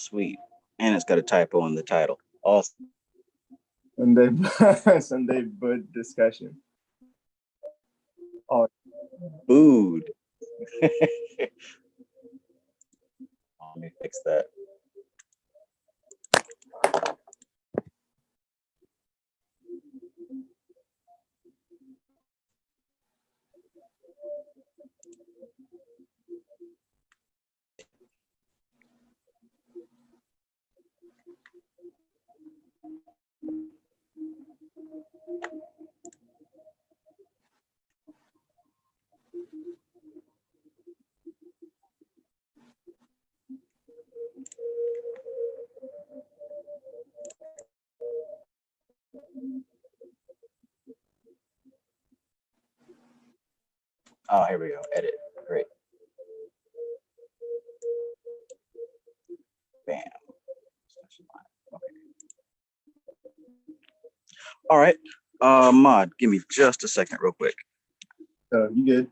sweet. And it's got a typo in the title. Awesome. Sunday Bud discussion. Oh, Food. Let me fix that. Oh, here we go. Edit. Great. Bam. Okay. All right. Mod, give me just a second real quick. you good?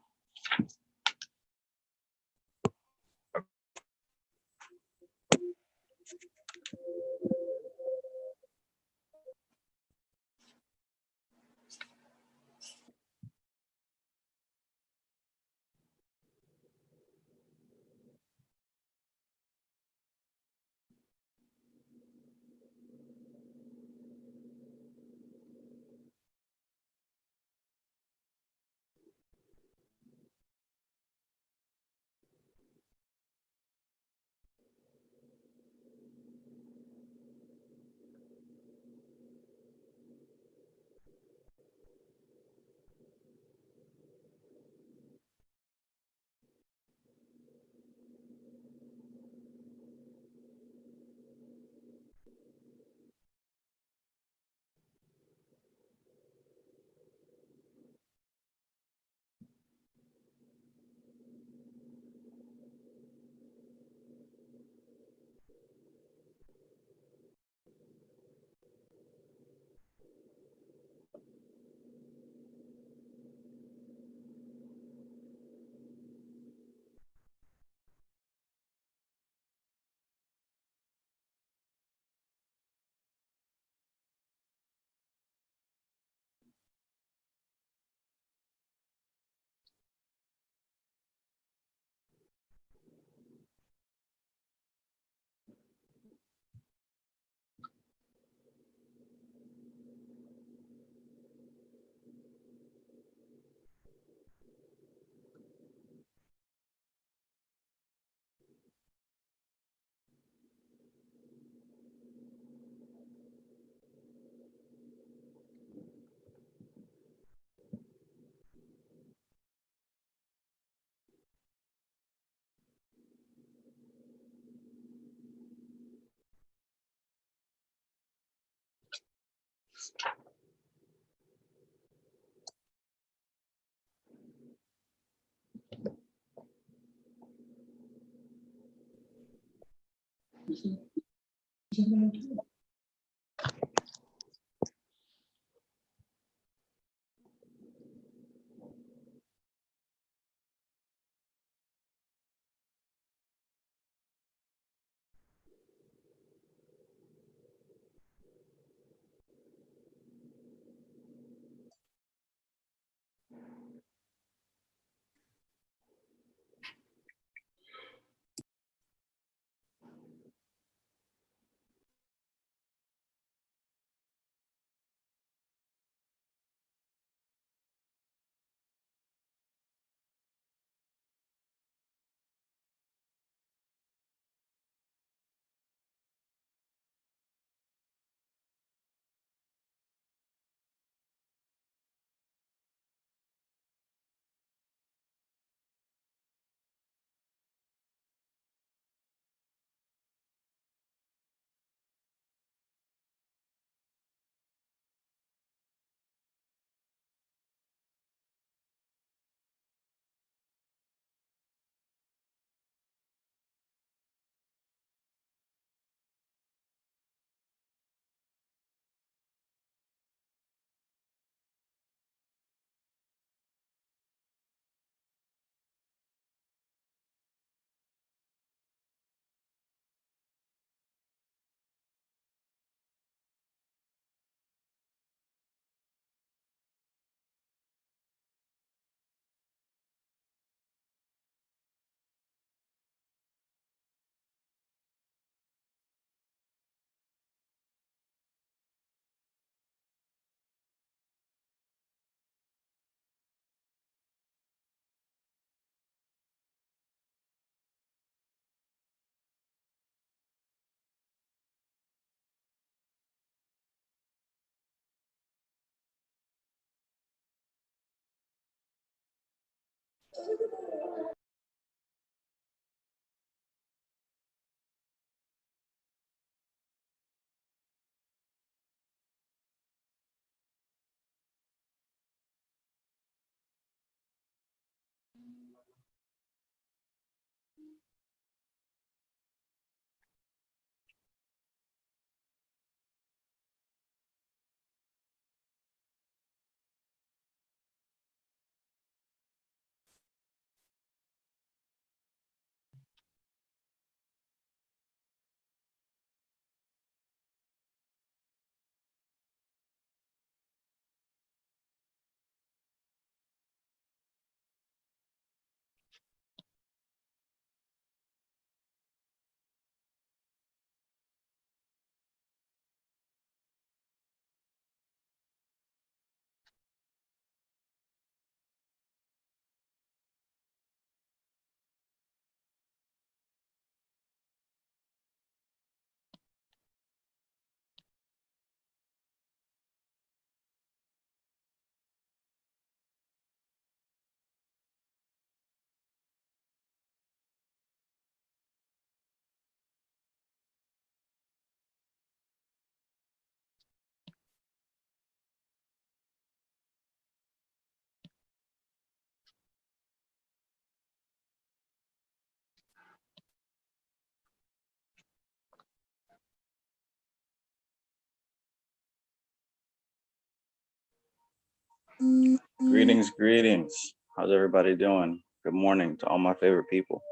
Greetings, greetings. How's everybody doing? Good morning to all my favorite people.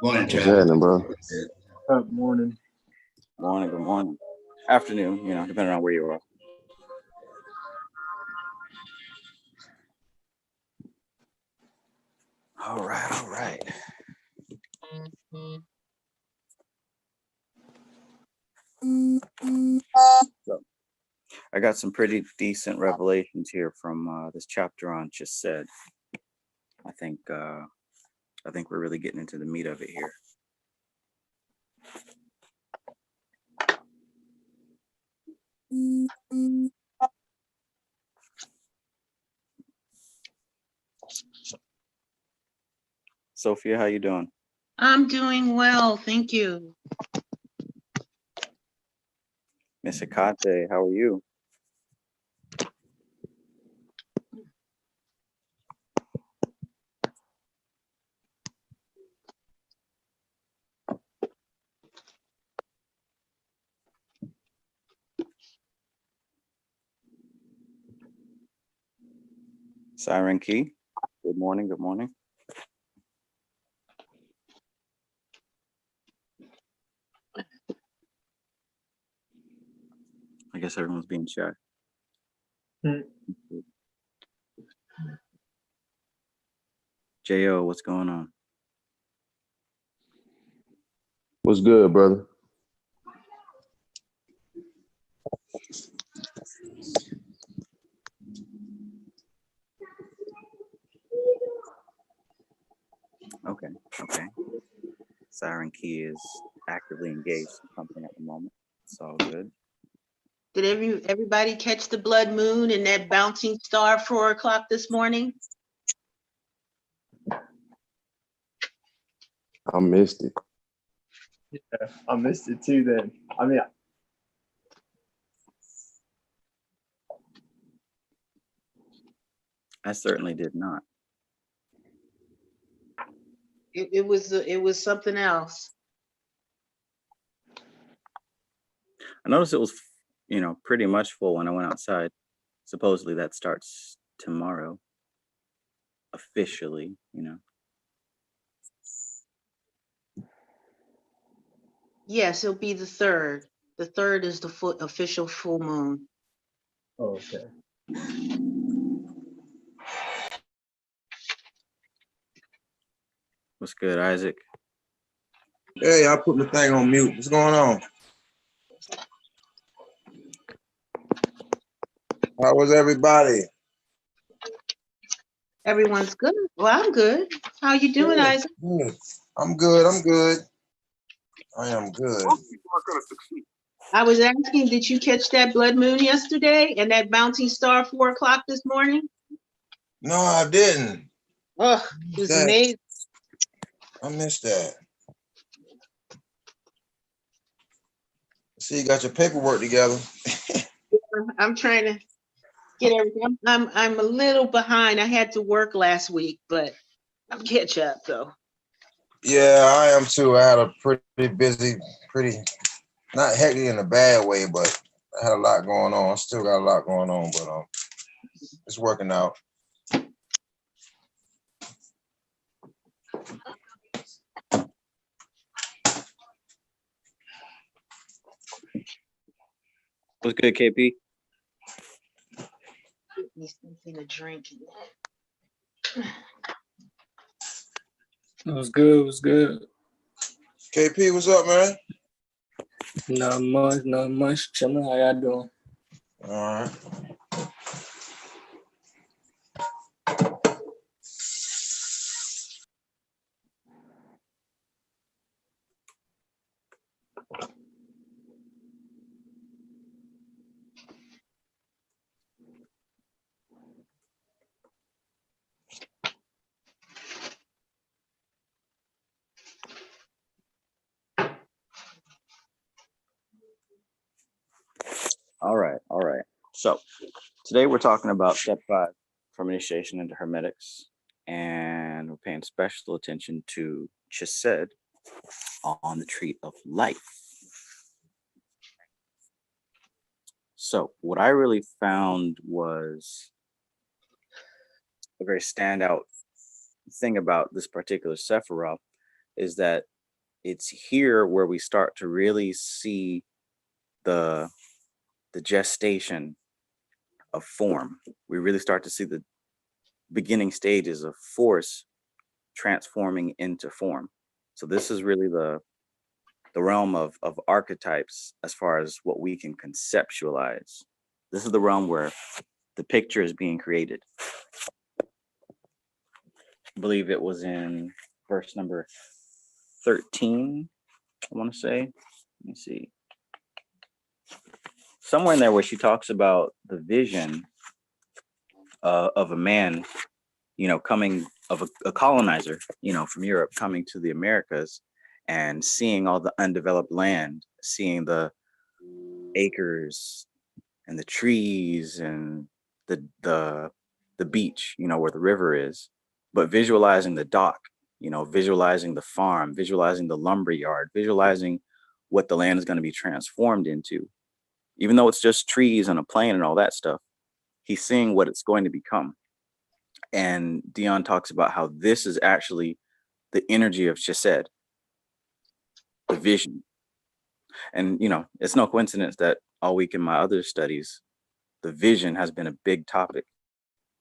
Morning, What's happening, bro? Good morning. Morning, good morning. Afternoon, depending on where you are. All right, all right. So, I got some pretty decent revelations here from this chapter on Chesed. I think we're really getting into the meat of it here. Sophia, how you doing? I'm doing well, thank you. Miss Akate, how are you? Siren Key, good morning, good morning. I guess everyone's being shy. J.O., what's going on? What's good, brother? Okay. Siren Key is actively engaged in something at the moment. It's all good. Did everybody catch the blood moon and that bouncing star 4 o'clock this morning? I missed it. Yeah, I missed it too then. I mean, I certainly did not. It was something else. I noticed it was, pretty much full when I went outside. Supposedly that starts tomorrow. Officially, Yes, it'll be the 3rd. The 3rd is the official full moon. oh, okay. What's good, Isaac? Hey, I put the thing on mute. What's going on? How was everybody? Everyone's good. Well, I'm good. How you doing, Yeah, Isaac? yeah. I'm good. I am good. I was asking, did you catch that blood moon yesterday and that bouncing star 4 o'clock this morning? No, I didn't. Oh, it was That- amazing. I missed that. See, you got your paperwork together. I'm trying to get everything. I'm a little behind. I had to work last week, but I'll catch up though. Yeah, I am too. I had a pretty busy, not hectic in a bad way, but I had a lot going on. I still got a lot going on, but it's working out. What's good, KP? Get me something to drink. It was good. It was good. KP, what's up, man? Not much. Not much. Chilling. How y'all doing? All right. All right, all right. So today we're talking about step 5 from initiation into Hermetics, and we're paying special attention to Chesed on the tree of life. So what I really found was a very standout thing about this particular Sephiroth is that it's here where we start to really see the gestation of form. We really start to see the beginning stages of force transforming into form. So this is really the realm of archetypes as far as what we can conceptualize. This is the realm where the picture is being created. I believe it was in verse number 13, I want to say. Let me see. Somewhere in there where she talks about the vision of a man, coming of a colonizer, from Europe coming to the Americas and seeing all the undeveloped land, seeing the acres and the trees and the beach, where the river is, but visualizing the dock, visualizing the farm, visualizing the lumber yard, visualizing what the land is going to be transformed into. Even though it's just trees and a plain and all that stuff, he's seeing what it's going to become. And Dion talks about how this is actually the energy of Chesed, the vision. And, it's no coincidence that all week in my other studies, the vision has been a big topic,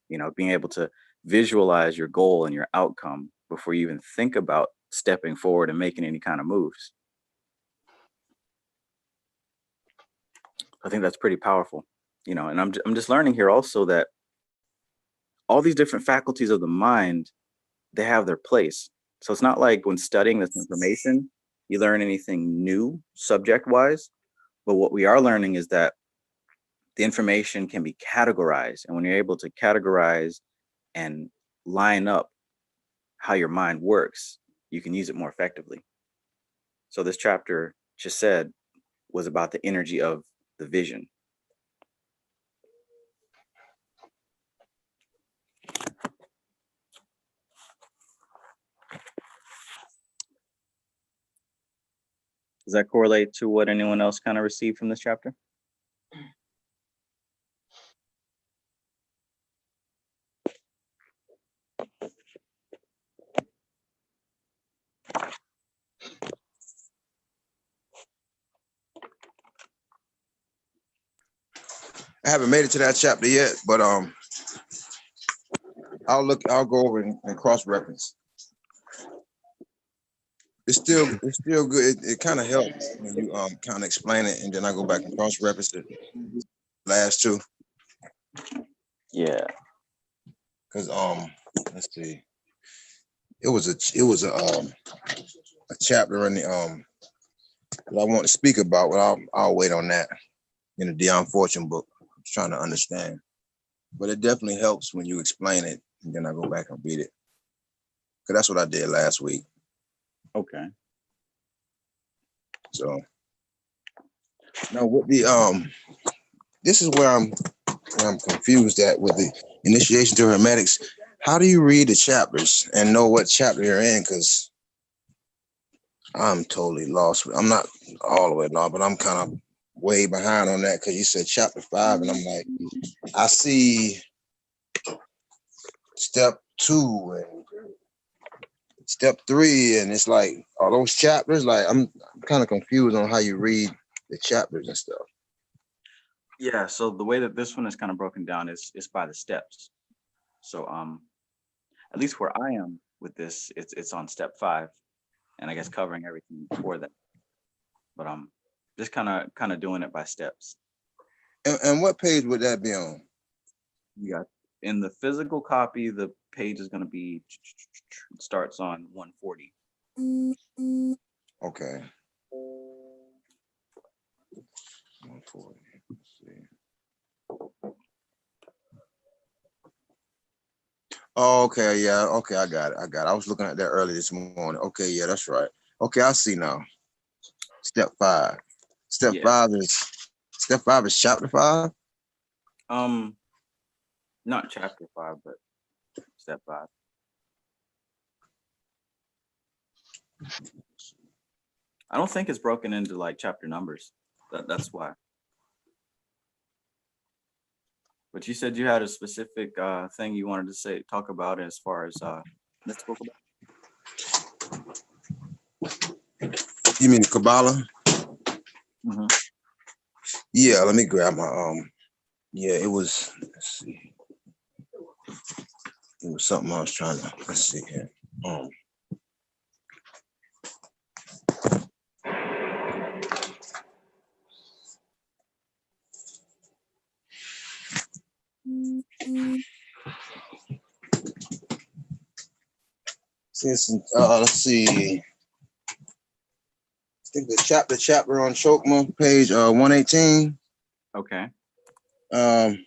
being able to visualize your goal and your outcome before you even think about stepping forward and making any kind of moves. I think that's pretty powerful, and I'm just learning here also that all these different faculties of the mind, they have their place. So it's not like when studying this information, you learn anything new subject-wise, but what we are learning is that the information can be categorized. And when you're able to categorize and line up how your mind works, you can use it more effectively. So this chapter, Chesed, was about the energy of the vision. Does that correlate to what anyone else kind of received from this chapter? I haven't made it to that chapter yet, but I'll go over and cross-reference. It's still good. It kind of helps when you kind of explain it, and then I go back and cross-reference it. Last two. Yeah. Because let's see. It was a chapter in the that I want to speak about, but I'll wait on that in the Dion Fortune book. I'm trying to understand. But it definitely helps when you explain it, and then I go back and read it. Because that's what I did last week. Okay. So now with the this is where I'm confused at with the initiation to hermetics. How do you read the chapters and know what chapter you're in? Because I'm totally lost. I'm not all the way lost, but I'm kind of way behind on that because you said chapter 5, and I'm like, I see step 2 and step 3, and it's like, are those chapters? Like, I'm kind of confused on how you read the chapters and stuff. Yeah, so the way that this one is kind of broken down is by the steps. So at least where I am with this, it's on step 5, and I guess covering everything before that. But just kind of doing it by steps. And what page would that be on? You got in the physical copy, the page is going to be, it starts on 140. Okay. 140. Let's see. Oh, okay, yeah, okay, I got it. I was looking at that early this morning. Okay, yeah, that's right. Okay, I see now. Step 5. Step 5 is chapter 5. Not chapter 5, but step 5. I don't think it's broken into like chapter numbers. That's why. But you said you had a specific thing you wanted to talk about as far as let's talk about. You mean the Kabbalah? Mm-hmm. Yeah, let me grab my yeah, it was, let's see. It was something I was trying to, let's see here. Let's see. I think the chapter on Chokma, page 118. Okay. Let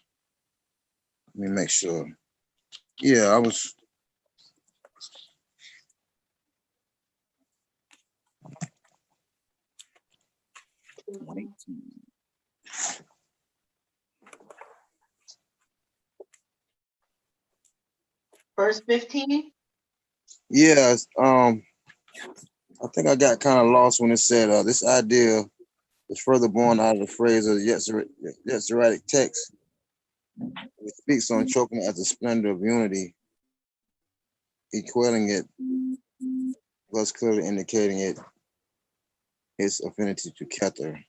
me make sure. Yeah, I was. Verse 15. Yeah, I think I got kind of lost when it said this idea is further born out of the phrase of the Yetziratic text. It speaks on Chokma as the splendor of unity, equating it, thus clearly indicating its affinity to Kether.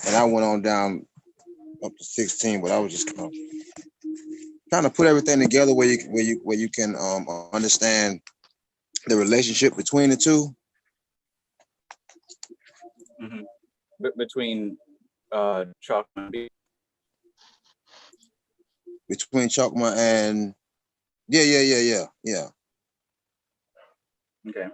And I went on down up to 16, but I was just kind of put everything together where you can understand the relationship between the two. Mm-hmm. Between Chokma and B. Between Chokma and yeah. Okay.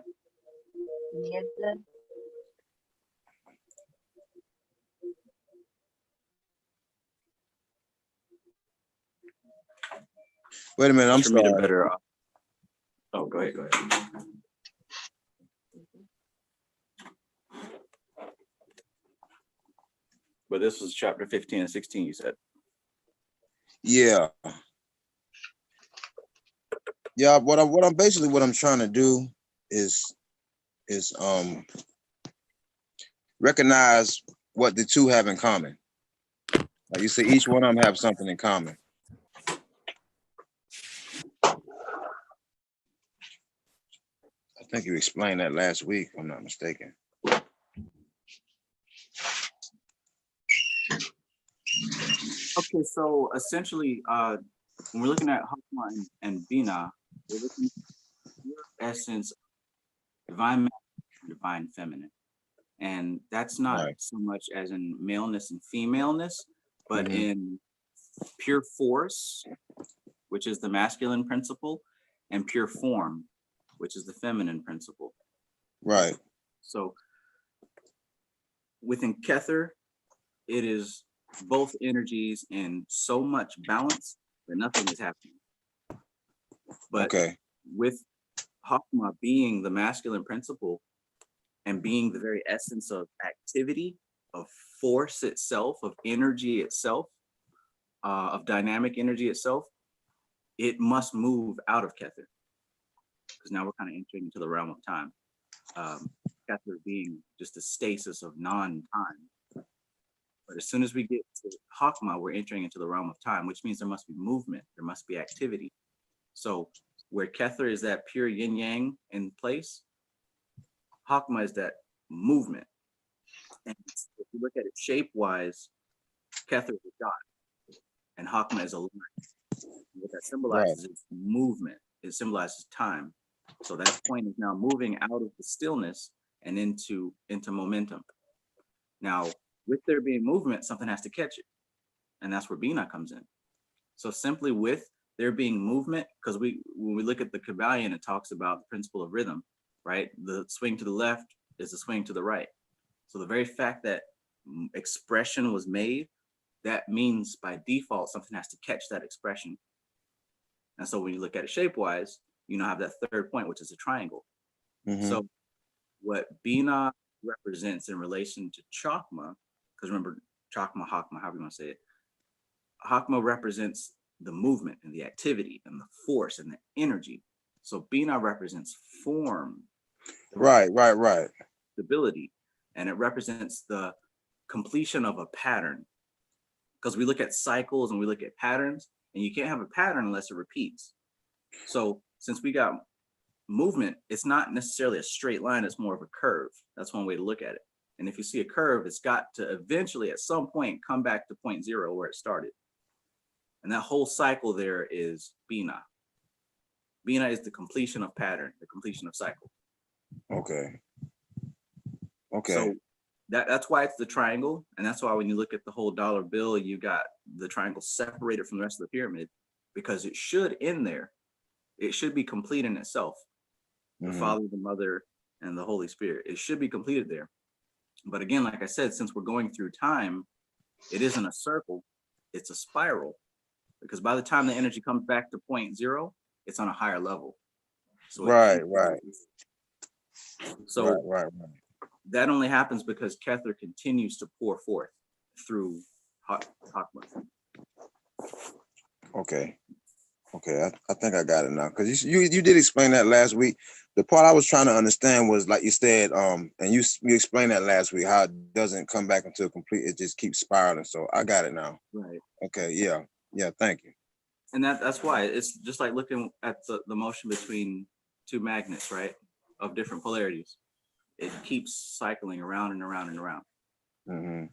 Wait a minute, I'm For me to sorry. better. Oh, go ahead. But this was chapter 15 and 16, you said. Yeah. What I'm trying to do is recognize what the two have in common. Like you say, each one of them have something in common. I think you explained that last week, if I'm not mistaken. Okay, so essentially, when we're looking at Hakma and Bina, we're looking at your essence, divine masculine, divine feminine. And that's not Right. so much as in maleness and femaleness, but Mhm. in pure force, which is the masculine principle, and pure form, which is the feminine principle. Right. So within Kether, it is both energies in so much balance that nothing is happening. But Okay. with Hakma being the masculine principle and being the very essence of activity, of force itself, of energy itself, of dynamic energy itself, it must move out of Kether. Because now we're kind of entering into the realm of time. Kether being just a stasis of non-time. But as soon as we get to Hakma, we're entering into the realm of time, which means there must be movement, there must be activity. So where Kether is that pure yin yang in place, Hakma is that movement. And if you look at it shape-wise, Kether is a dot, and Hakma is a line. What that symbolizes is movement. It symbolizes time. So that point is now moving out of the stillness and into momentum. Now, with there being movement, something has to catch it. And that's where Bina comes in. So simply with there being movement, because when we look at the Kabbalion, it talks about the principle of rhythm, right? The swing to the left is the swing to the right. So the very fact that expression was made, that means by default, something has to catch that expression. And so when you look at it shape-wise, you now have that third point, which is a triangle. Mm-hmm. So what Bina represents in relation to Chakma, because remember, Chakma, Hakma, however you want to say it, Hakma represents the movement and the activity and the force and the energy. So Bina represents form. Right. Stability. And it represents the completion of a pattern. Because we look at cycles and we look at patterns, and you can't have a pattern unless it repeats. So since we got movement, it's not necessarily a straight line, it's more of a curve. That's one way to look at it. And if you see a curve, it's got to eventually at some point come back to point zero where it started. And that whole cycle there is Bina. Bina is the completion of pattern, the completion of cycle. Okay. So that's why it's the triangle. And that's why when you look at the whole dollar bill, you got the triangle separated from the rest of the pyramid, because it should end there. It should be complete in itself. The Father, the Mother, and the Holy Spirit. It should be completed there. But again, like I said, since we're going through time, it isn't a circle, it's a spiral. Because by the time the energy comes back to point zero, it's on a higher level. So Right. that only happens because Kether continues to pour forth through Hakma. Okay. I think I got it now. Because you did explain that last week. The part I was trying to understand was, like you said, and you explained that last week, how it doesn't come back into a complete, it just keeps spiraling. So I got it now. Right. Okay, yeah, thank you. And that's why it's just like looking at the motion between two magnets, right? Of different polarities. It keeps cycling around and around and around. Mm-hmm.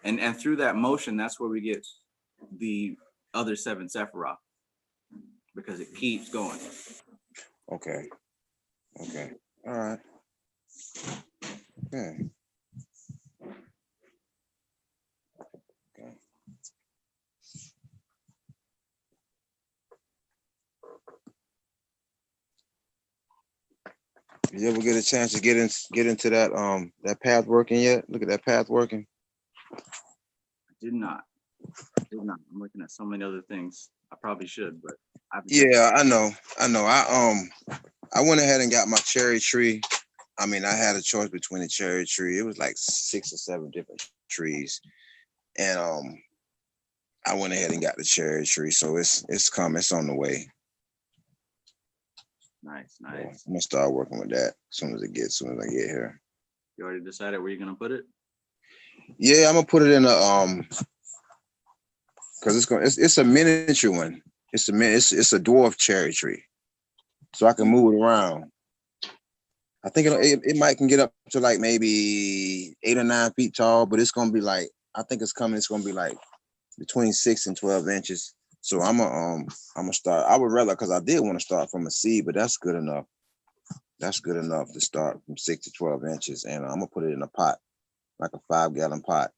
And through that motion, that's where we get the other 7 Sephiroth, because it keeps going. Okay. All right. Okay. Did you ever get a chance to get into that path working yet? Look at that path working. I did not. I'm looking at so many other things. I probably should, but Yeah, I know. I went ahead and got my cherry tree. I mean, I had a choice between the cherry tree. It was like 6 or 7 different trees, and I went ahead and got the cherry tree. So it's coming. It's on the way. Nice. So I'm gonna start working with that as soon as I get here. You already decided where you're gonna put it? Yeah, I'm gonna put it in a because it's a miniature one. It's a dwarf cherry tree, so I can move it around. I think it might can get up to like maybe 8 or 9 feet tall, but it's gonna be like, I think it's gonna be like between 6 and 12 inches. So I'm gonna start. I would rather, because I did want to start from a seed, but that's good enough. That's good enough to start from 6 to 12 inches, and I'm gonna put it in a pot, like a 5-gallon pot.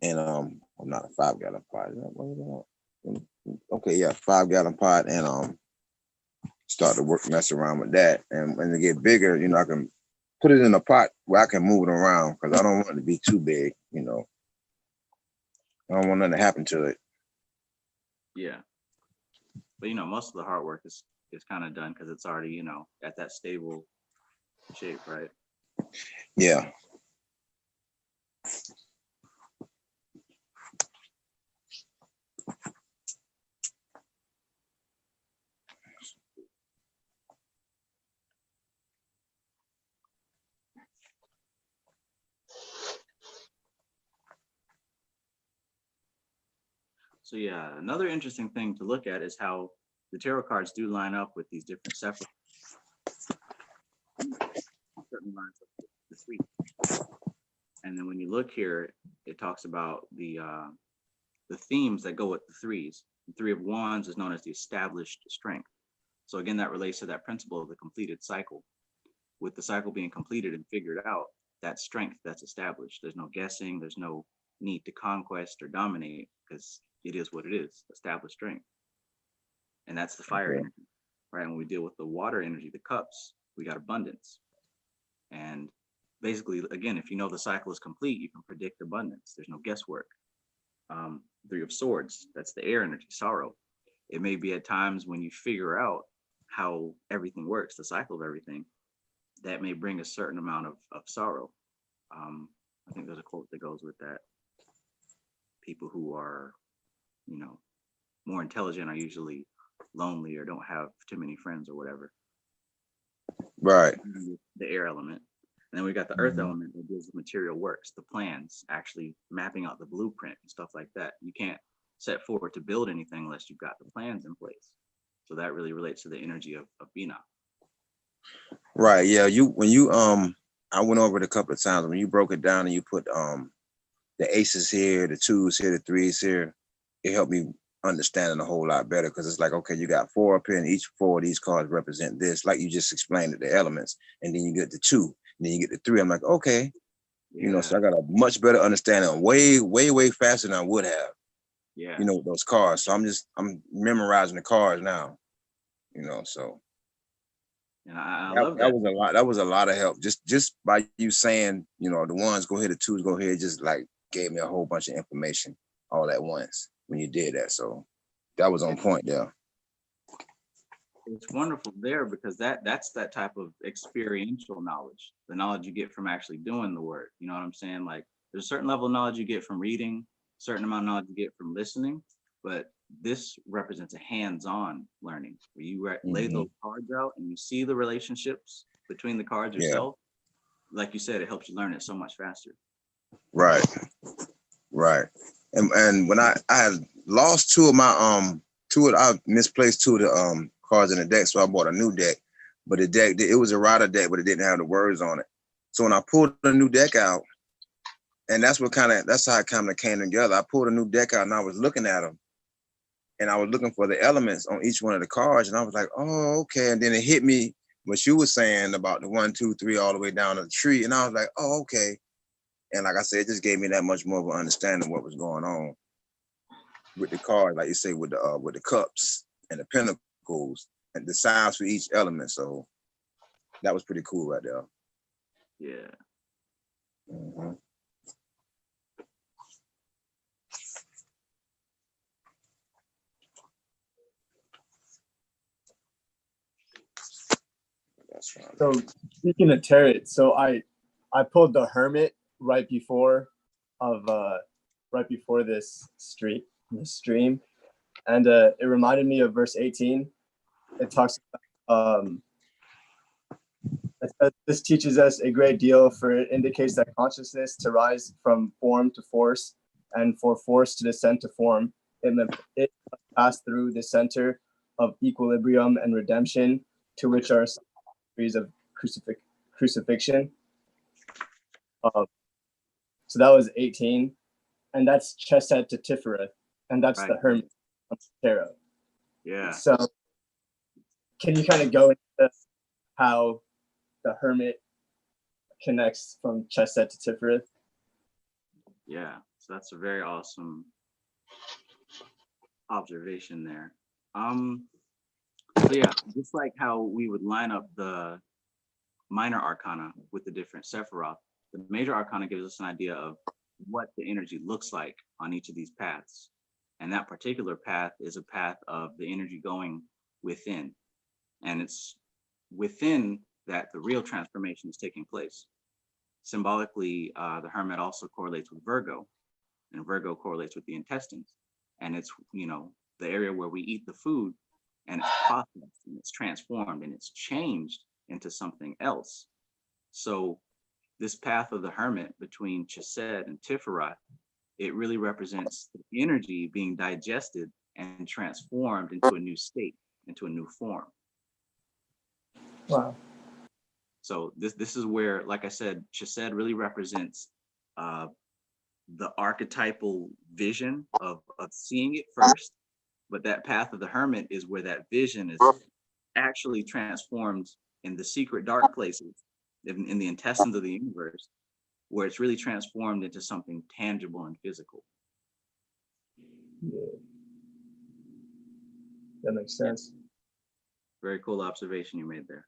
And not a 5-gallon pot. Okay, yeah, 5-gallon pot, and start to mess around with that. And when they get bigger, I can put it in a pot where I can move it around because I don't want it to be too big, you know. I don't want nothing to happen to it. Yeah. But, you know, most of the hard work is kind of done because it's already, you know, at that stable shape, right? Yeah. So yeah, another interesting thing to look at is how the tarot cards do line up with these different separate certain lines of the three. And then when you look here, it talks about the themes that go with the threes. The Three of Wands is known as the established strength. So again, that relates to that principle of the completed cycle. With the cycle being completed and figured out, that strength that's established. There's no guessing, there's no need to conquest or dominate because it is what it is, established strength. And that's the fire Okay. energy, right? When we deal with the water energy, the cups, we got abundance. And basically, again, if you know the cycle is complete, you can predict abundance. There's no guesswork. Three of Swords, that's the air energy, sorrow. It may be at times when you figure out how everything works, the cycle of everything, that may bring a certain amount of sorrow. I think there's a quote that goes with that. People who are, you know, more intelligent are usually lonely or don't have too many friends or whatever. Right. The air element. And then we got the earth element that deals with material works, the plans, actually mapping out the blueprint and stuff like that. You can't set forward to build anything unless you've got the plans in place. So that really relates to the energy of Bina. Right. Yeah. I went over it a couple of times. When you broke it down and you put the aces here, the twos here, the threes here, it helped me understand it a whole lot better because it's like, okay, you got four up here and each four of these cards represent this, like you just explained it, the elements, and then you get the two, and then you get the three. I'm like, okay, you know, so I got a much better understanding, way faster than I would have, Yeah. you know, with those cards. So I'm memorizing the cards now, you know, so. And I love that. That was a lot. That was a lot of help. Just by you saying, you know, the ones go here, the twos go here, just like gave me a whole bunch of information all at once when you did that. So that was on point there. It's wonderful there because that's that type of experiential knowledge, the knowledge you get from actually doing the work. You know what I'm saying? Like there's a certain level of knowledge you get from reading, certain amount of knowledge you get from listening, but this represents a hands-on learning where you lay those cards out and you see the relationships between the cards yourself. Like you said, it helps you learn it so much faster. Right. And when I had lost two of my I misplaced two of the cards in the deck, so I bought a new deck. But the deck, it was a rider deck, but it didn't have the words on it. So when I pulled the new deck out, and that's how it kind of came together. I pulled a new deck out and I was looking at them. And I was looking for the elements on each one of the cards. And I was like, oh, okay. And then it hit me what you were saying about the 1, 2, 3, all the way down to the tree. And I was like, oh, okay. And like I said, it just gave me that much more of an understanding of what was going on with the cards, like you say, with the cups and the pentacles and the signs for each element. So that was pretty cool right there. Yeah. Mm-hmm. So speaking of tarot, so I pulled the Hermit right before this stream, and it reminded me of verse 18. It talks about it says, this teaches us a great deal, for it indicates that consciousness to rise from form to force, and for force to descend to form, it must pass through the center of equilibrium and redemption, to which are degrees of crucifixion. So that was 18, and that's Chesed to Tiferet, and that's the Hermit tarot. Yeah. So can you kind of go into how the Hermit connects from Chesed to Tiferet? Yeah. So that's a very awesome observation there. So yeah, just like how we would line up the minor arcana with the different Sephiroth, the major arcana gives us an idea of what the energy looks like on each of these paths. And that particular path is a path of the energy going within. And it's within that the real transformation is taking place. Symbolically, the hermit also correlates with Virgo, and Virgo correlates with the intestines. And it's, you know, the area where we eat the food, and it's processed and it's transformed and it's changed into something else. So this path of the hermit between Chesed and Tiferet, it really represents the energy being digested and transformed into a new state, into a new form. Wow. So this is where, like I said, Chesed really represents the archetypal vision of seeing it first, but that path of the hermit is where that vision is actually transformed in the secret dark places, in the intestines of the universe, where it's really transformed into something tangible and physical. Yeah. That makes sense. Very cool observation you made there.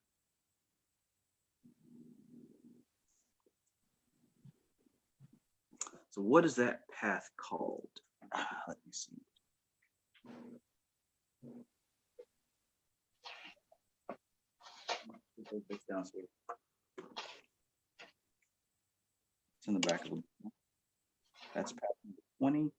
So what is that path called? Let me see. It's downstairs. It's in the back of the book. That's path number 20.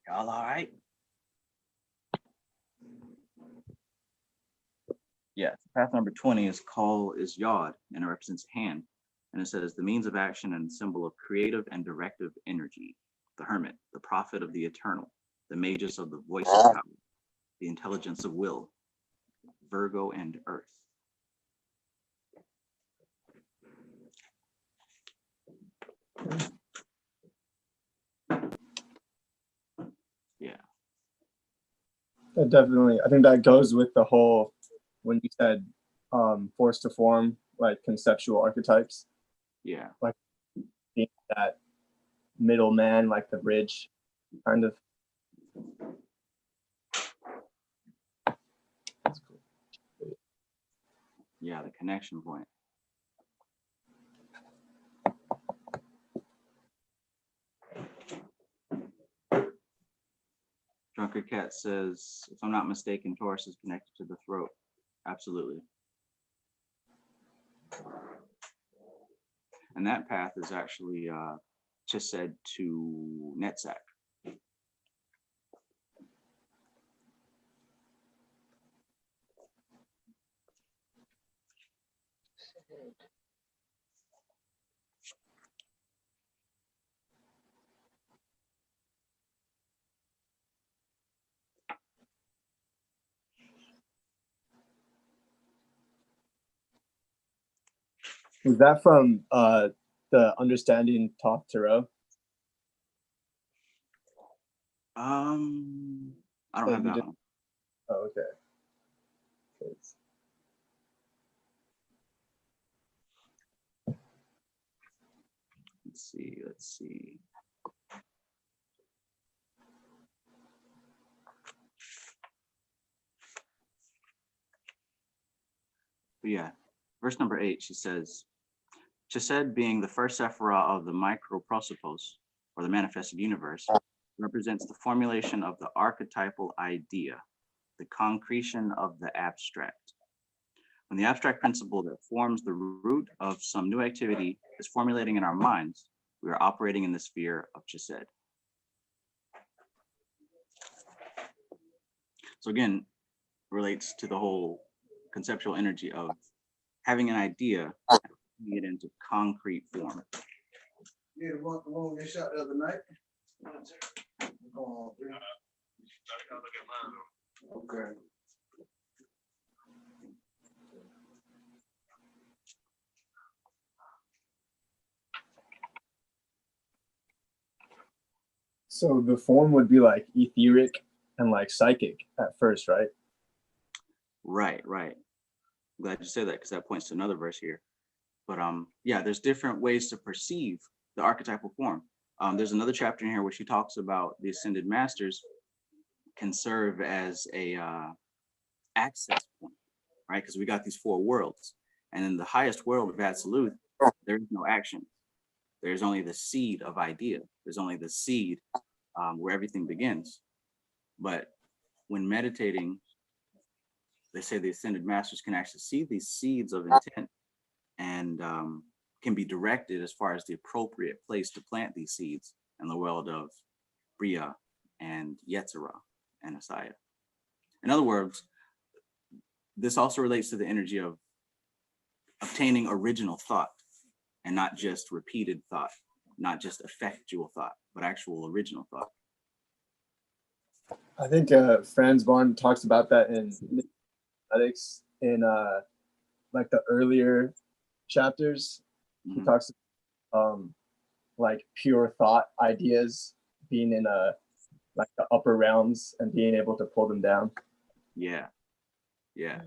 Y'all all right? Yeah, path number 20 is Yod, and it represents hand. And it says the means of action and symbol of creative and directive energy. The hermit, the prophet of the eternal, the magus of the voice of power, the intelligence of will, Virgo and earth. Yeah. That definitely, I think that goes with the whole, when you said force to form, like conceptual archetypes, Yeah. like being that middleman, like the bridge, kind of. That's cool. Yeah, the connection point. Drunkard Cat says, if I'm not mistaken, Taurus is connected to the throat. Absolutely. And that path is actually Chesed to Netzach. Was that from the Understanding Talk Tarot? I don't have that one. Oh, okay. Thanks. Let's see. But yeah, verse number 8, she says, Chesed being the first Sephirah of the microprosopos, or the manifested universe, represents the formulation of the archetypal idea, the concretion of the abstract. When the abstract principle that forms the root of some new activity is formulating in our minds, we are operating in the sphere of Chesed. So again, relates to the whole conceptual energy of having an idea and putting it into concrete form. Yeah, the one they shot the other night. Oh, okay. So the form would be like etheric and like psychic at first, right? Right, right. Glad you said that because that points to another verse here. But yeah, there's different ways to perceive the archetypal form. There's another chapter in here where she talks about the ascended masters can serve as a access point, right? Because we got these four worlds, and in the highest world of absolute, there is no action. There's only the seed of idea. There's only the seed where everything begins. But when meditating, they say the ascended masters can actually see these seeds of intent and can be directed as far as the appropriate place to plant these seeds in the world of Bria and Yetzirah and Asaya. In other words, this also relates to the energy of obtaining original thought and not just repeated thought, not just effectual thought, but actual original thought. I think Franz Born talks about that in ethics in like the earlier chapters. He talks like pure thought ideas being in like the upper realms and being able to pull them down. Yeah, yeah.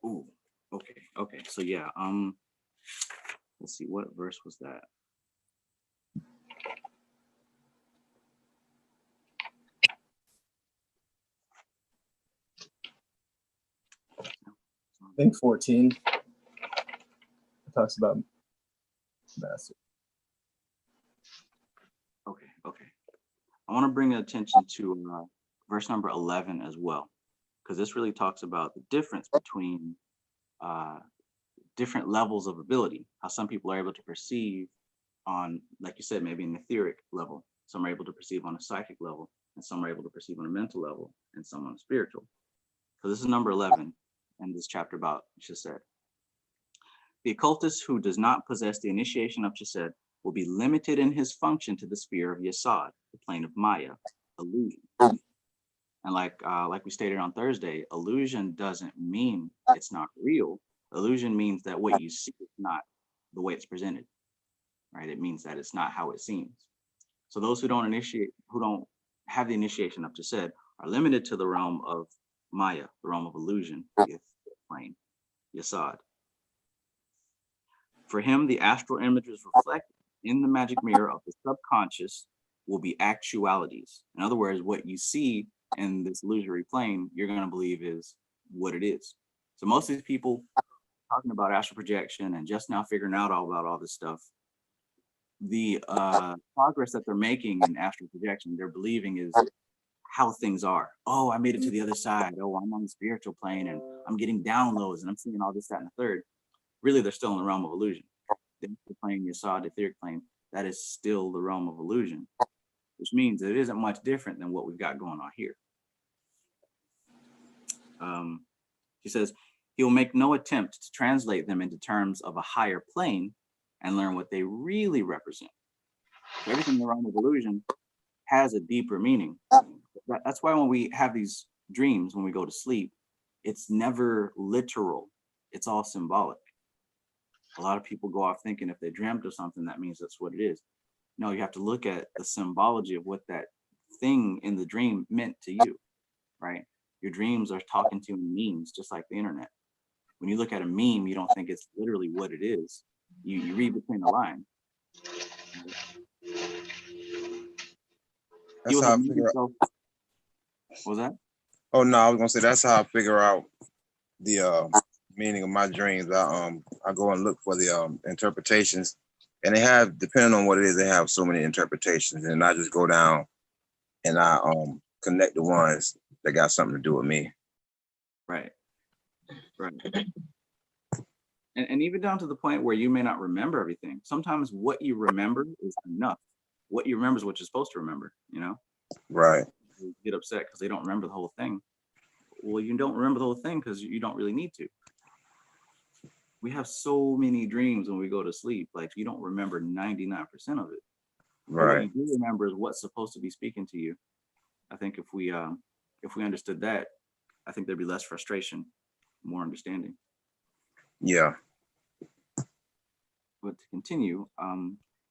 Ooh, okay. So yeah, let's see, what verse was that? I think 14 talks about master. Okay. I want to bring attention to verse number 11 as well, because this really talks about the difference between different levels of ability, how some people are able to perceive on, like you said, maybe an etheric level, some are able to perceive on a psychic level, and some are able to perceive on a mental level, and some on a spiritual. So this is number 11 in this chapter about Chesed. The occultist who does not possess the initiation of Chesed will be limited in his function to the sphere of Yesod, the plane of Maya, illusion. And like we stated on Thursday, illusion doesn't mean it's not real. Illusion means that what you see is not the way it's presented, right? It means that it's not how it seems. So those who don't have the initiation of Chesed are limited to the realm of Maya, the realm of illusion, the plane, Yesod. For him, the astral images reflected in the magic mirror of the subconscious will be actualities. In other words, what you see in this illusory plane, you're going to believe is what it is. So most of these people talking about astral projection and just now figuring out all about all this stuff, the progress that they're making in astral projection, they're believing is how things are. Oh, I made it to the other side. Oh, I'm on the spiritual plane and I'm getting downloads and I'm seeing all this, that, and the third. Really, they're still in the realm of illusion. The plane you saw, the etheric plane, that is still the realm of illusion, which means it isn't much different than what we've got going on here. He says, he will make no attempt to translate them into terms of a higher plane and learn what they really represent. So everything in the realm of illusion has a deeper meaning. That's why when we have these dreams, when we go to sleep, it's never literal. It's all symbolic. A lot of people go off thinking if they dreamt of something, that means that's what it is. No, you have to look at the symbology of what that thing in the dream meant to you, right? Your dreams are talking to you in memes, just like the internet. When you look at a meme, you don't think it's literally what it is. You read between the lines. That's how I figure out. What was that? Oh no, I was gonna say that's how I figure out the meaning of my dreams. I go and look for the interpretations, and they have, depending on what it is, they have so many interpretations, and I just go down and I connect the ones that got something to do with me. Right. And even down to the point where you may not remember everything. Sometimes what you remember is enough. What you remember is what you're supposed to remember, you know? Right. You get upset because they don't remember the whole thing. Well, you don't remember the whole thing because you don't really need to. We have so many dreams when we go to sleep, like you don't remember 99% of it. Right. What you do remember is what's supposed to be speaking to you. I think if we understood that, I think there'd be less frustration, more understanding. Yeah. But to continue,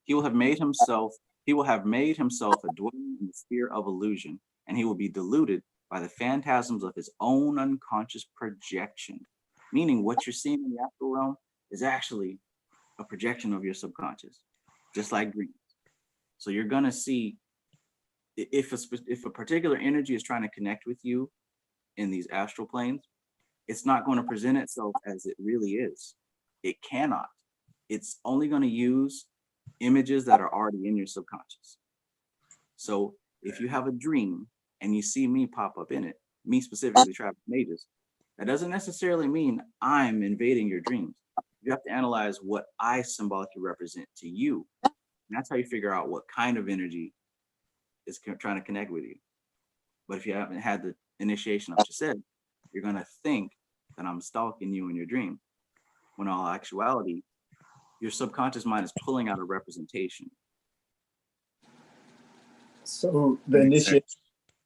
he will have made himself He will have made himself a dwelling in the sphere of illusion, and he will be deluded by the phantasms of his own unconscious projection. Meaning what you're seeing in the astral realm is actually a projection of your subconscious, just like dreams. So you're gonna see if a particular energy is trying to connect with you in these astral planes, it's not going to present itself as it really is. It cannot. It's only going to use images that are already in your subconscious. So if you have a dream and you see me pop up in it, me specifically, Travis Mages, that doesn't necessarily mean I'm invading your dreams. You have to analyze what I symbolically represent to you. And that's how you figure out what kind of energy is trying to connect with you. But if you haven't had the initiation of Chesed, you're going to think that I'm stalking you in your dream, when in all actuality, your subconscious mind is pulling out a representation. So the initiation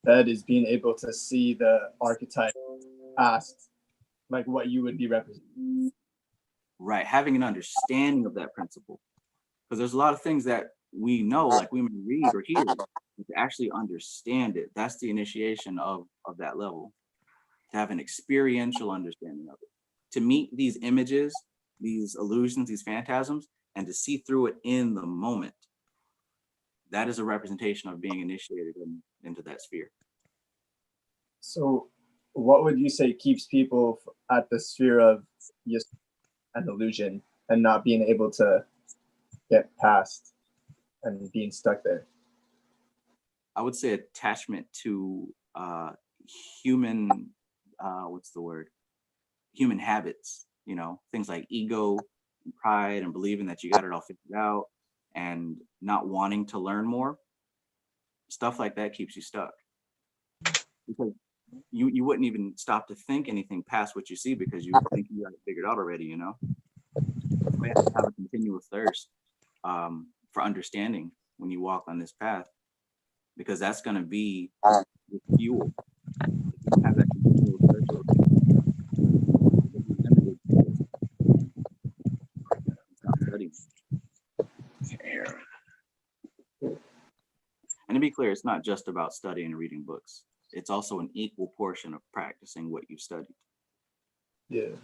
that is being able to see the archetype past, like what you would be representing. Right, having an understanding of that principle. Because there's a lot of things that we know, like we may read or hear, but to actually understand it, that's the initiation of that level. To have an experiential understanding of it. To meet these images, these illusions, these phantasms, and to see through it in the moment. That is a representation of being initiated into that sphere. So what would you say keeps people at the sphere of just an illusion and not being able to get past and being stuck there? I would say attachment to human, human habits, things like ego and pride and believing that you got it all figured out and not wanting to learn more. Stuff like that keeps you stuck. Because you wouldn't even stop to think anything past what you see because you think you got it figured out already, You have to have a continual thirst for understanding when you walk on this path, because that's going to be the fuel. If you don't have that continual thirst, stop studying. And to be clear, it's not just about studying and reading books. It's also an equal portion of practicing what you've studied. Yeah.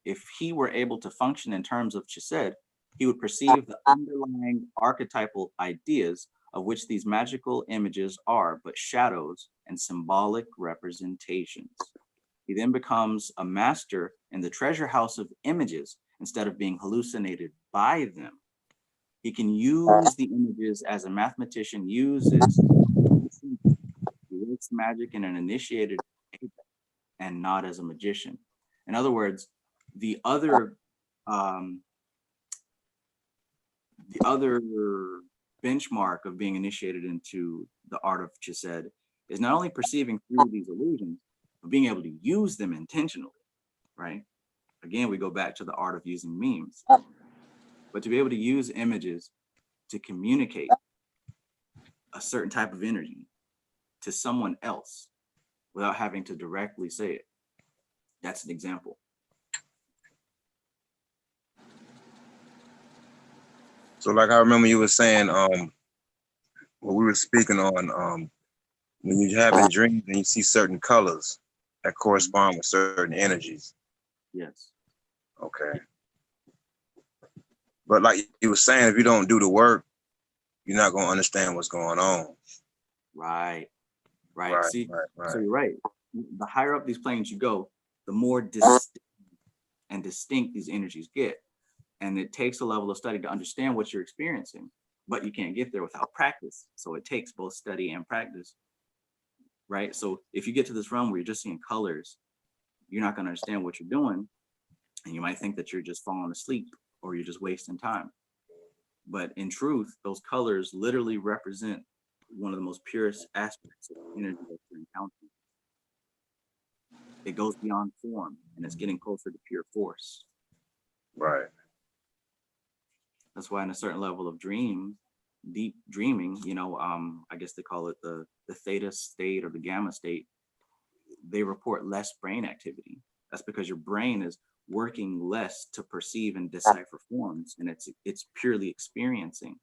If he were able to function in terms of Chesed, he would perceive the underlying archetypal ideas of which these magical images are but shadows and symbolic representations. He then becomes a master in the treasure house of images instead of being hallucinated by them. He can use the images as a mathematician uses. He works magic in an initiated way and not as a magician. In other words, the other benchmark of being initiated into the art of Chesed is not only perceiving through these illusions, but being able to use them intentionally, right? Again, we go back to the art of using memes. But to be able to use images to communicate a certain type of energy to someone else without having to directly say it, that's an example. So like I remember you were saying, what we were speaking on, when you're having dreams and you see certain colors that correspond with certain energies. Yes. Okay. But like you were saying, if you don't do the work, you're not going to understand what's going on. Right. See, right. So you're right. The higher up these planes you go, the more distinct these energies get. And it takes a level of study to understand what you're experiencing, but you can't get there without practice. So it takes both study and practice, right? So if you get to this realm where you're just seeing colors, you're not going to understand what you're doing. And you might think that you're just falling asleep or you're just wasting time. But in truth, those colors literally represent one of the most purest aspects of energy that you're encountering. It goes beyond form and it's getting closer to pure force. Right. That's why in a certain level of deep dreaming, I guess they call it the theta state or the gamma state, they report less brain activity. That's because your brain is working less to perceive and decipher forms, and it's purely experiencing.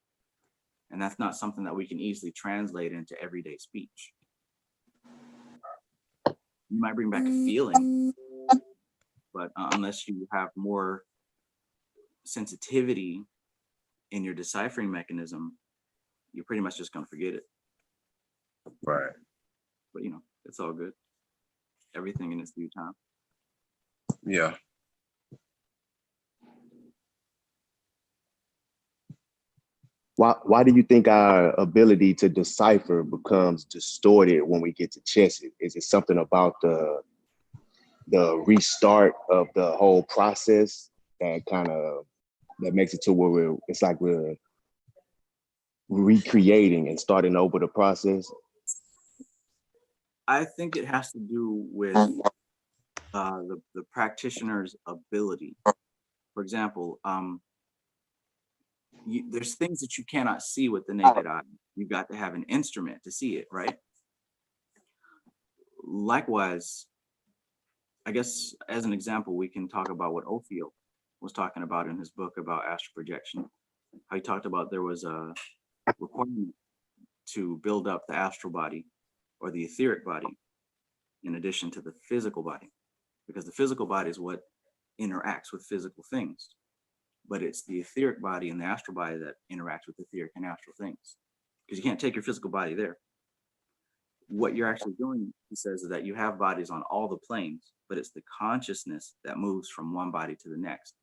And that's not something that we can easily translate into everyday speech. You might bring back a feeling, but unless you have more sensitivity in your deciphering mechanism, you're pretty much just going to forget it. Right. But you know, it's all good. Everything in its due time. Yeah. Why do you think our ability to decipher becomes distorted when we get to Chesed? Is it something about the restart of the whole process that makes it to where it's like we're recreating and starting over the process? I think it has to do with the practitioner's ability. For example, there's things that you cannot see with the naked eye. You've got to have an instrument to see it, right? Likewise, I guess as an example, we can talk about what Ophiel was talking about in his book about astral projection. How he talked about there was a requirement to build up the astral body or the etheric body in addition to the physical body, because the physical body is what interacts with physical things, but it's the etheric body and the astral body that interacts with etheric and astral things, because you can't take your physical body there. What you're actually doing, he says, is that you have bodies on all the planes, but it's the consciousness that moves from one body to the next.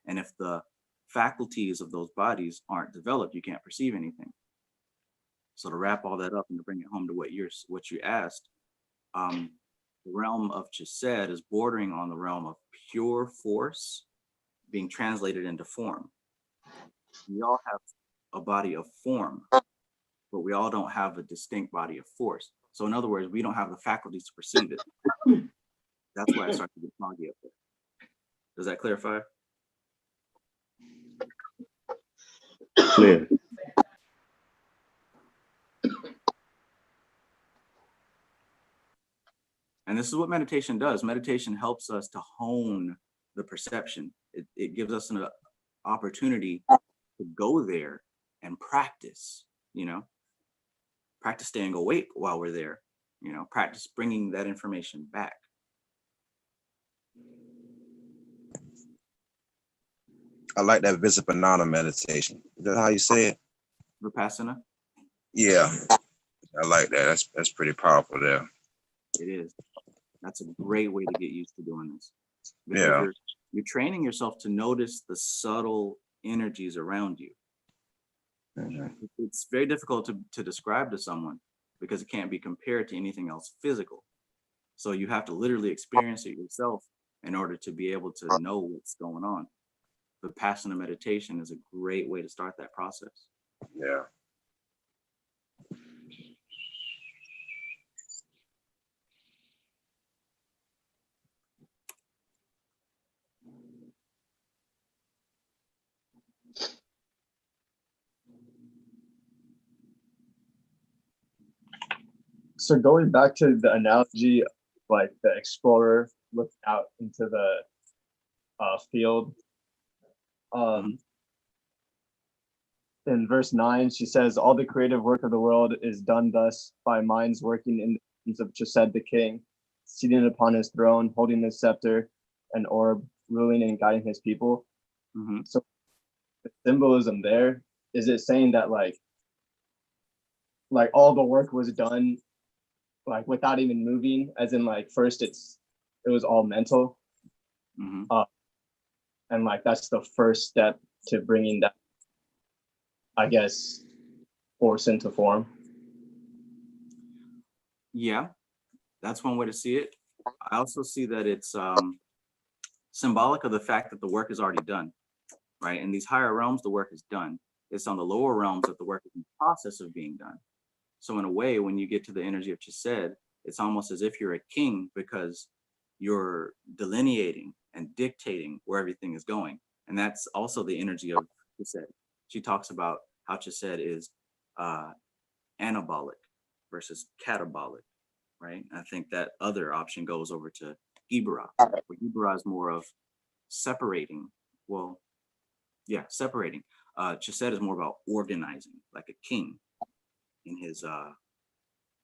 And if the faculties of those bodies aren't developed, you can't perceive anything. So to wrap all that up and to bring it home to what you asked, the realm of Chesed is bordering on the realm of pure force being translated into form. We all have a body of form, but we all don't have a distinct body of force. So in other words, we don't have the faculties to perceive it. That's why I start to get foggy up there. Does that clarify? Clear. And this is what meditation does. Meditation helps us to hone the perception. It gives us an opportunity to go there and practice, practice staying awake while we're there, practice bringing that information back. I like that Vipassana meditation. Is that how you say it? Vipassana? Yeah, I like that. That's pretty powerful there. It is. That's a great way to get used to doing this. Because Yeah. You're training yourself to notice the subtle energies around you. Mm-hmm. It's very difficult to describe to someone because it can't be compared to anything else physical. So you have to literally experience it yourself in order to be able to know what's going on. Vipassana meditation is a great way to start that process. Yeah. So going back to the analogy, like the explorer looked out into the field. In verse 9, she says, all the creative work of the world is done thus by minds working in the presence of Chesed the king, seated upon his throne, holding his scepter and orb, ruling and guiding his people. Mm-hmm. So the symbolism there, is it saying that like all the work was done like without even moving, as in like first it was all mental, Mm-hmm. and like that's the first step to bringing that, I guess, force into form? Yeah, that's one way to see it. I also see that it's symbolic of the fact that the work is already done, right? In these higher realms, the work is done. It's on the lower realms that the work is in the process of being done. So in a way, when you get to the energy of Chesed, it's almost as if you're a king because you're delineating and dictating where everything is going. And that's also the energy of Chesed. She talks about how Chesed is anabolic versus catabolic, right? I think that other option goes over to Ibara, where Ibara is more of separating. Well, yeah, separating. Chesed is more about organizing, like a king in his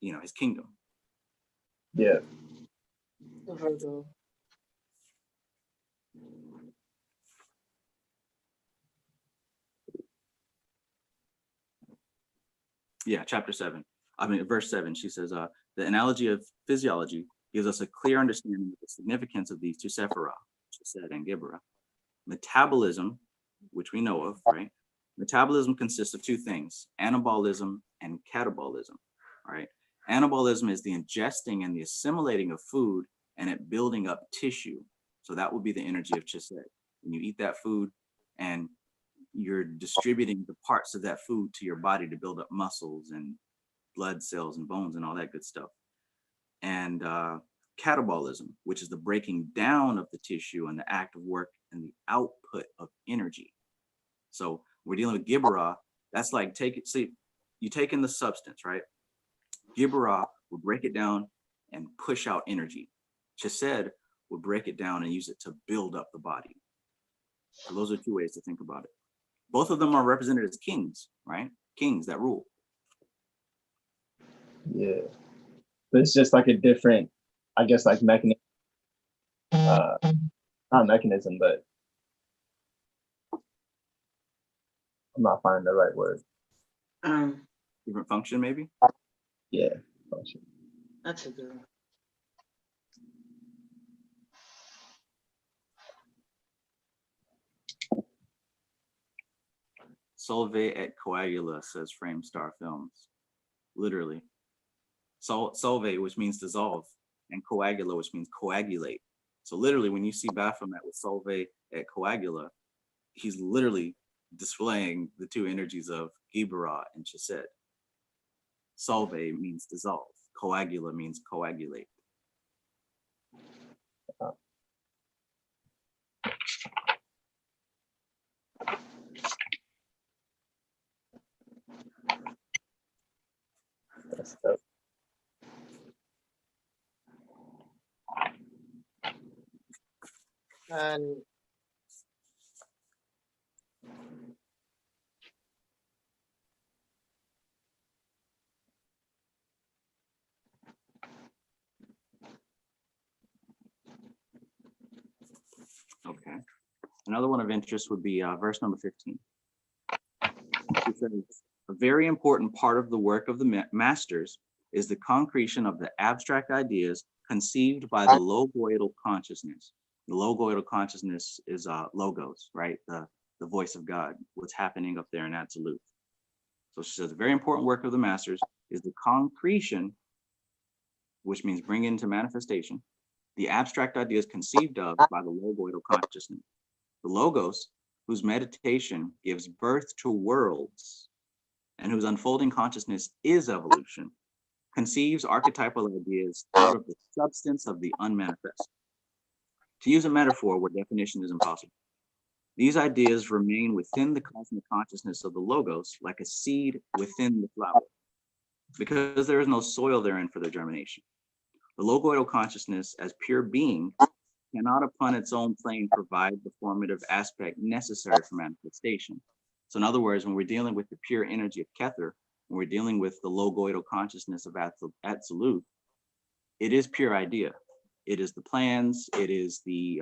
his kingdom. Yeah. Virgo. Yeah, verse 7, she says, the analogy of physiology gives us a clear understanding of the significance of these two sephirah, Chesed and Gibra. Metabolism, which we know of, right? Metabolism consists of two things, anabolism and catabolism, right? Anabolism is the ingesting and the assimilating of food and it building up tissue. So that would be the energy of Chesed. When you eat that food and you're distributing the parts of that food to your body to build up muscles and blood cells and bones and all that good stuff. And catabolism, which is the breaking down of the tissue and the act of work and the output of energy. So we're dealing with Gibberah. That's like you take in the substance, right? Gibberah will break it down and push out energy. Chesed will break it down and use it to build up the body. So those are two ways to think about it. Both of them are represented as kings, right? Kings that rule. Yeah. But it's just like a different, I guess, like mechanism. Not mechanism, but I'm not finding the right word. Different function, maybe? Yeah. Function. That's a good one. Solve et coagula, says Framestar Films. Literally. Solve, which means dissolve, and coagula, which means coagulate. So literally, when you see Baphomet with solve et coagula, he's literally displaying the two energies of Gibberah and Chesed. Solve means dissolve. Coagula means coagulate. That's dope. And Okay. Another one of interest would be verse number 15. It says, a very important part of the work of the masters is the concretion of the abstract ideas conceived by the logoidal consciousness. The logoidal consciousness is logos, right? The voice of God, what's happening up there in absolute. So she says, a very important work of the masters is the concretion, which means bring into manifestation, the abstract ideas conceived of by the logoidal consciousness. The logos, whose meditation gives birth to worlds and whose unfolding consciousness is evolution, conceives archetypal ideas out of the substance of the unmanifest. To use a metaphor where definition is impossible, these ideas remain within the cosmic consciousness of the logos like a seed within the flower, because there is no soil therein for their germination. The logoidal consciousness as pure being cannot upon its own plane provide the formative aspect necessary for manifestation. So in other words, when we're dealing with the pure energy of Kether, when we're dealing with the logoidal consciousness of Absolute, it is pure idea. It is the plans, it is the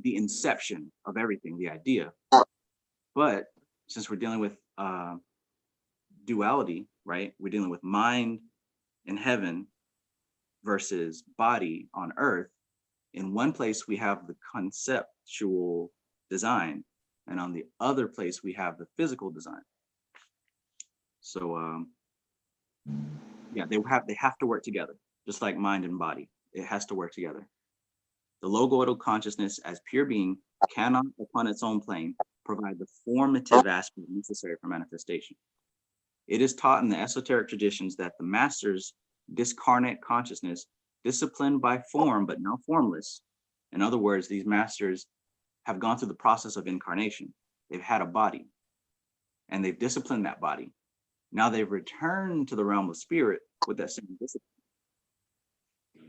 inception of everything, the idea. But since we're dealing with duality, right? We're dealing with mind in heaven versus body on earth. In one place, we have the conceptual design, and on the other place, we have the physical design. So, yeah, they have to work together, just like mind and body. It has to work together. The logoidal consciousness as pure being cannot, upon its own plane, provide the formative aspect necessary for manifestation. It is taught in the esoteric traditions that the masters' discarnate consciousness, disciplined by form but now formless. In other words, these masters have gone through the process of incarnation. They've had a body and they've disciplined that body. Now they've returned to the realm of spirit with that same discipline,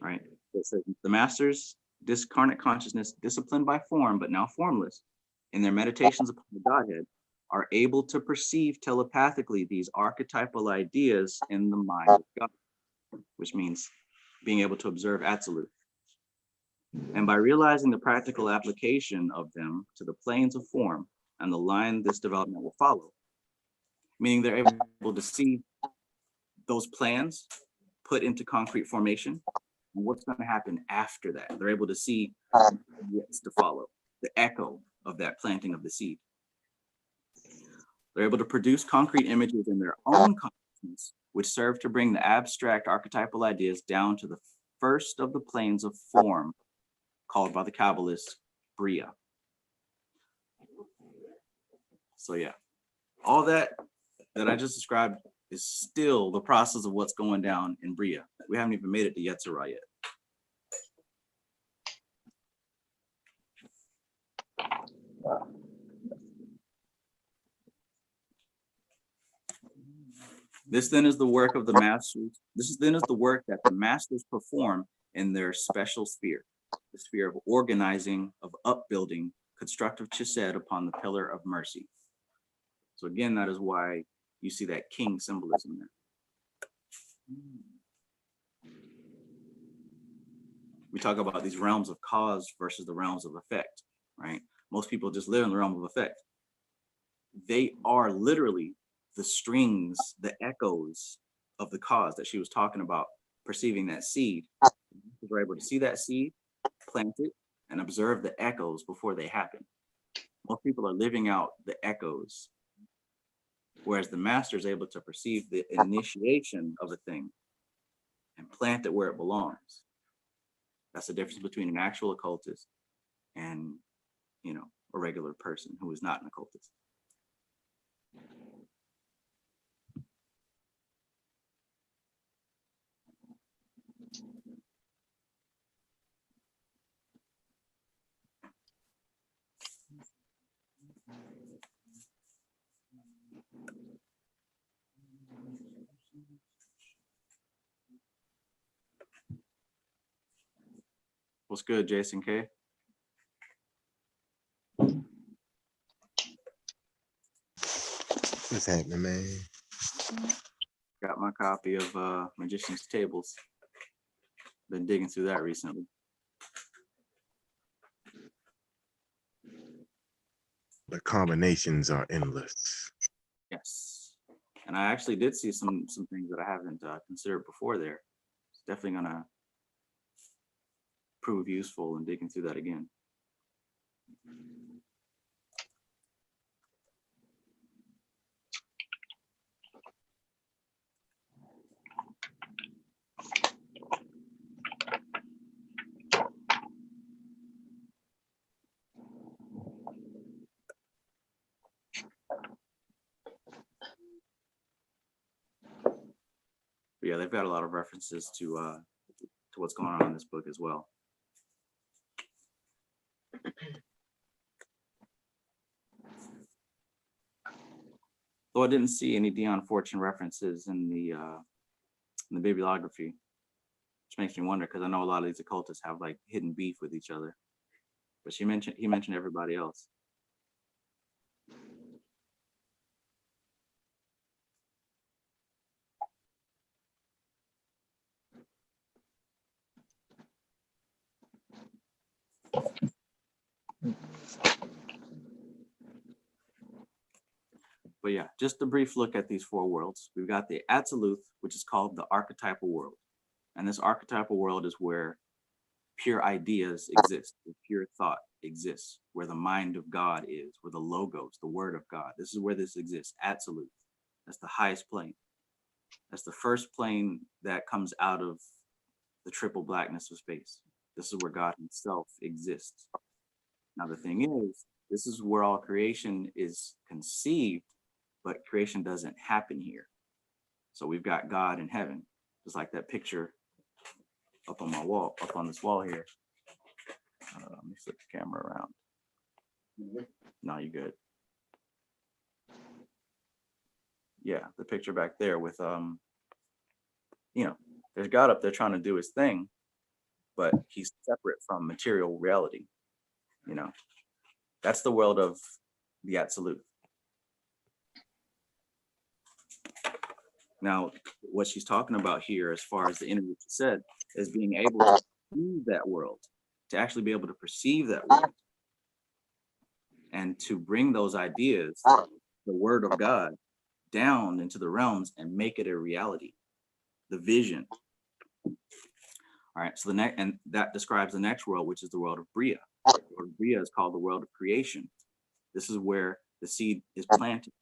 right? It says the masters discarnate consciousness, disciplined by form, but now formless, in their meditations upon the Godhead, are able to perceive telepathically these archetypal ideas in the mind of God, which means being able to observe absolute. And by realizing the practical application of them to the planes of form and the line this development will follow, meaning they're able to see those plans put into concrete formation and what's going to happen after that. They're able to see what's to follow, the echo of that planting of the seed. They're able to produce concrete images in their own consciousness, which serve to bring the abstract archetypal ideas down to the first of the planes of form, called by the Kabbalists Bria. So yeah, all that I just described is still the process of what's going down in Bria. We haven't even made it to Yetzirah yet. This then is the work of the masters. This then is the work that the masters perform in their special sphere, the sphere of organizing, of upbuilding, constructive chesed upon the pillar of mercy. So again, that is why you see that king symbolism there. We talk about these realms of cause versus the realms of effect, right? Most people just live in the realm of effect. They are literally the strings, the echoes of the cause that she was talking about, perceiving that seed. We're able to see that seed, plant it, and observe the echoes before they happen. Most people are living out the echoes, whereas the master is able to perceive the initiation of a thing and plant it where it belongs. That's the difference between an actual occultist and, you know, a regular person who is not an occultist. What's good, Jason K? What's happening, man? Got my copy of Magician's Tables. Been digging through that recently. The combinations are endless. Yes. And I actually did see some things that I haven't considered before there. It's definitely gonna prove useful in digging through that again. But yeah, they've got a lot of references to what's going on in this book as well. Though I didn't see any Dion Fortune references in the bibliography, which makes me wonder, because I know a lot of these occultists have like hidden beef with each other. But he mentioned everybody else. But yeah, just a brief look at these four worlds. We've got the Absolute, which is called the archetypal world. And this archetypal world is where pure ideas exist, where pure thought exists, where the mind of God is, where the logos, the word of God. This is where this exists, absolute. That's the highest plane. That's the first plane that comes out of the triple blackness of space. This is where God himself exists. Now the thing is, this is where all creation is conceived, but creation doesn't happen here. So we've got God in heaven, just like that picture up on my wall, up on this wall here. Let me flip the camera around. No, you good. Yeah, the picture back there with you know, there's God up there trying to do his thing, but he's separate from material reality. You know, that's the world of the absolute. Now, what she's talking about here, as far as the energy said, is being able to perceive that world, to actually be able to perceive that world, and to bring those ideas, the word of God, down into the realms and make it a reality, the vision. All right, so the next, and that describes the next world, which is the world of Bria. The world of Bria is called the world of creation. This is where the seed is planted.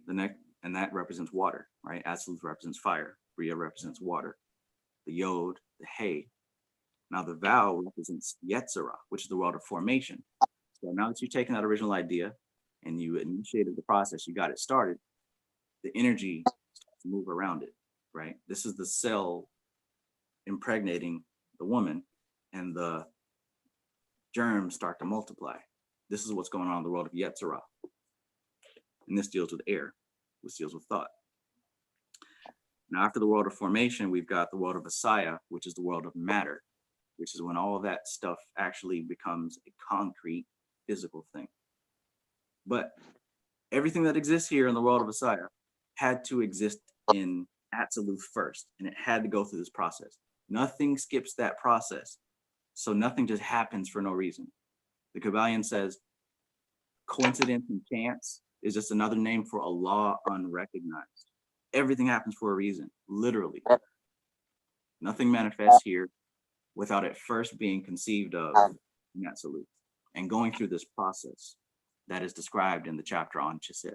The next, and that represents water, right? Absolute represents fire. Bria represents water. The Yod, the Hay. Now the Vow represents Yetzirah, which is the world of formation. So now that you've taken that original idea and you initiated the process, you got it started, the energy starts to move around it, right? This is the cell impregnating the woman, and the germs start to multiply. This is what's going on in the world of Yetzirah. And this deals with air, which deals with thought. Now, after the world of formation, we've got the world of Asaya, which is the world of matter, which is when all of that stuff actually becomes a concrete, physical thing. But everything that exists here in the world of Asaya had to exist in Absolute first, and it had to go through this process. Nothing skips that process. So nothing just happens for no reason. The Kabbalion says coincidence and chance is just another name for a law unrecognized. Everything happens for a reason, literally. Nothing manifests here without it first being conceived of in Absolute and going through this process that is described in the chapter on Chesed.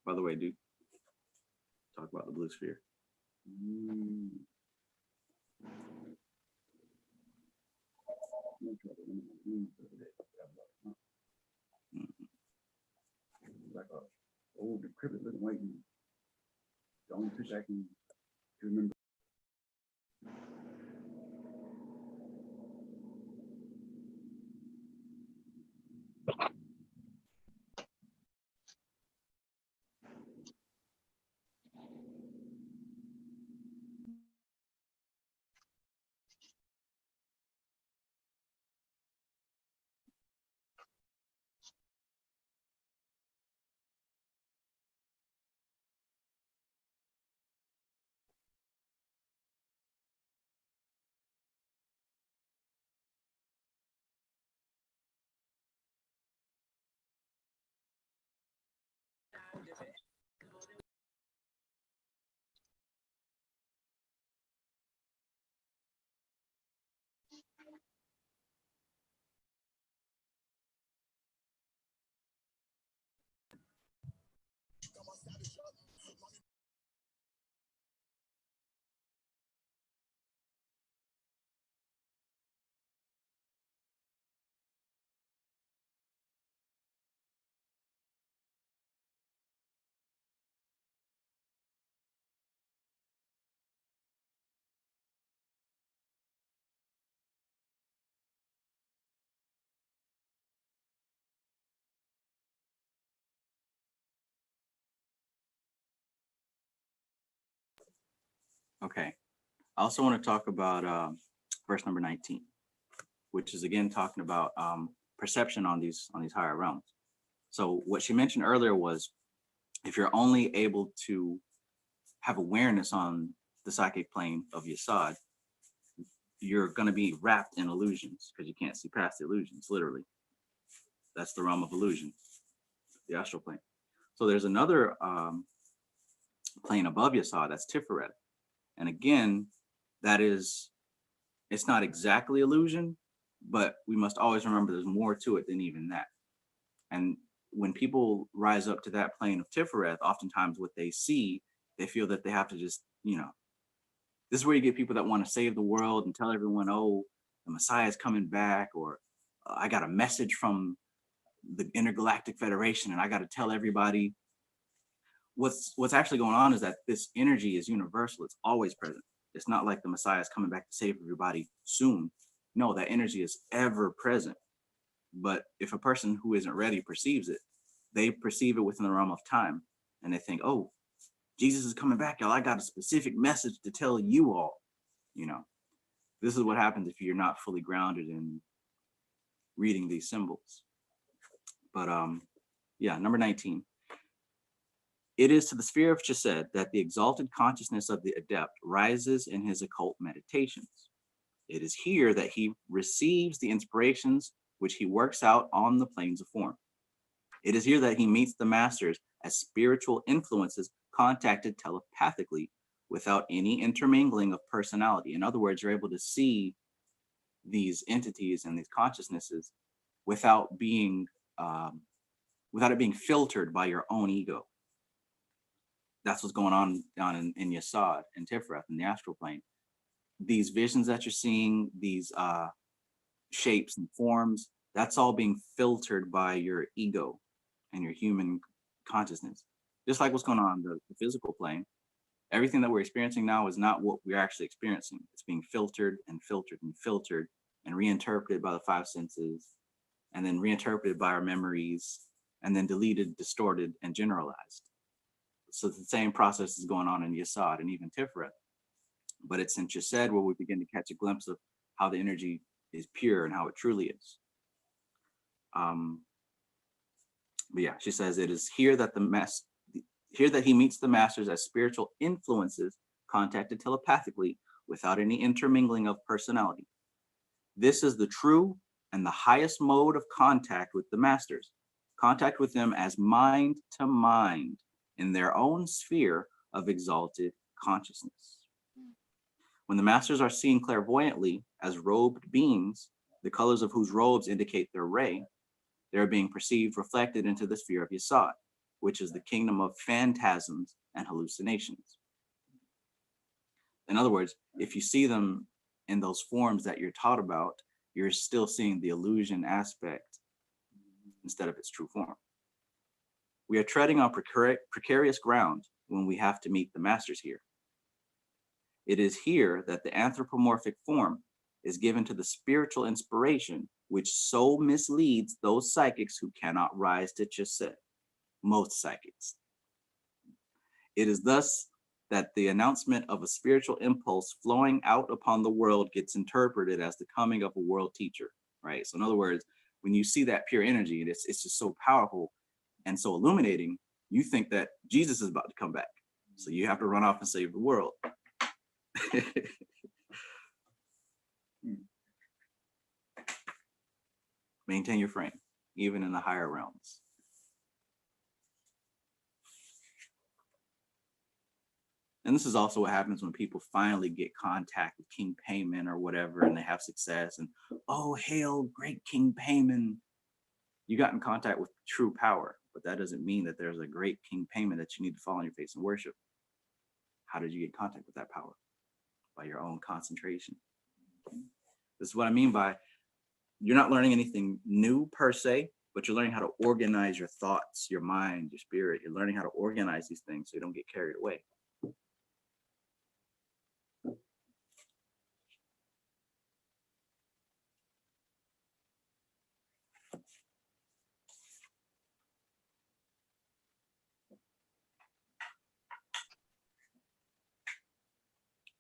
By the way, dude, talk about the blue sphere. Like a old decrepit looking white man. The only picture I can remember. Okay. I also want to talk about verse number 19, which is again talking about perception on these higher realms. So what she mentioned earlier was, if you're only able to have awareness on the psychic plane of Yesod, you're going to be wrapped in illusions because you can't see past the illusions, literally. That's the realm of illusion, the astral plane. So there's another plane above Yesod, that's Tiferet. And again, that is, it's not exactly illusion, but we must always remember there's more to it than even that. And when people rise up to that plane of Tiferet, oftentimes what they see, they feel that they have to just, this is where you get people that want to save the world and tell everyone, oh, the Messiah is coming back, or I got a message from the Intergalactic Federation and I got to tell everybody. What's actually going on is that this energy is universal. It's always present. It's not like the Messiah is coming back to save everybody soon. No, that energy is ever present. But if a person who isn't ready perceives it, they perceive it within the realm of time, and they think, oh, Jesus is coming back, y'all. I got a specific message to tell you all. You know, this is what happens if you're not fully grounded in reading these symbols. But yeah, number 19. It is to the sphere of Chesed that the exalted consciousness of the adept rises in his occult meditations. It is here that he receives the inspirations which he works out on the planes of form. It is here that he meets the masters as spiritual influences contacted telepathically without any intermingling of personality. In other words, you're able to see these entities and these consciousnesses without it being filtered by your own ego. That's what's going on down in Yesod and Tiferet in the astral plane. These visions that you're seeing, these shapes and forms, that's all being filtered by your ego and your human consciousness. Just like what's going on in the physical plane. Everything that we're experiencing now is not what we're actually experiencing. It's being filtered and filtered and filtered and reinterpreted by the five senses, and then reinterpreted by our memories, and then deleted, distorted, and generalized. So the same process is going on in Yesod and even Tiferet. But it's in Chesed where we begin to catch a glimpse of how the energy is pure and how it truly is. But yeah, she says it is here that here that he meets the masters as spiritual influences contacted telepathically without any intermingling of personality. This is the true and the highest mode of contact with the masters. Contact with them as mind to mind in their own sphere of exalted consciousness. When the masters are seen clairvoyantly as robed beings, the colors of whose robes indicate their ray, they are being perceived reflected into the sphere of Yesod, which is the kingdom of phantasms and hallucinations. In other words, if you see them in those forms that you're taught about, you're still seeing the illusion aspect instead of its true form. We are treading on precarious ground when we have to meet the masters here. It is here that the anthropomorphic form is given to the spiritual inspiration which so misleads those psychics who cannot rise to Chesed, most psychics. It is thus that the announcement of a spiritual impulse flowing out upon the world gets interpreted as the coming of a world teacher, right? So in other words, when you see that pure energy, and it's just so powerful and so illuminating, you think that Jesus is about to come back. So you have to run off and save the world. Maintain your frame, even in the higher realms. And this is also what happens when people finally get contact with King Payman or whatever, and they have success, and oh, hail great King Payman. You got in contact with true power, but that doesn't mean that there's a great King Payman that you need to fall on your face and worship. How did you get in contact with that power? By your own concentration. This is what I mean by you're not learning anything new per se, but you're learning how to organize your thoughts, your mind, your spirit. You're learning how to organize these things so you don't get carried away.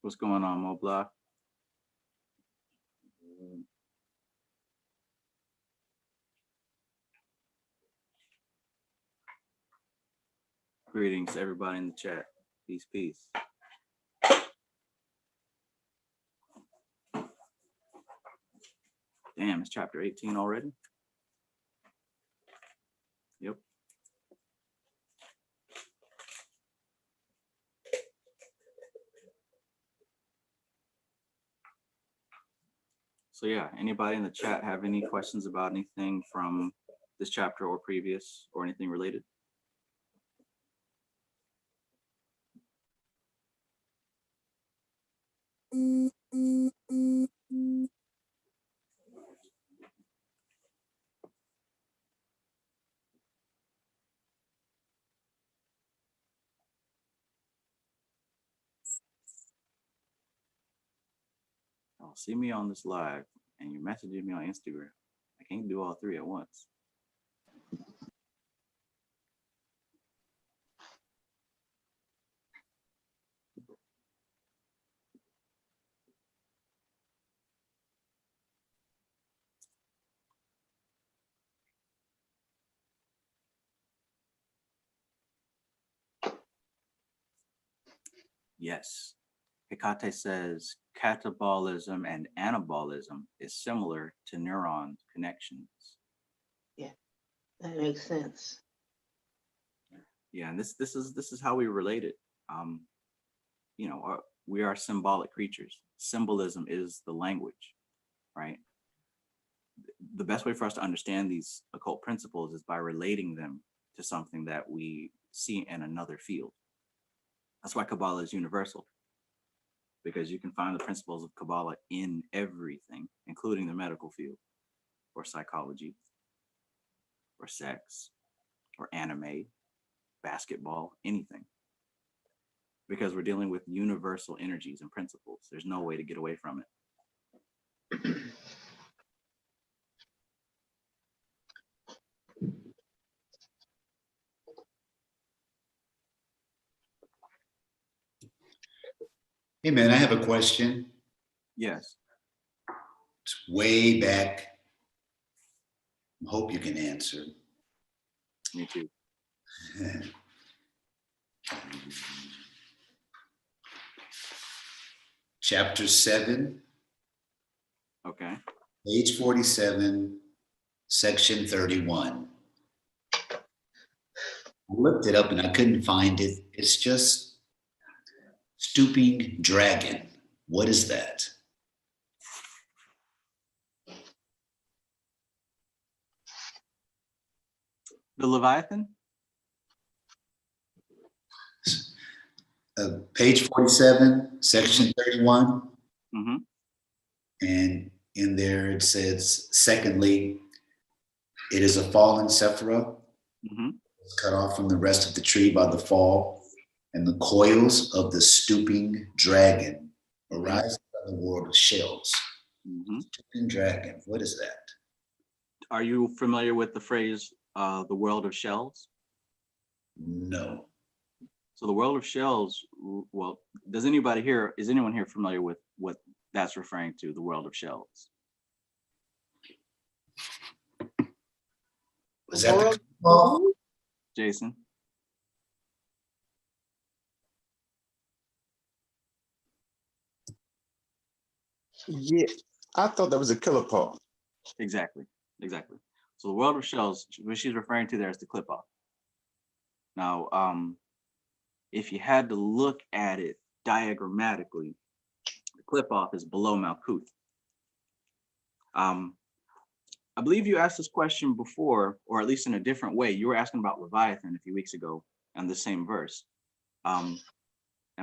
What's going on, Mo Block? Greetings to everybody in the chat. Peace, peace. Damn, it's chapter 18 already? Yep. So yeah, anybody in the chat have any questions about anything from this chapter or previous or anything related? Y'all see me on this live and you're messaging me on Instagram. I can't do all three at once. Yes. Hecate says catabolism and anabolism is similar to neuron connections. That makes sense. Yeah, and this is how we relate it. We are symbolic creatures. Symbolism is the language, right? The best way for us to understand these occult principles is by relating them to something that we see in another field. That's why Kabbalah is universal, because you can find the principles of Kabbalah in everything, including the medical field, or psychology, or sex, or anime, basketball, anything. Because we're dealing with universal energies and principles. There's no way to get away from it. Hey man, I have a question. Yes. It's way back. I hope you can answer. Me too. Chapter 7. Okay. Page 47, section 31. I looked it up and I couldn't find it. It's just Stooping Dragon. What is that? The Leviathan? Page 47, section 31. Mm-hmm. And in there it says, secondly, it is a fallen Sephirah. Mm-hmm. It's cut off from the rest of the tree by the fall, and the coils of the stooping dragon arise from the world of shells. Mm-hmm. Stooping dragon, what is that? Are you familiar with the phrase, the world of shells? No. So the world of shells, well, is anyone here familiar with what that's referring to, the world of shells? Was that the Jason? Yeah, I thought that was a killer paw. Exactly. So the world of shells, what she's referring to there is the clip off. Now, if you had to look at it diagrammatically, the clip off is below Malkuth. I believe you asked this question before, or at least in a different way. You were asking about Leviathan a few weeks ago and the same verse. And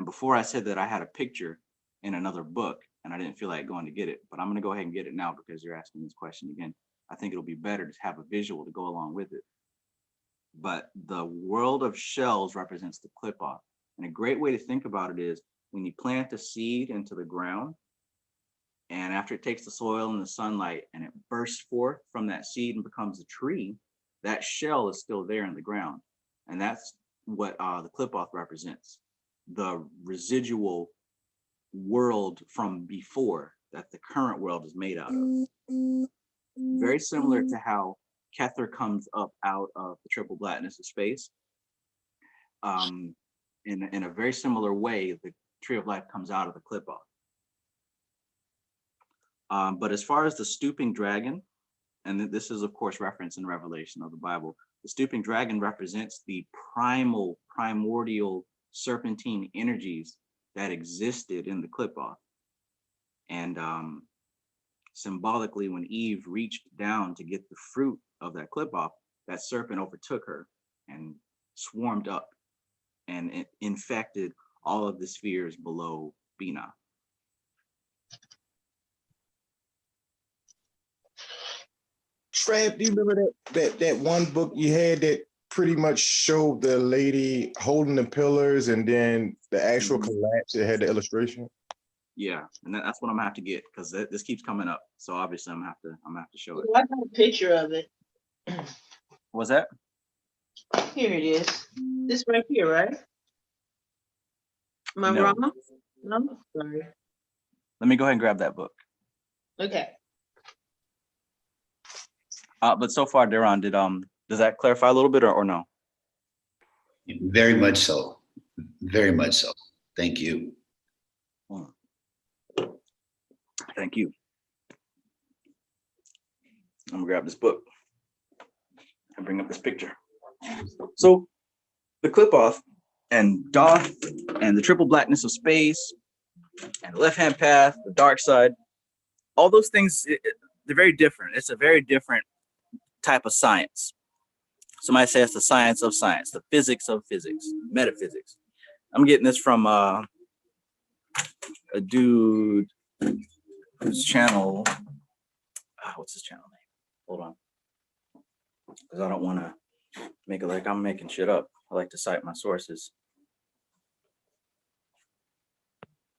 before I said that I had a picture in another book and I didn't feel like going to get it, but I'm going to go ahead and get it now because you're asking this question again. I think it'll be better to have a visual to go along with it. But the world of shells represents the clip off. And a great way to think about it is when you plant a seed into the ground, and after it takes the soil and the sunlight and it bursts forth from that seed and becomes a tree, that shell is still there in the ground. And that's what the clip-off represents, the residual world from before that the current world is made out of. Very similar to how Kether comes up out of the triple blackness of space. In a very similar way, the tree of life comes out of the clip-off. But as far as the stooping dragon, and this is of course reference in Revelation of the Bible, the stooping dragon represents the primordial serpentine energies that existed in the clip-off. And symbolically, when Eve reached down to get the fruit of that clip-off, that serpent overtook her and swarmed up, and it infected all of the spheres below Binah. Trav, do you remember that one book you had that pretty much showed the lady holding the pillars and then the actual collapse? It had the illustration. Yeah, and that's what I'm gonna have to get because this keeps coming up. So obviously I'm gonna have to show it. I got a picture of it. What's that? Here it is. This right here, right? Am I No. wrong? No, sorry. Let me go ahead and grab that book. Okay. But so far, Deron, does that clarify a little bit or no? Very much so. Very much so. Thank you. Thank you. I'm gonna grab this book and bring up this picture. So the clip-off and Doth and the triple blackness of space and the left-hand path, the dark side, all those things, they're very different. It's a very different type of science. Somebody says the science of science, the physics of physics, metaphysics. I'm getting this from a dude whose channel, what's his channel name? Hold on. Because I don't want to make it like I'm making shit up. I like to cite my sources.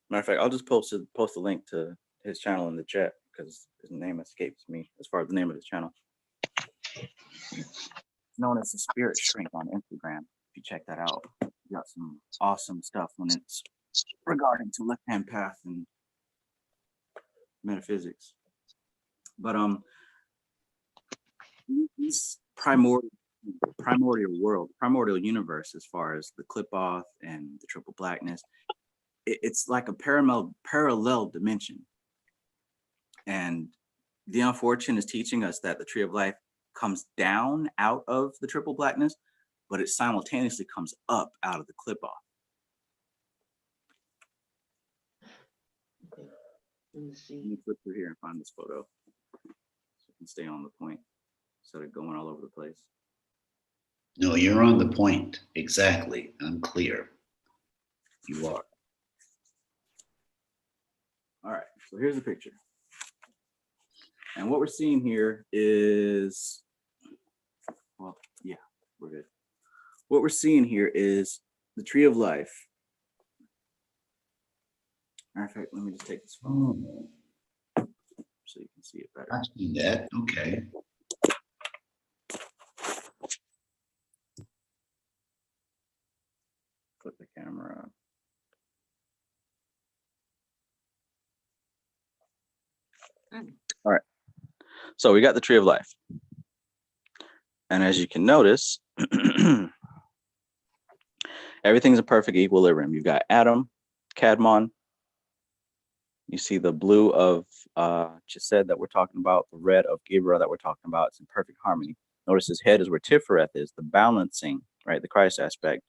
Matter of fact, I'll just post a link to his channel in the chat because his name escapes me as far as the name of his channel. It's known as the Spirit Shrink on Instagram. If you check that out, you got some awesome stuff when it's regarding to left-hand path and metaphysics. But this primordial world, primordial universe, as far as the clip-off and the triple blackness, it's like a parallel dimension. And the unfortunate is teaching us that the tree of life comes down out of the triple blackness, but it simultaneously comes up out of the clip-off. Okay. Let me see. Let me flip through here and find this photo so I can stay on the point instead of going all over the place. No, you're on the point. Exactly. I'm clear. You are. All right, so here's the picture. And what we're seeing here is, well, yeah, we're good. What we're seeing here is the tree of life. Matter of fact, let me just take this phone so you can see it better. I've seen that. Okay. Flip the camera. All right, so we got the tree of life. And as you can notice, everything's in perfect equilibrium. You've got Adam, Cadmon. You see the blue of Chesed that we're talking about, the red of Gibra that we're talking about. It's in perfect harmony. Notice his head is where Tiferet is, the balancing, right? The Christ aspect.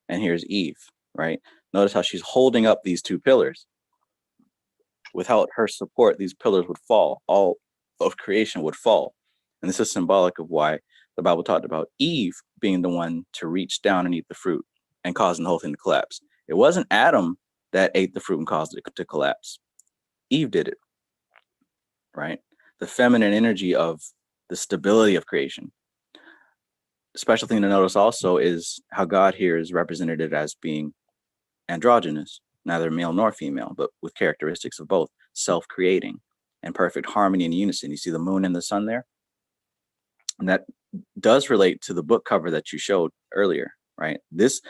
And here's Eve, right? Notice how she's holding up these two pillars. Without her support, these pillars would fall. All of creation would fall. And this is symbolic of why the Bible talked about Eve being the one to reach down and eat the fruit and causing the whole thing to collapse. It wasn't Adam that ate the fruit and caused it to collapse. Eve did it, right? The feminine energy of the stability of creation. The special thing to notice also is how God here is represented as being androgynous, neither male nor female, but with characteristics of both, self-creating and perfect harmony and unison. You see the moon and the sun there? And that does relate to the book cover that you showed earlier, right? This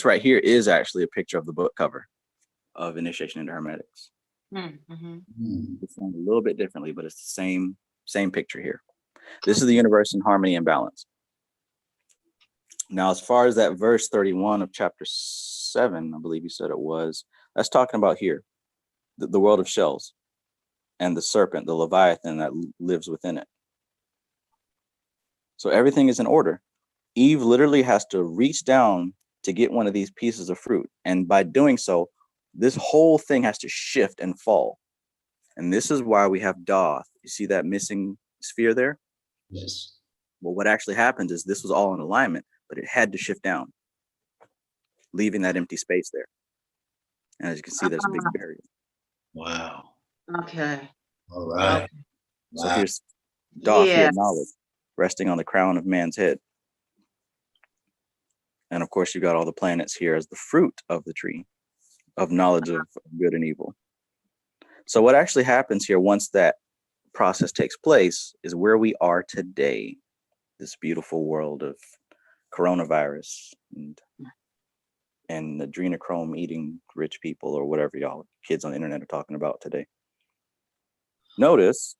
right here is actually a picture of the book cover of Initiation into Hermetics. Mm-hmm. It's done a little bit differently, but it's the same picture here. This is the universe in harmony and balance. Now, as far as that verse 31 of chapter 7, I believe you said it was, that's talking about here, the world of shells and the serpent, the Leviathan that lives within it. So everything is in order. Eve literally has to reach down to get one of these pieces of fruit. And by doing so, this whole thing has to shift and fall. And this is why we have Doth. You see that missing sphere there? Yes. Well, what actually happened is this was all in alignment, but it had to shift down, leaving that empty space there. And as you can see, there's a big barrier. Wow. Okay. All right. So Wow. here's Doth here, Yes. knowledge, resting on the crown of man's head. And of course, you got all the planets here as the fruit of the tree of knowledge of good and evil. So what actually happens here once that process takes place is where we are today, this beautiful world of coronavirus and adrenochrome eating rich people, or whatever y'all kids on the internet are talking about today. Notice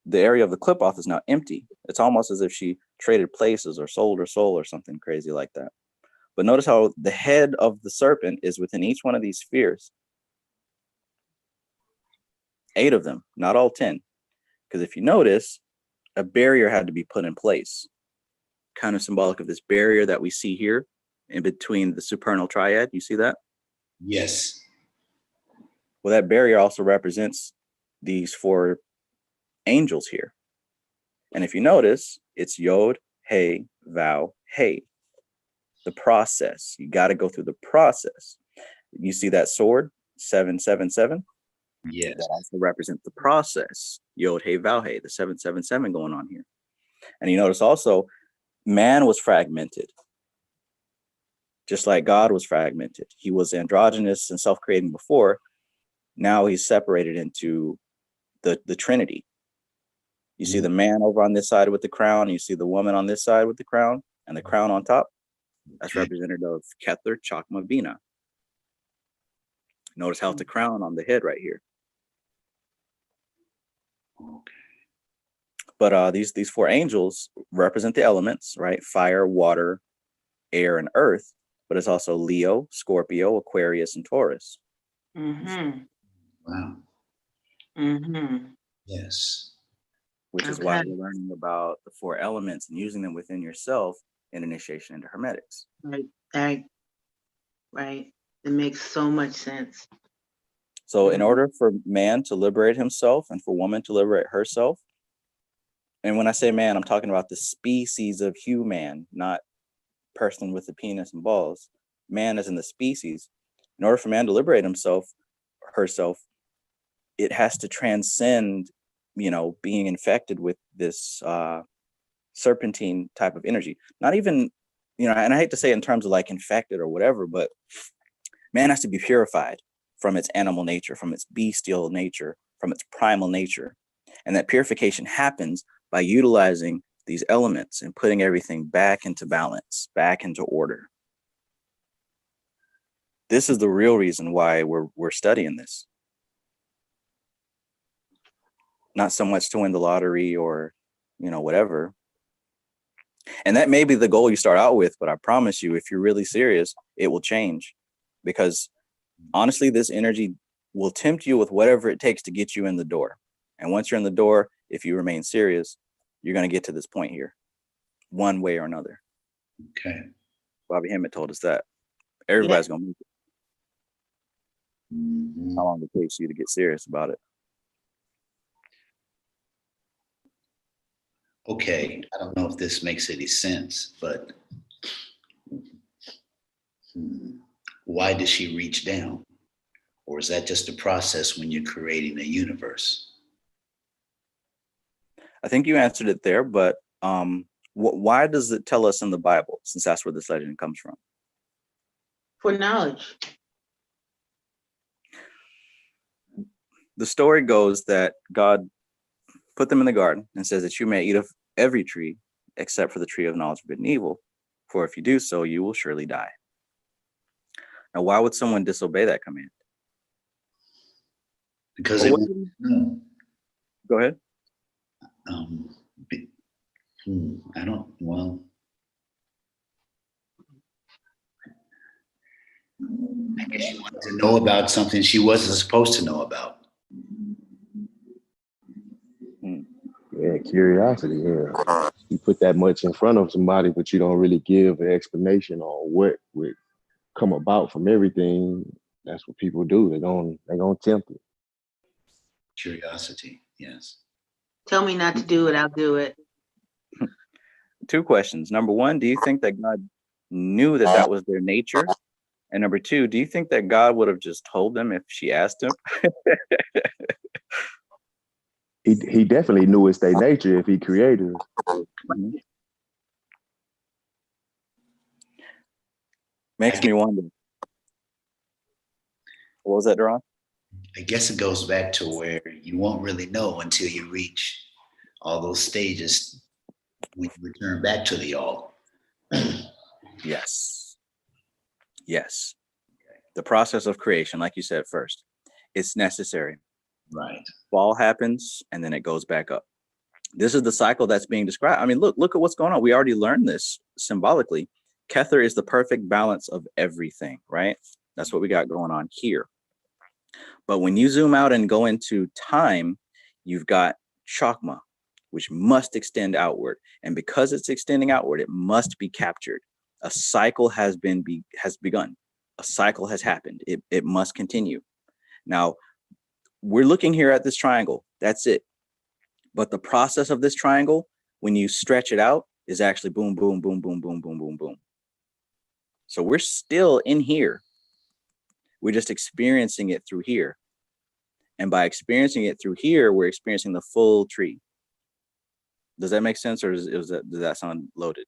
the area of the clip off is now empty. It's almost as if she traded places or sold her soul or something crazy like that. But notice how the head of the serpent is within each one of these spheres. 8 of them, not all 10. Because if you notice, a barrier had to be put in place, kind of symbolic of this barrier that we see here in between the supernal triad. You see that? Yes. Well, that barrier also represents these 4 angels here. And if you notice, it's Yod, Hey, Vav, Hey. The process. You got to go through the process. You see that sword, 777? Yes. That also represents the process. Yod, Hey, Vav, Hey, the 777 going on here. And you notice also, man was fragmented. Just like God was fragmented. He was androgynous and self-creating before. Now he's separated into the Trinity. You see the man over on this side with the crown. You see the woman on this side with the crown, and the crown on top. That's representative of Kether, Chakma, Bina. Notice how it's the crown on the head right here. Okay. But these 4 angels represent the elements, right? Fire, water, air, and earth. But it's also Leo, Scorpio, Aquarius, and Taurus. Mm-hmm. Wow. Mm-hmm. Yes. Which is why we're learning about the 4 elements and using them within yourself in initiation into Hermetics. Right. It makes so much sense. So in order for man to liberate himself and for woman to liberate herself, and when I say man, I'm talking about the species of human, not person with a penis and balls. Man as in the species. In order for man to liberate himself, herself, it has to transcend, being infected with this serpentine type of energy. Not even, and I hate to say it in terms of like infected or whatever, but man has to be purified from its animal nature, from its bestial nature, from its primal nature. And that purification happens by utilizing these elements and putting everything back into balance, back into order. This is the real reason why we're studying this. Not so much to win the lottery or, whatever. And that may be the goal you start out with, but I promise you, if you're really serious, it will change. Because honestly, this energy will tempt you with whatever it takes to get you in the door. And once you're in the door, if you remain serious, you're going to get to this point here, one way or another. Okay. Bobby Hemmett told us that. Everybody's going to make it. Mhm. How long it takes you to get serious about it. Okay. I don't know if this makes any sense, but why does she reach down? Or is that just a process when you're creating a universe? I think you answered it there, but why does it tell us in the Bible, since that's where this legend comes from? For knowledge. The story goes that God put them in the garden and says that you may eat of every tree except for the tree of knowledge of good and evil, for if you do so, you will surely die. Now, why would someone disobey that command? Because Well, go ahead. I don't, well, I guess she wanted to know about something she wasn't supposed to know about. Yeah, curiosity. Yeah, you put that much in front of somebody, but you don't really give an explanation on what would come about from everything. That's what people do. They're gonna tempt it. Curiosity, yes. Tell me not to do it, I'll do it. 2 questions. Number 1, do you think that God knew that that was their nature? And number 2, do you think that God would have just told them if she asked him? He definitely knew it's their nature if he created us. Makes me wonder. What was that, Duran? I guess it goes back to where you won't really know until you reach all those stages when you return back to the all. Yes. Yes. The process of creation, like you said first, it's necessary. Right. Fall happens and then it goes back up. This is the cycle that's being described. I mean, look at what's going on. We already learned this symbolically. Kether is the perfect balance of everything, right? That's what we got going on here. But when you zoom out and go into time, you've got Chakma, which must extend outward. And because it's extending outward, it must be captured. A cycle has begun. A cycle has happened. It must continue. Now, we're looking here at this triangle. That's it. But the process of this triangle, when you stretch it out, is actually boom, boom, boom, boom, boom, boom, boom, boom. So we're still in here. We're just experiencing it through here. And by experiencing it through here, we're experiencing the full tree. Does that make sense, or does that sound loaded?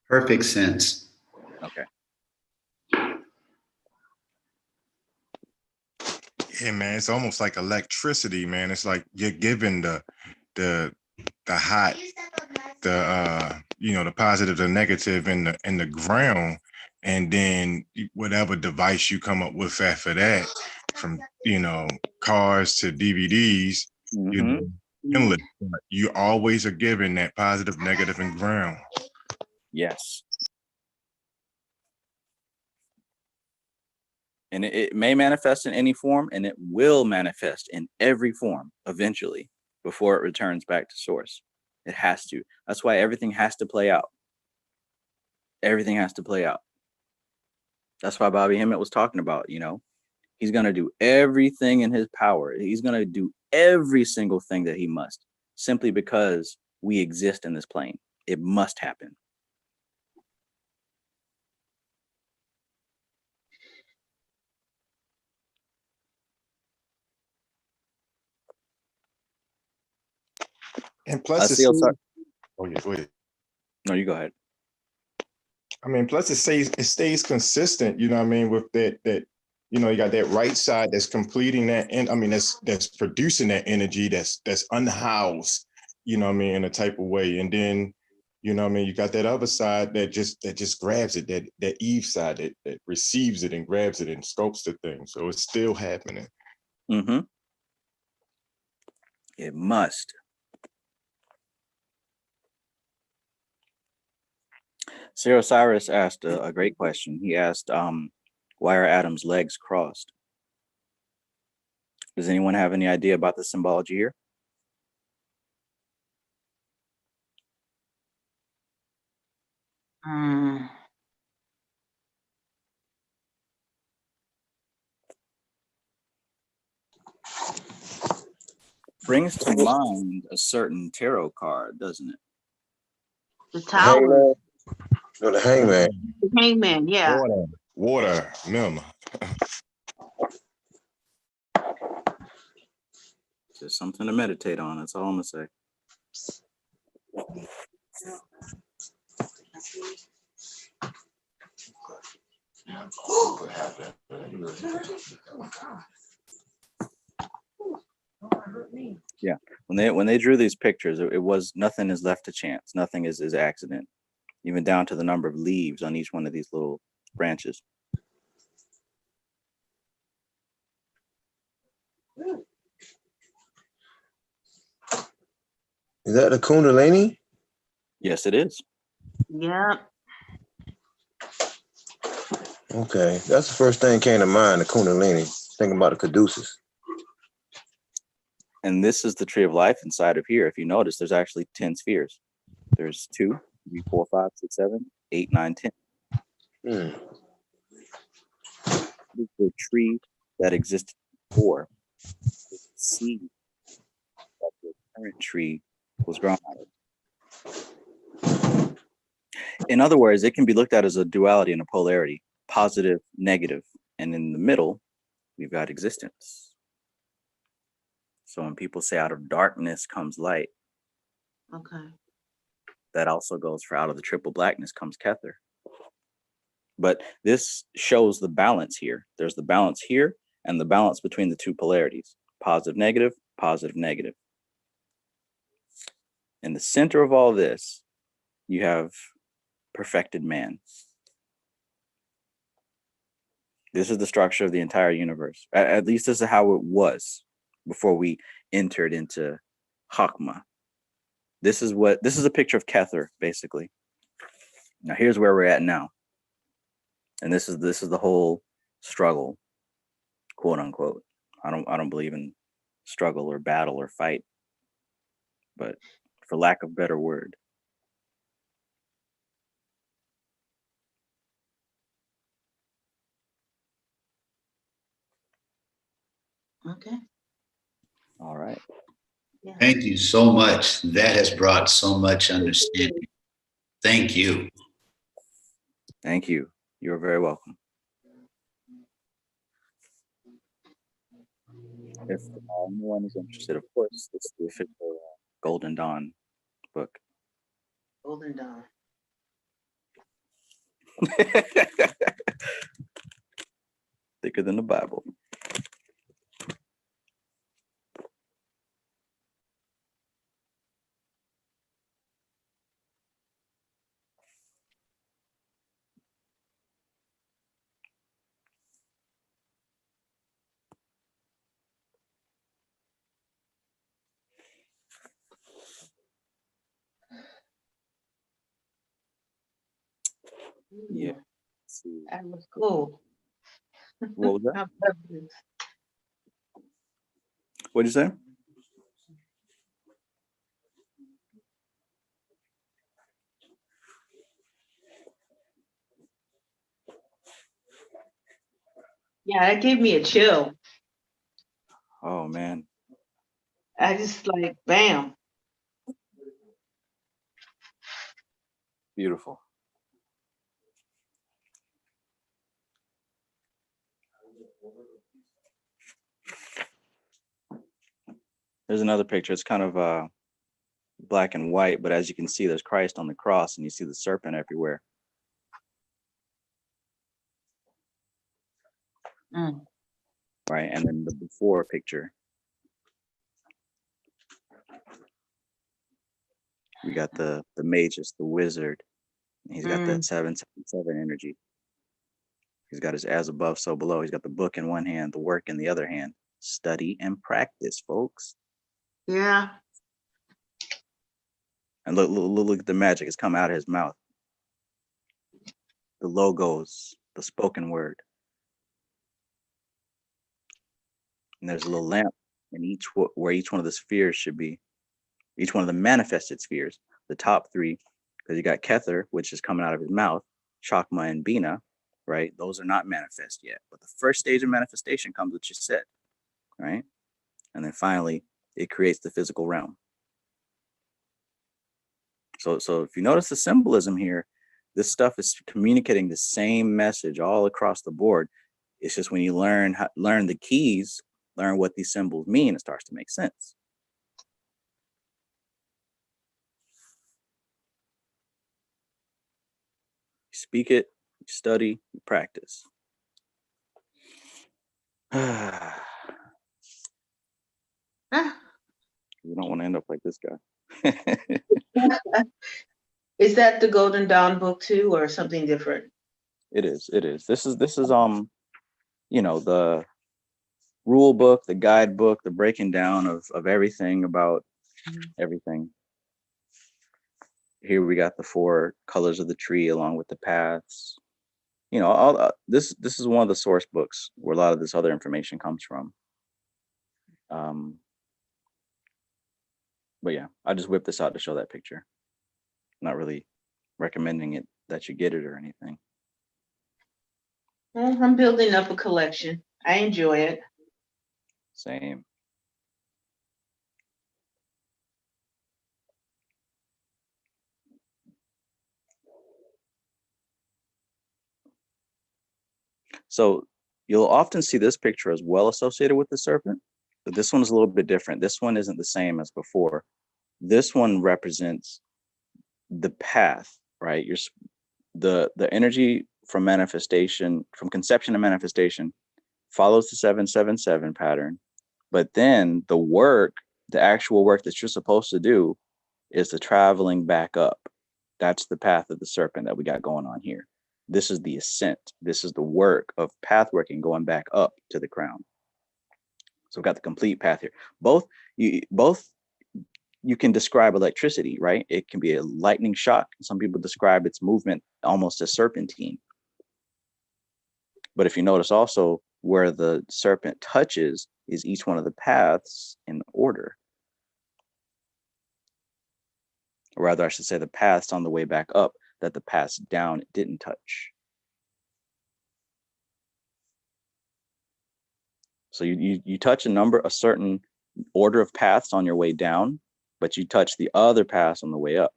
Perfect sense. Okay. Yeah, man, it's almost like electricity, man. It's like you're given the hot, the positive, the negative in the ground, and then whatever device you come up with after that, from cars to DVDs, endless. You always are given that positive, negative, and ground. Yes. And it may manifest in any form, and it will manifest in every form eventually before it returns back to source. It has to. That's why everything has to play out. Everything has to play out. That's why Bobby Hemmett was talking about, he's going to do everything in his power. He's going to do every single thing that he must, simply because we exist in this plane. It must happen. And plus, oh yeah, go ahead. No, you go ahead. I mean, plus it stays consistent. You know what I mean? With that you got that right side that's completing that, and I mean that's producing that energy that's unhoused. You know what I mean, in a type of way, and then you got that other side that just grabs it, that Eve side that receives it and grabs it and scopes the thing. So it's still happening. Mm-hmm. It must. Sir Osiris asked a great question. He asked, why are Adam's legs crossed? Does anyone have any idea about the symbology here? Brings to mind a certain tarot card, doesn't it? The tower. No, the hangman. The hangman, yeah. Water, remember. Just something to meditate on. That's all I'm gonna say. Yeah, when they drew these pictures, it was nothing is left to chance. Nothing is accident, even down to the number of leaves on each one of these little branches. Is that the Kundalini? Yes, it is. Yeah. Okay, that's the first thing came to mind, the Kundalini. Thinking about the caduceus. And this is the tree of life inside of here. If you notice, there's actually 10 spheres. There's 2, 3, 4, 5, 6, 7, 8, 9, 10. This is the tree that existed before. The seed that the current tree was grown out of. In other words, it can be looked at as a duality and a polarity, positive, negative. And in the middle, we've got existence. So when people say out of darkness comes light, Okay. that also goes for out of the triple blackness comes Kether. But this shows the balance here. There's the balance here, and the balance between the two polarities, positive, negative, positive, negative. In the center of all this, you have perfected man. This is the structure of the entire universe. At least this is how it was before we entered into Chakma. This is a picture of Kether, basically. Now here's where we're at now. And this is the whole struggle, quote unquote. I don't believe in struggle or battle or fight, but for lack of a better word. Okay. All right. Yeah. Thank you so much. That has brought so much understanding. Thank you. Thank you. You're very welcome. If anyone is interested, of course, it's the official Golden Dawn book. Golden Dawn. Thicker than the Bible. Yeah. That was cool. What was that? I love this. What'd you say? Yeah, that gave me a chill. Oh man. I just like, bam. Beautiful. There's another picture. It's kind of black and white, but as you can see, there's Christ on the cross and you see the serpent everywhere. Mm. Right. And then the before picture. We got the magus, the wizard. He's got that 777 energy. He's got his as above, so below. He's got the book in one hand, the work in the other hand. Study and practice, folks. Yeah. And look at the magic. It's coming out of his mouth. The logos, the spoken word. And there's a little lamp in where each one of the spheres should be. Each one of the manifested spheres. The top three, because you got Kether, which is coming out of his mouth, Chakma and Bina, right? Those are not manifest yet. But the first stage of manifestation comes with Chesed, right? And then finally, it creates the physical realm. So if you notice the symbolism here, this stuff is communicating the same message all across the board. It's just when you learn the keys, learn what these symbols mean, it starts to make sense. You speak it, you study, you practice. You don't want to end up like this guy. Is that the Golden Dawn book too, or something different? It is. This is the rule book, the guidebook, the breaking down of everything about everything. Here we got the 4 colors of the tree along with the paths. All this is one of the source books where a lot of this other information comes from. But yeah, I just whipped this out to show that picture. Not really recommending it that you get it or anything. Well, I'm building up a collection. I enjoy it. Same. So you'll often see this picture as well associated with the serpent, but this one is a little bit different. This one isn't the same as before. This one represents the path, right? The energy from manifestation, from conception to manifestation, follows the 777 pattern, but then the work, the actual work that you're supposed to do is the traveling back up. That's the path of the serpent that we got going on here. This is the ascent. This is the work of path working going back up to the crown. So we've got the complete path here. Both you can describe electricity, right? It can be a lightning shock. Some people describe its movement almost as serpentine. But if you notice also where the serpent touches is each one of the paths in order. Or rather, I should say the paths on the way back up that the paths down didn't touch. So you touch a certain order of paths on your way down, but you touch the other paths on the way up.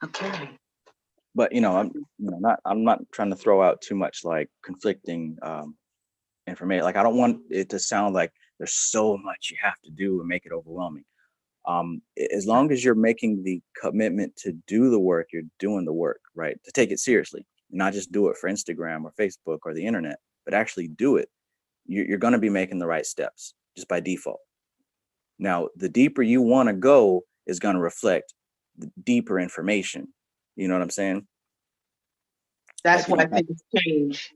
Okay. But I'm not trying to throw out too much like conflicting information. Like I don't want it to sound like there's so much you have to do and make it overwhelming. As long as you're making the commitment to do the work, you're doing the work, right? To take it seriously, not just do it for Instagram or Facebook or the internet, but actually do it. You're going to be making the right steps just by default. Now, the deeper you want to go is going to reflect the deeper information. You know what I'm saying? That's Like, why things change.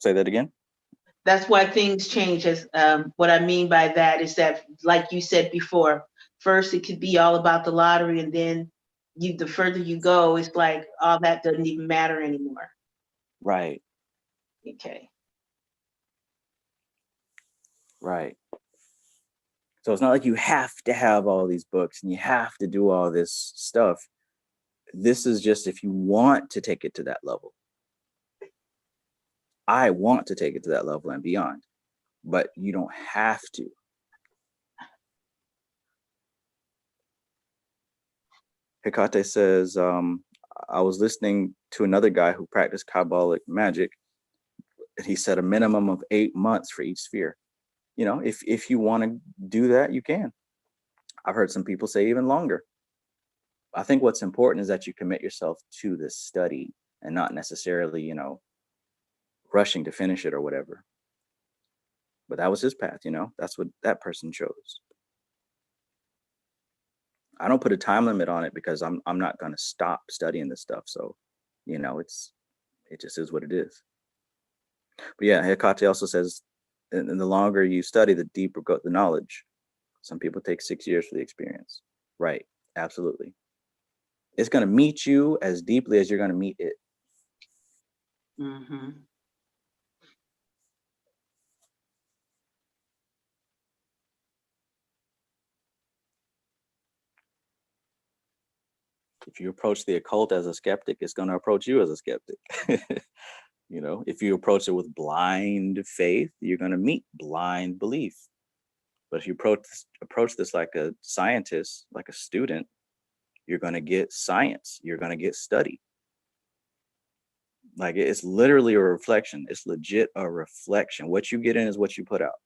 say that again. That's why things change. As what I mean by that is that, like you said before, first it could be all about the lottery, and then the further you go, it's like all that doesn't even matter anymore. Right. Okay. Right. So it's not like you have to have all these books and you have to do all this stuff. This is just if you want to take it to that level. I want to take it to that level and beyond, but you don't have to. Hecate says, I was listening to another guy who practiced Kabbalic magic, and he said a minimum of 8 months for each sphere. If you want to do that, you can. I've heard some people say even longer. I think what's important is that you commit yourself to this study and not necessarily, rushing to finish it or whatever. But that was his path, that's what that person chose. I don't put a time limit on it because I'm not going to stop studying this stuff. So, it just is what it is. But yeah, Hecate also says, and the longer you study, the deeper go the knowledge. Some people take 6 years for the experience. Right. Absolutely. It's going to meet you as deeply as you're going to meet it. Mm-hmm. If you approach the occult as a skeptic, it's going to approach you as a skeptic. If you approach it with blind faith, you're going to meet blind belief. But if you approach this like a scientist, like a student, you're going to get science. You're going to get study. Like it's literally a reflection. It's legit a reflection. What you get in is what you put out.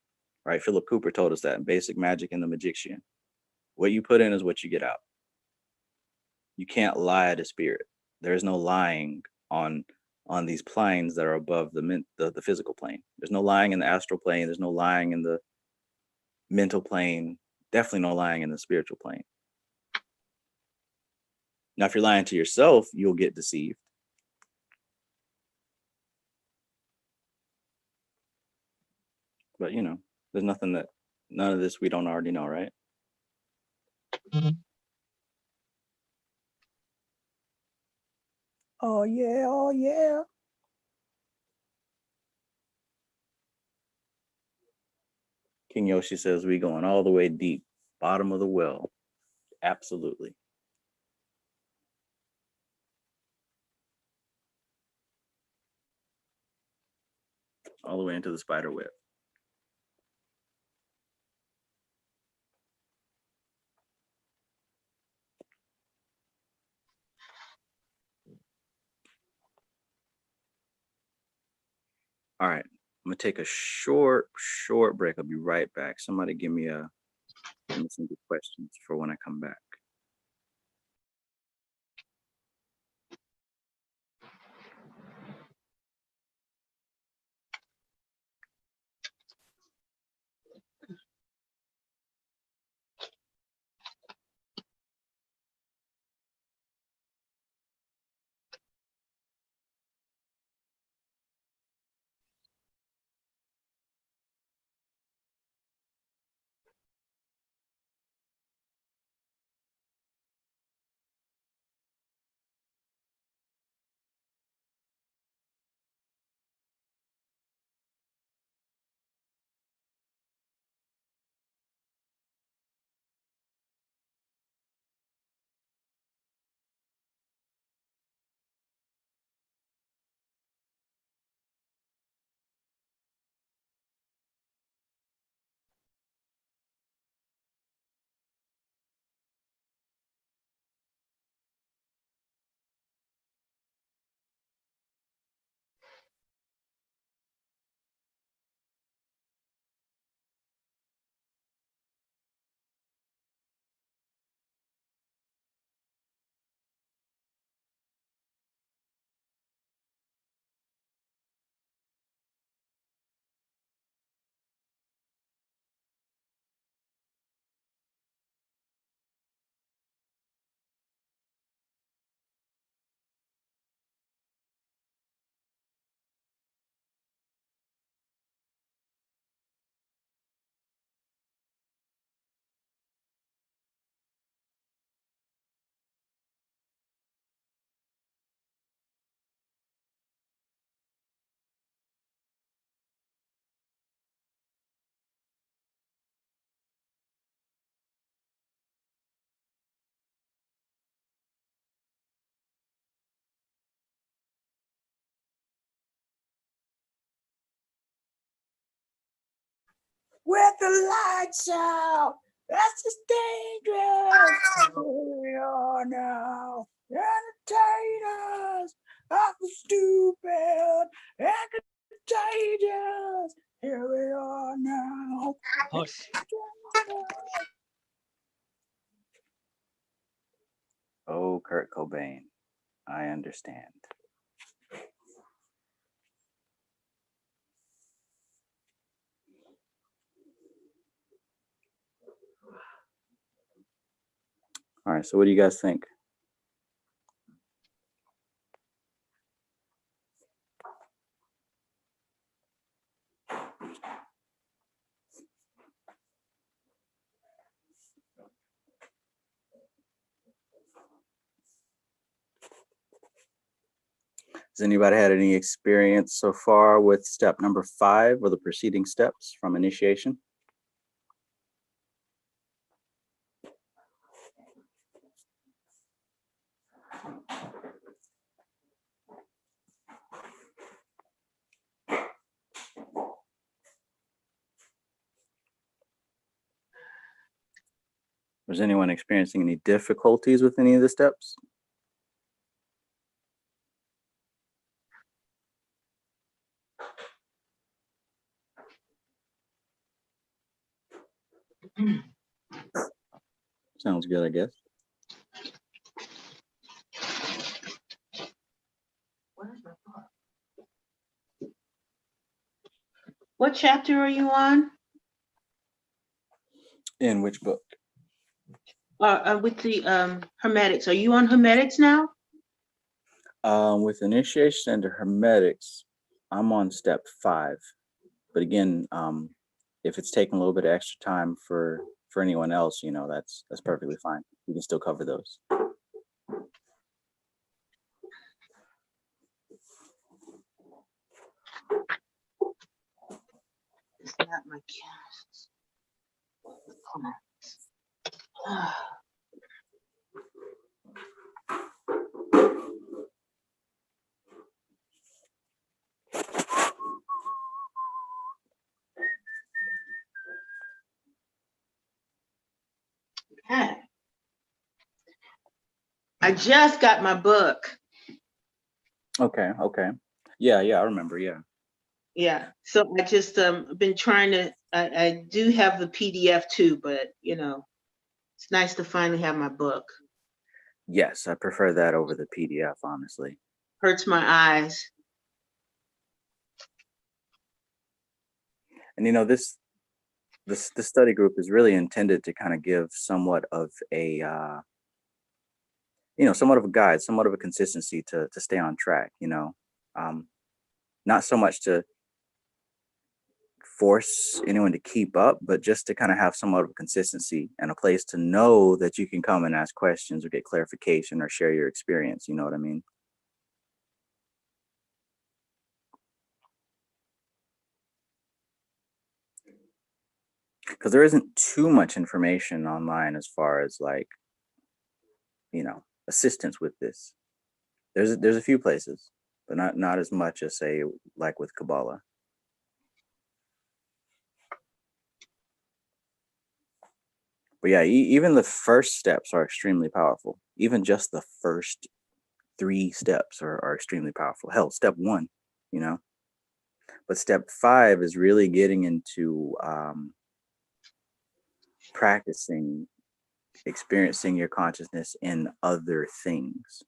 Right? Philip Cooper told us that in Basic Magic and the Magician. What you put in is what you get out. You can't lie to spirit. There is no lying on these planes that are above the physical plane. There's no lying in the astral plane. There's no lying in the mental plane. Definitely no lying in the spiritual plane. Now, if you're lying to yourself, you'll get deceived. But there's none of this we don't already know, right? Mm-hmm. Oh yeah, oh yeah. King Yoshi says we going all the way deep, bottom of the well. Absolutely. All the way into the spider web. All right, I'm gonna take a short break. I'll be right back. Somebody give me some good questions for when I come back. with the lights out. That's just dangerous. Here we are now. Entertainers of the stupid and contagious. Here we are now. Hush. Oh, Kurt Cobain, I understand. All right, so what do you guys think? Has anybody had any experience so far with step number 5 or the preceding steps from initiation? Was anyone experiencing any difficulties with any of the steps? Sounds good, I guess. What chapter are you on? In which book? With the Hermetics. Are you on Hermetics now? With initiation into Hermetics, I'm on step 5. But again, if it's taking a little bit of extra time for anyone else, you know, that's perfectly fine. We can still cover those. It's not my cast. Okay. I just got my book. Okay. Yeah, I remember, yeah. Yeah. So I just been trying to I do have the PDF too, but you know, it's nice to finally have my book. Yes, I prefer that over the PDF, honestly. Hurts my eyes. And you know, this study group is really intended to kind of give somewhat of a somewhat of a guide, somewhat of a consistency to stay on track, you know. Not so much to force anyone to keep up, but just to kind of have somewhat of a consistency and a place to know that you can come and ask questions or get clarification or share your experience. You know what I mean? Because there isn't too much information online as far as like, you know, assistance with this. There's a few places, but not as much as say like with Kabbalah. But yeah, even the first steps are extremely powerful. Even just the first 3 steps are extremely powerful. Hell, step 1, you know. But step 5 is really getting into practicing, experiencing your consciousness in other things,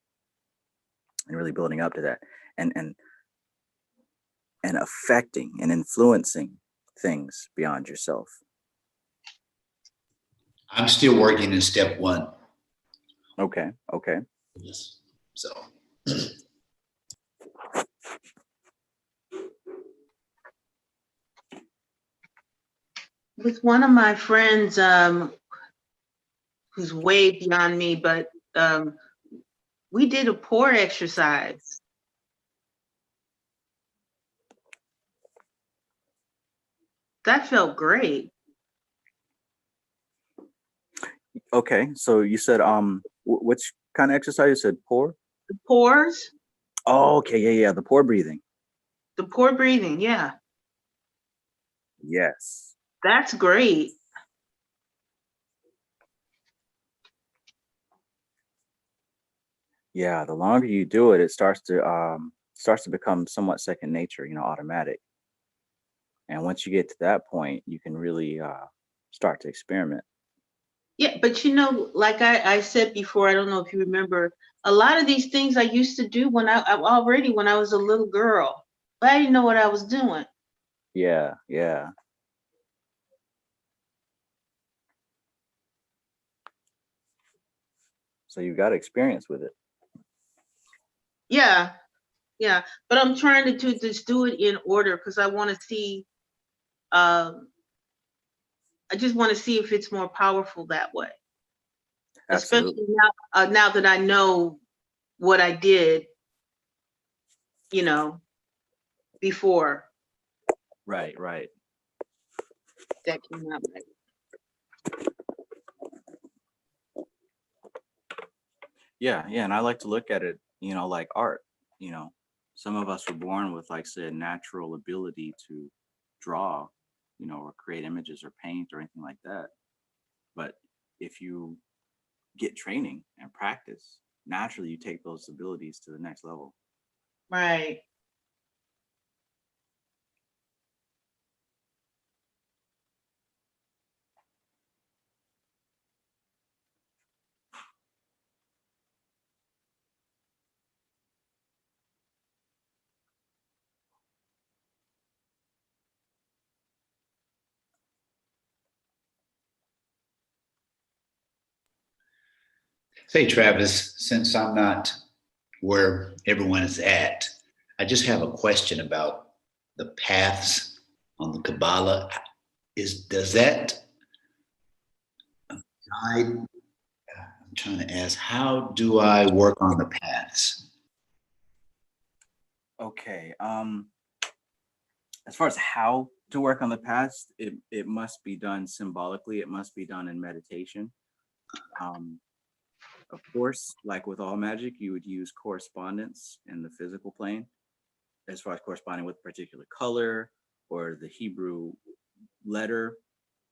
and really building up to that, and affecting and influencing things beyond yourself. I'm still working in step 1. Okay. Yes. So With one of my friends, who's way beyond me, but we did a pour exercise. That felt great. Okay, so you said which kind of exercise? You said pour? The pores, Oh, okay, yeah, the pour breathing. the pour breathing, yeah. Yes. That's great. Yeah, the longer you do it, it starts to become somewhat second nature, automatic. And once you get to that point, you can really start to experiment. Yeah, but like I said before, I don't know if you remember, a lot of these things I used to do when I was a little girl, but I didn't know what I was doing. Yeah, yeah. So you've got experience with it. Yeah, yeah. But I'm trying to just do it in order because I want to see, I just want to see if it's more powerful that way. Absolutely. Especially now that I know what I did, before Right, right. that came out. Yeah, yeah. And I like to look at it, like art. You know, some of us were born with, like I said, natural ability to draw, or create images or paint or anything like that. But if you get training and practice, naturally you take those abilities to the next level. Right. Say, Travis, since I'm not where everyone is at, I just have a question about the paths on the Kabbalah. Does that guide? I'm trying to ask, how do I work on the paths? Okay. As far as how to work on the past, it must be done symbolically. It must be done in meditation. Of course, like with all magic, you would use correspondence in the physical plane, as far as corresponding with a particular color or the Hebrew letter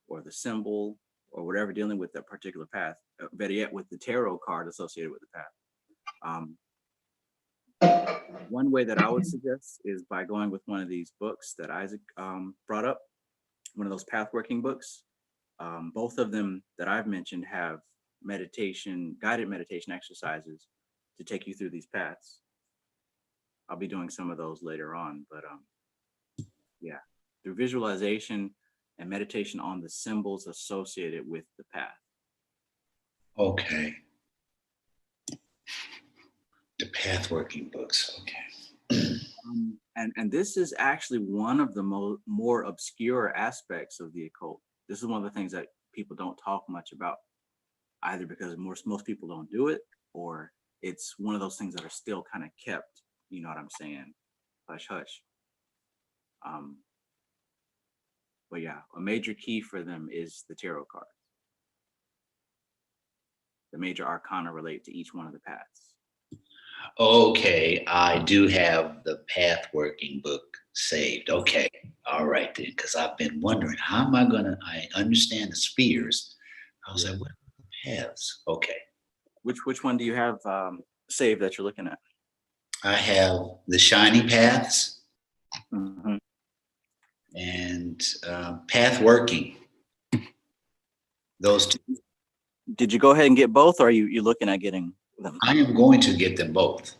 or the symbol or whatever dealing with that particular path. Better yet, with the tarot card associated with the path. One way that I would suggest is by going with one of these books that Isaac brought up, one of those path working books. Both of them that I've mentioned have guided meditation exercises to take you through these paths. I'll be doing some of those later on, but yeah, through visualization and meditation on the symbols associated with the path. Okay. The path working books. Okay. And this is actually one of the more obscure aspects of the occult. This is one of the things that people don't talk much about, either because most people don't do it, or it's one of those things that are still kind of kept, you know what I'm saying, hush hush. But yeah, a major key for them is the tarot cards. The major arcana relate to each one of the paths. Okay, I do have the path working book saved. Okay, all right then, because I've been wondering how am I understand the spheres. I was like, what are the paths? Okay. Which one do you have saved that you're looking at? I have the shiny paths Mm-hmm. and path working. Those two. Did you go ahead and get both, or are you looking at getting them? I am going to get them both.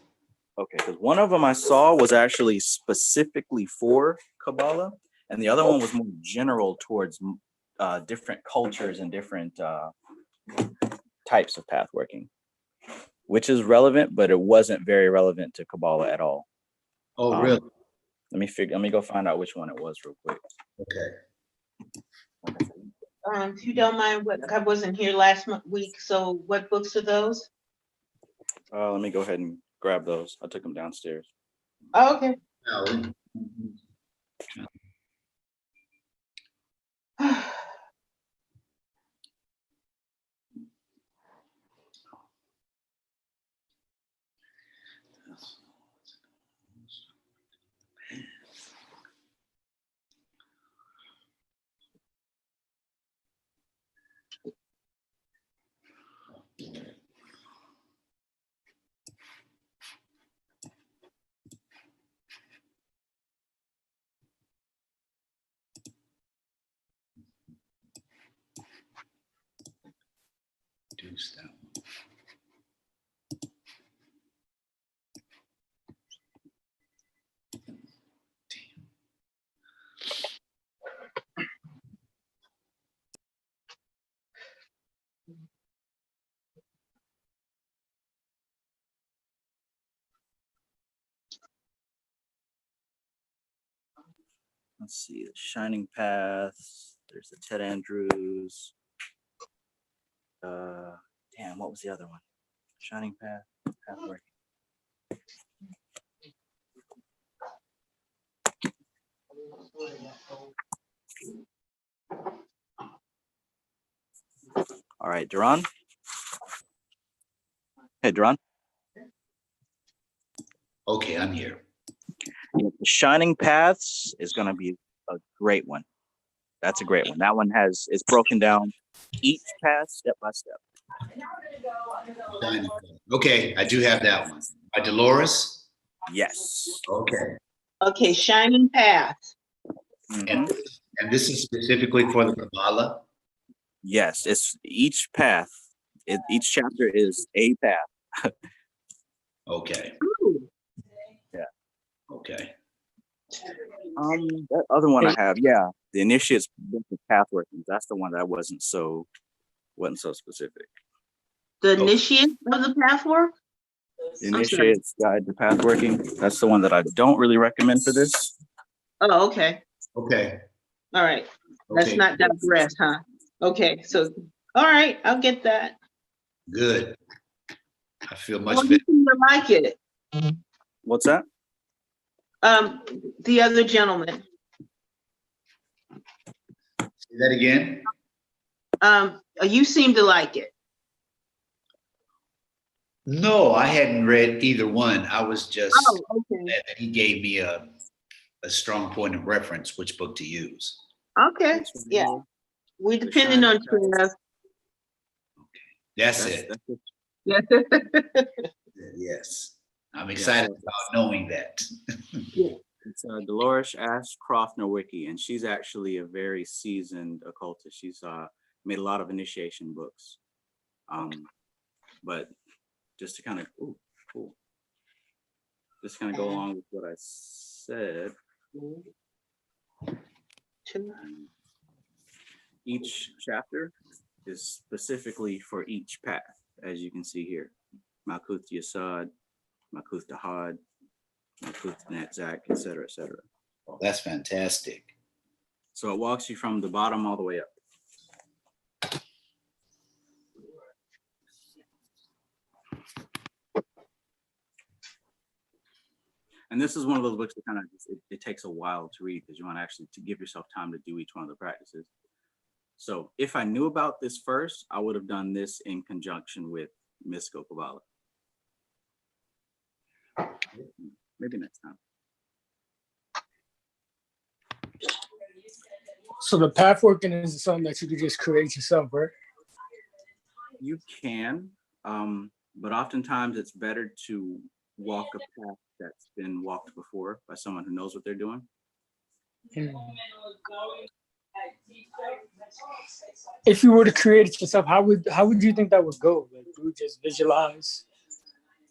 Okay, because one of them I saw was actually specifically for Kabbalah, and the other one was more general towards different cultures and different types of path working, which is relevant, but it wasn't very relevant to Kabbalah at all. Oh, really? Let me go find out which one it was real quick. Okay. If you don't mind, I wasn't here last week, so what books are those? Let me go ahead and grab those. I took them downstairs. Oh, okay. Reduce that one. Let's see, the Shining Paths. There's the Ted Andrews. Damn, what was the other one? Shining Path, Pathwork. All right, Duran. Hey, Duran. Okay, I'm here. The Shining Paths is going to be a great one. That's a great one. That one it's broken down each path step by step. Okay, I do have that one. By Dolores? Yes. Okay. Okay, Shining Path. Mhm. And this is specifically for the Kabbalah? Yes, it's each path. Each chapter is a path. Okay. Ooh. Yeah. Okay. That other one I have, yeah, the Initiate's Book of Path Workings. That's the one that wasn't so specific. The Initiate of the Pathwork? The Initiate's Guide to Path Working. That's the one that I don't really recommend for this. Oh, okay. Okay. All right. Let's Okay. not digress, huh? Okay, so, all right, I'll get that. Good. I feel Well, much you better. seem to like it. What's that? The other gentleman. Say that again? You seem to like it. No, I hadn't read either one. I was just Oh, okay. glad that he gave me a strong point of reference which book to use. Okay, yeah. We're depending on Trev. That's it. Yes. Yes. I'm excited about knowing that. It's Dolores Ashcroft Nowicki, and she's actually a very seasoned occultist. She's made a lot of initiation books. But just to kind of, just kind of go along with what I said. Each chapter is specifically for each path, as you can see here. Malkuth Yasad, Malkuth Dahad, Malkuth Natzak, etc., etc. Oh, that's fantastic. So it walks you from the bottom all the way up. And this is one of those books that kind of, it takes a while to read because you want to give yourself time to do each one of the practices. So if I knew about this first, I would have done this in conjunction with Mystical Kabbalah. Maybe next time. So the path working is something that you could just create yourself, right? You can, but oftentimes it's better to walk a path that's been walked before by someone who knows what they're doing. If you were to create it yourself, how would you think that would go? Like, you would just visualize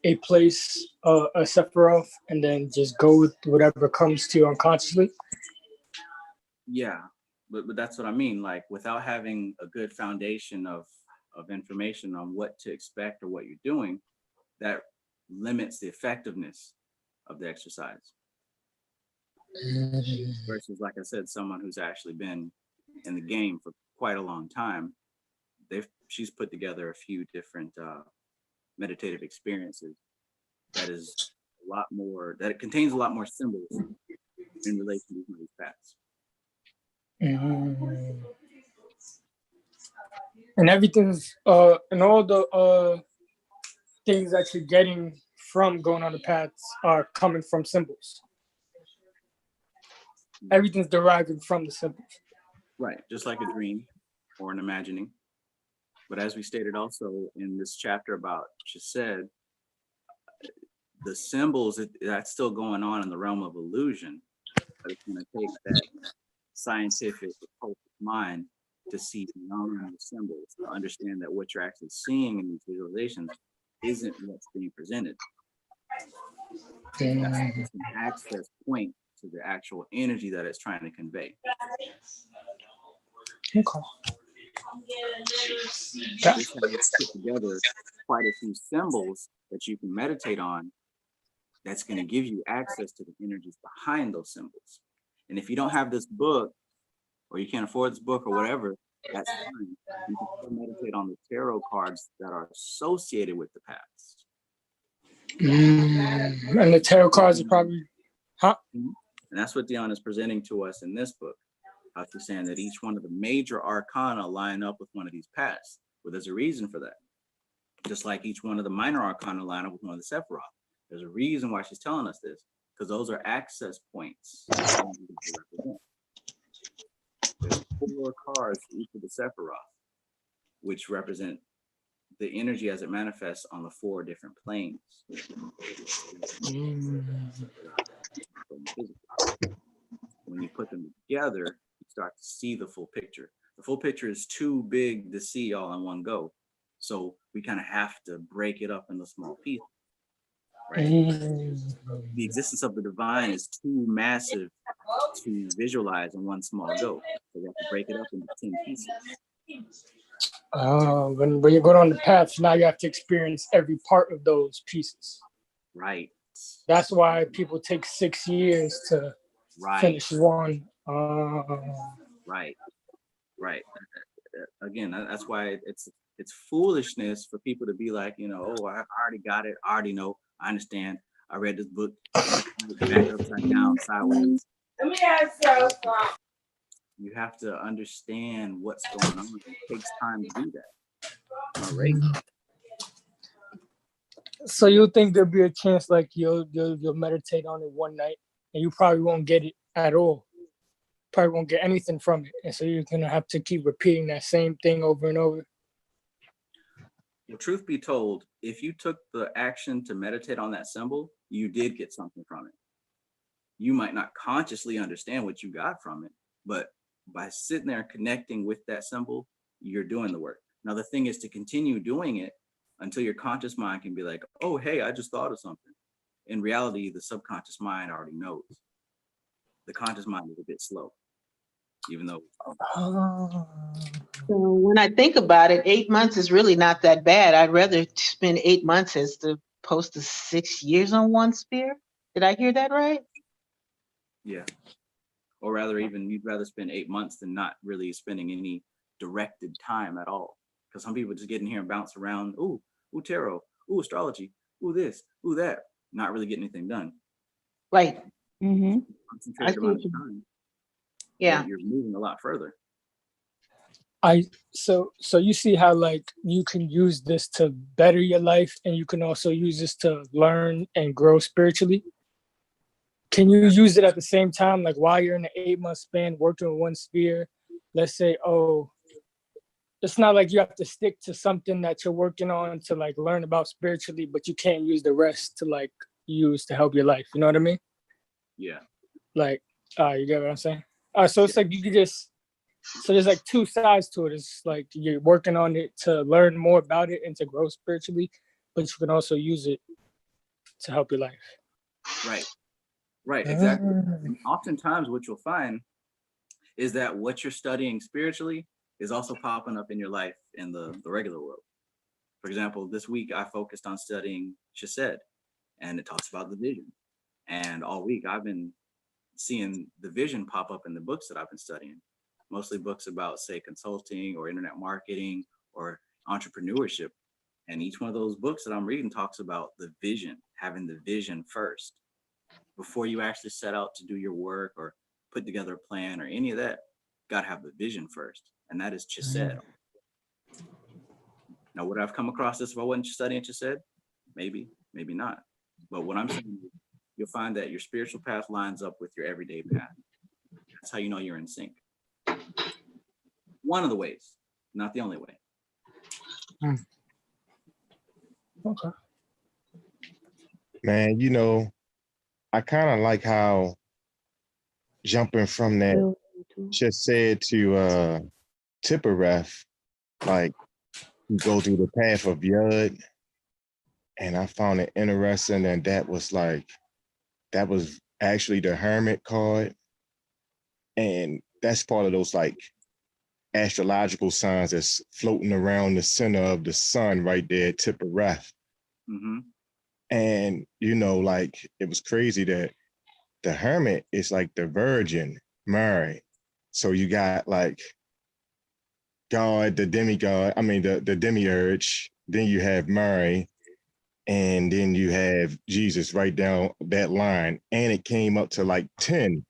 a place, a Sephiroth, and then just go with whatever comes to you unconsciously? Yeah, but that's what I mean. Like, without having a good foundation of information on what to expect or what you're doing, that limits the effectiveness of the exercise. Versus, like I said, someone who's actually been in the game for quite a long time, she's put together a few different meditative experiences that is a lot more, that it contains a lot more symbols in relation to these paths. And everything's and all the things that you're getting from going on the paths are coming from symbols. Everything's deriving from the symbols. Right, just like a dream or an imagining. But as we stated also in this chapter about Chesed, the symbols, that's still going on in the realm of illusion, but it's going to take that scientific mind to see beyond the symbols, to understand that what you're actually seeing in these visualizations isn't what's being presented. It's an access point to the actual energy that it's trying to convey. Okay. This has put together quite a few symbols that you can meditate on that's going to give you access to the energies behind those symbols. And if you don't have this book, or you can't afford this book or whatever, that's fine. You can still meditate on the tarot cards that are associated with the past. And the tarot cards are probably, huh? And that's what Dion is presenting to us in this book. How she's saying that each one of the major arcana line up with one of these paths. Well, there's a reason for that. Just like each one of the minor arcana line up with one of the Sephiroth. There's a reason why she's telling us this, because those are access points. There's 4 cards for each of the Sephiroth, which represent the energy as it manifests on the 4 different planes. When you put them together, you start to see the full picture. The full picture is too big to see all in one go. So we kind of have to break it up into small pieces. Right? The existence of the divine is too massive to visualize in one small go. So we have to break it up into 10 pieces. When you're going on the path, now you have to experience every part of those pieces. Right. That's why people take 6 years to finish one. Right. Again, that's why it's foolishness for people to be like, you know, oh, I already got it. I already know. I understand. I read this book back upside down, sideways. Let me ask you something. You have to understand what's going on. It takes time to do that. All right. So you think there'll be a chance like you'll meditate on it one night and you probably won't get it at all. Probably won't get anything from it. And so you're gonna have to keep repeating that same thing over and over. Well, truth be told, if you took the action to meditate on that symbol, you did get something from it. You might not consciously understand what you got from it, but by sitting there connecting with that symbol, you're doing the work. Now, the thing is to continue doing it until your conscious mind can be like, oh, hey, I just thought of something. In reality, the subconscious mind already knows. The conscious mind is a bit slow, even though. So when I think about it, 8 months is really not that bad. I'd rather spend 8 months as opposed to 6 years on one sphere. Did I hear that right? Yeah. Or rather, even you'd rather spend 8 months than not really spending any directed time at all. Because some people just get in here and bounce around. Ooh, tarot. Ooh, astrology. Ooh, this. Ooh, that. Not really getting anything done. Right. Concentrated amount of time. Yeah. You're moving a lot further. So you see how like you can use this to better your life and you can also use this to learn and grow spiritually. Can you use it at the same time? Like while you're in an 8-month span working with one sphere, let's say, oh, it's not like you have to stick to something that you're working on to like learn about spiritually, but you can't use the rest to like use to help your life. You know what I mean? Yeah. Like, you get what I'm saying? So it's like you could just, so there's like 2 sides to it. It's like you're working on it to learn more about it and to grow spiritually, but you can also use it to help your life. Right, exactly. And oftentimes what you'll find is that what you're studying spiritually is also popping up in your life in the regular world. For example, this week I focused on studying Chesed, and it talks about the vision. And all week I've been seeing the vision pop up in the books that I've been studying. Mostly books about, say, consulting or internet marketing or entrepreneurship. And each one of those books that I'm reading talks about the vision, having the vision first. Before you actually set out to do your work or put together a plan or any of that, got to have the vision first. And that is Chesed. Now, would I have come across this if I wasn't studying Chesed? Maybe, maybe not. But what I'm saying is you'll find that your spiritual path lines up with your everyday path. That's how you know you're in sync. One of the ways, not the only way. Okay. Man, you know, I kind of like how jumping from that Chesed to Tippereth, like you go through the path of Yud, and I found it interesting, and that was actually the Hermit card, and that's part of those like astrological signs that's floating around the center of the sun right there at Tippereth. Mm-hmm. And like it was crazy that the Hermit is like the Virgin Mary. So you got like God, the demigod, I mean the demiurge, then you have Mary, and then you have Jesus right down that line. And it came up to like 10.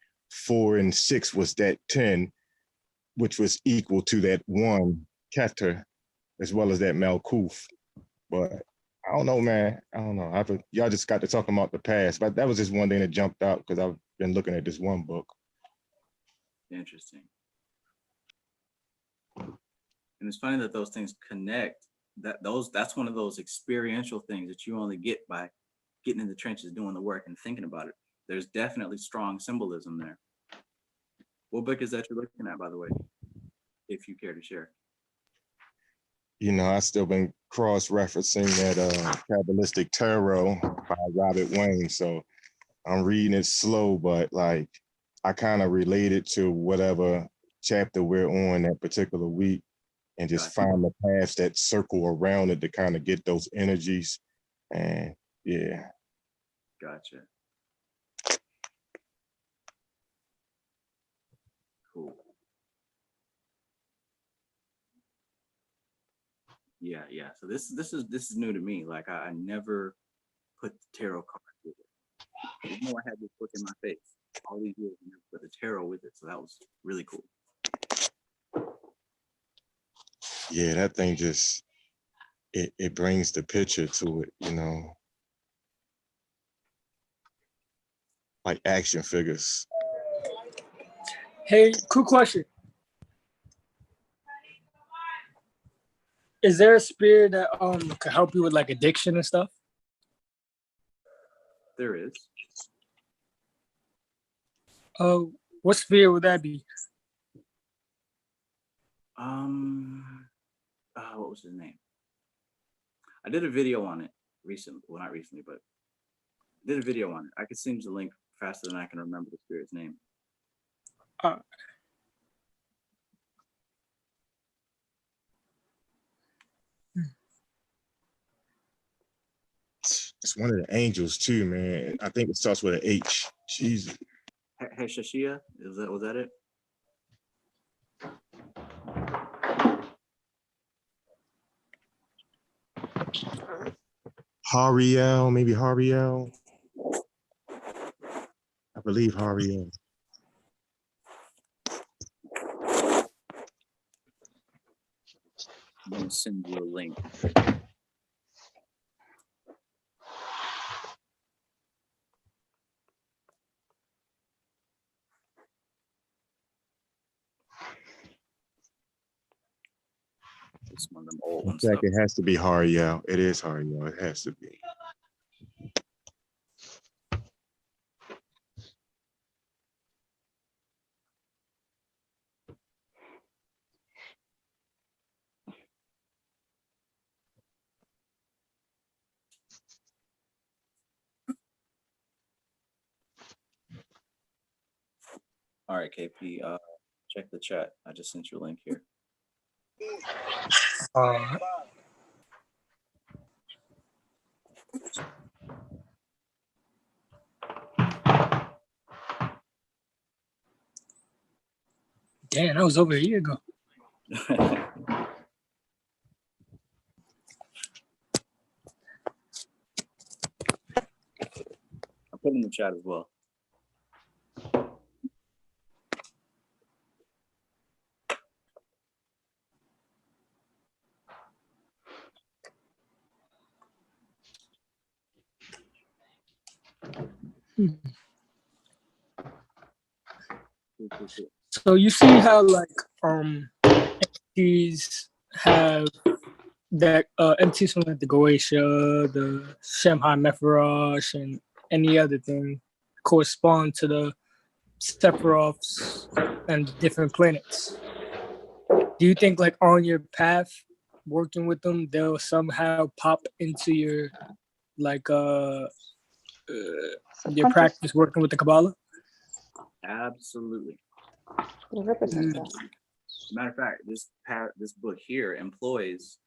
4 and 6 was that 10, which was equal to that one Keter, as well as that Malkuth. But I don't know, man. I don't know. Y'all just got to talking about the past, but that was just one thing that jumped out because I've been looking at this one book. Interesting. And it's funny that those things connect. That's one of those experiential things that you only get by getting in the trenches, doing the work, and thinking about it. There's definitely strong symbolism there. What book is that you're looking at, by the way, if you care to share? I still been cross-referencing that Capitalistic Tarot by Robert Wayne. So I'm reading it slow, but like I kind of relate it to whatever chapter we're on that particular week, and just find the paths that circle around it to kind of get those energies. And yeah. Gotcha. Cool. Yeah. So this is new to me. Like I never put the tarot card with it. Even though I had this book in my face all these years, I never put the tarot with it. So that was really cool. Yeah, that thing just it brings the picture to it, like action figures. Hey, quick question. Is there a spirit that could help you with like addiction and stuff? There is. What spirit would that be? What was his name? I did a video on it recently. Well, not recently, but I did a video on it. I could send you the link faster than I can remember the spirit's name. It's one of the angels too, man. I think it starts with an H. Jesus. Heshashia? Was that it? Hariel, maybe Hariel. I believe Hariel. I'm gonna send you a link. It's one of them old ones. In fact, it has to be Hariel. It is Hariel. It has to be. All right, KP. Check the chat. I just sent you a link here. Damn, that was over a year ago. I'll put it in the chat as well. So you see how like entities have that entities from like the Goetia, the Shamhai Mepharash, and any other thing correspond to the Sephiroths and different planets. do you think like on your path, working with them, they'll somehow pop into your like your practice working with the Kabbalah? Absolutely. Mm. Matter of fact, this book here employs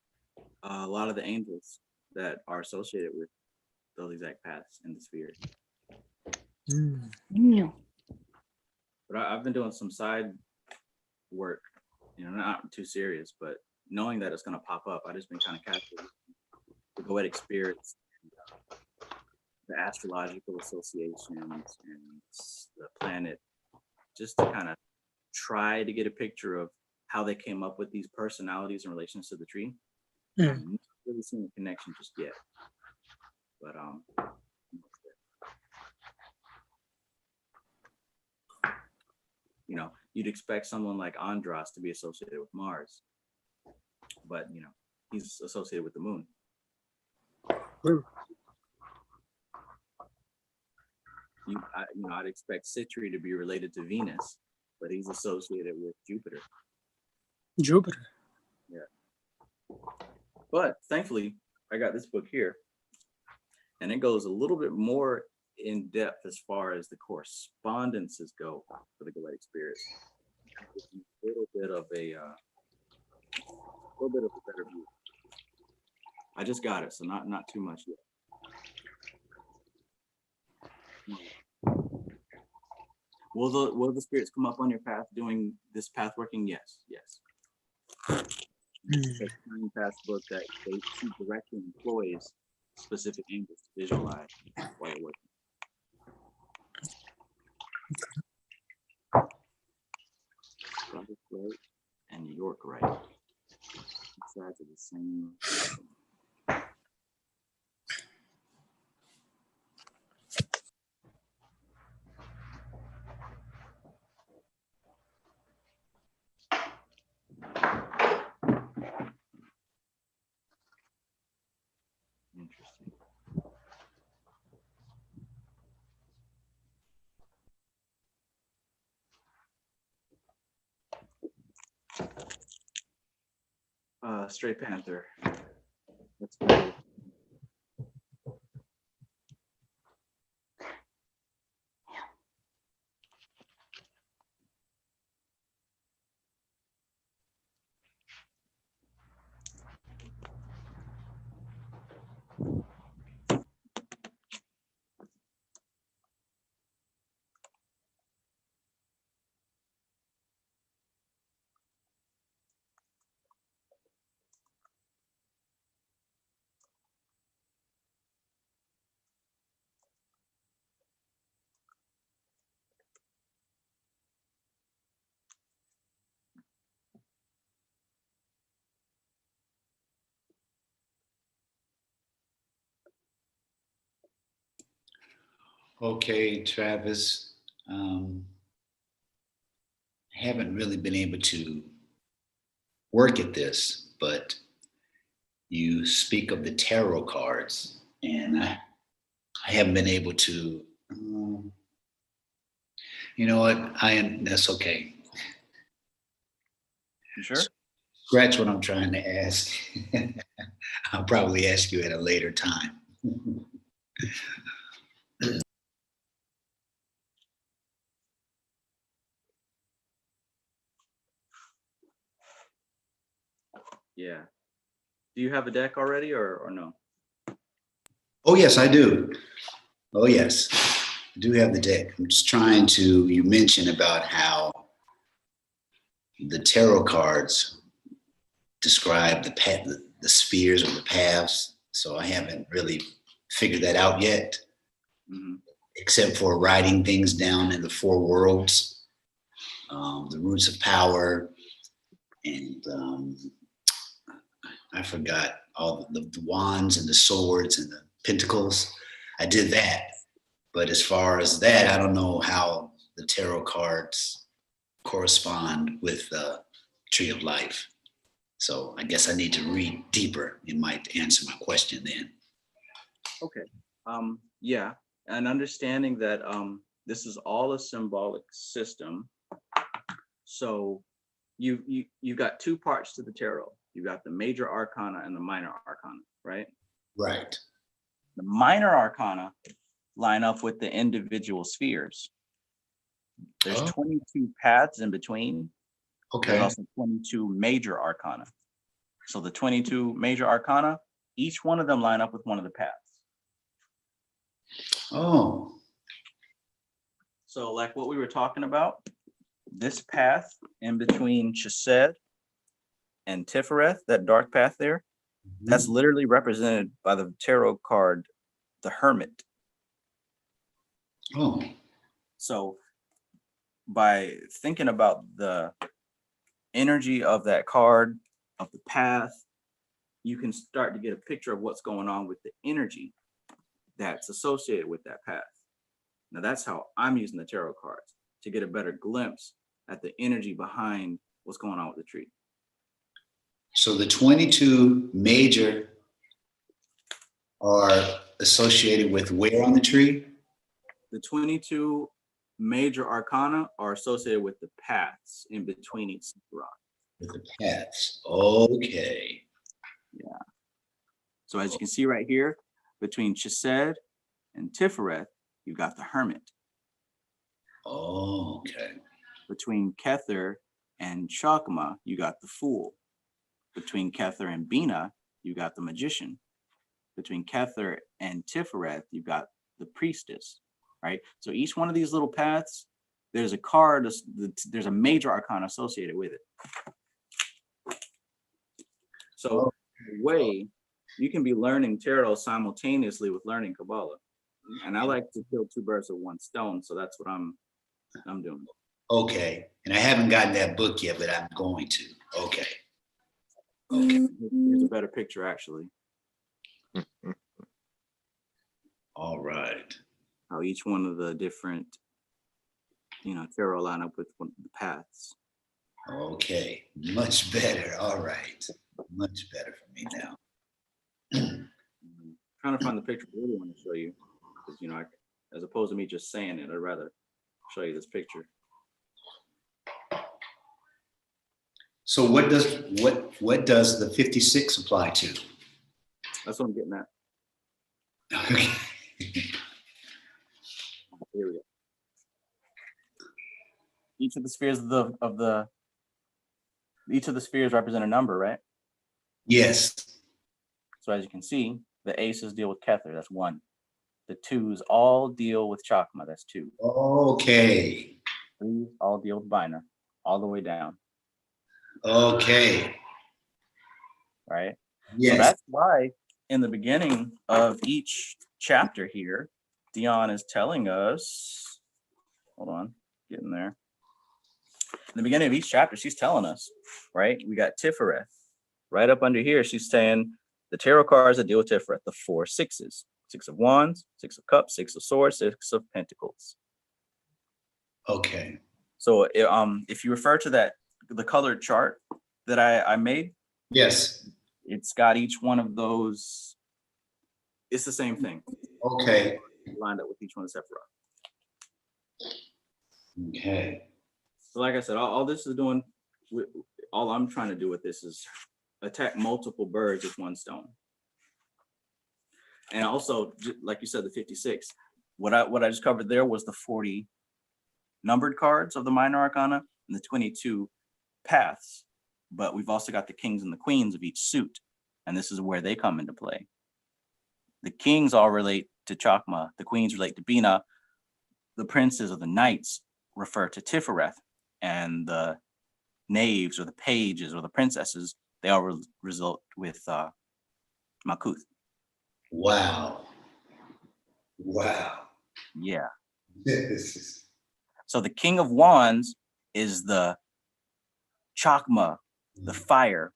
a lot of the angels that are associated with those exact paths in the sphere. Mm. But I've been doing some side work, not too serious, but knowing that it's going to pop up, I just been kind of capturing the poetic spirits, the astrological associations, and the planet, just to kind of try to get a picture of how they came up with these personalities in relation to the tree. Mm. I'm not really seeing a connection just yet, but you'd expect someone like Andros to be associated with Mars, but he's associated with the moon. Mm. I'd expect Citri to be related to Venus, but he's associated with Jupiter. Jupiter. Yeah. But thankfully, I got this book here, and it goes a little bit more in depth as far as the correspondences go for the galactic spirits. A little bit of a better view. I just got it, so not too much yet. Will the spirits come up on your path doing this path working? Yes. It's a Time Path book that she directly employs specific angles to visualize while you're working. Project right and New York right. Sides of the same. Interesting. Straight Panther. Let's go. Okay, Travis. Haven't really been able to work at this, but you speak of the tarot cards, and I haven't been able to. You know what? That's okay. You sure? Scratch what I'm trying to ask. I'll probably ask you at a later time. Yeah. Do you have a deck already or no? Oh, yes, I do. Oh, yes. I do have the deck. I'm just trying to, you mentioned about how the tarot cards describe the spheres or the paths. So I haven't really figured that out yet, except for writing things down in the four worlds, the roots of power, and I forgot all the wands and the swords and the pentacles. I did that. But as far as that, I don't know how the tarot cards correspond with the tree of life. So I guess I need to read deeper. It might answer my question then. Okay. Yeah. And understanding that this is all a symbolic system. So you've got two parts to the tarot. You've got the major arcana and the minor arcana, right? Right. The minor arcana line up with the individual spheres. There's 22 paths in between. Okay. There's also 22 major arcana. So the 22 major arcana, each one of them line up with one of the paths. Oh. So like what we were talking about, this path in between Chesed and Tifereth, that dark path there, that's literally represented by the tarot card, the Hermit. Oh. So by thinking about the energy of that card, of the path, you can start to get a picture of what's going on with the energy that's associated with that path. Now that's how I'm using the tarot cards, to get a better glimpse at the energy behind what's going on with the tree. So the 22 major are associated with where on the tree? The 22 major arcana are associated with the paths in between each rock. With the paths. Okay. Yeah. So as you can see right here, between Chesed and Tifereth, you've got the Hermit. Oh, okay. Between Kether and Chakma, you got the Fool. Between Kether and Bina, you got the Magician. Between Kether and Tifereth, you got the Priestess, right? So each one of these little paths, there's a card, there's a major arcana associated with it. So the way you can be learning tarot simultaneously with learning Kabbalah. And I like to kill two birds with one stone, so that's what I'm doing. Okay. And I haven't gotten that book yet, but I'm going to. Okay. Okay. Here's a better picture, actually. All right. How each one of the different, tarot line up with the paths. Okay. Much better. All right. Much better for me now. Trying to find the picture I really want to show you, because as opposed to me just saying it, I'd rather show you this picture. So what does the 56 apply to? That's what I'm getting at. Okay. Here we go. Each of the spheres each of the spheres represent a number, right? Yes. So as you can see, the aces deal with Kether, that's 1. The 2s all deal with Chakma, that's 2. Okay. 3s all deal with Bina, all the way down. Okay. Right? Yes. So that's why in the beginning of each chapter here, Dion is telling us, hold on, getting there. In the beginning of each chapter, she's telling us, right? We got Tifereth. Right up under here, she's saying the tarot cards that deal with Tifereth, the 4 sixes. 6 of Wands, 6 of Cups, 6 of Swords, 6 of Pentacles. Okay. So if you refer to the colored chart that I made, Yes. it's got each one of those. It's the same thing. Okay. Lined up with each one of the Sephiroth. Okay. So like I said, all this is doing, all I'm trying to do with this is attack multiple birds with one stone. And also, like you said, the 56. What I just covered there was the 40 numbered cards of the minor arcana and the 22 paths. But we've also got the kings and the queens of each suit. And this is where they come into play. The kings all relate to Chakma. The queens relate to Bina. The princes or the knights refer to Tifereth. And the knaves or the pages or the princesses, they all result with Makuth. Wow. Wow. Yeah. So the King of Wands is the Chakma, the fire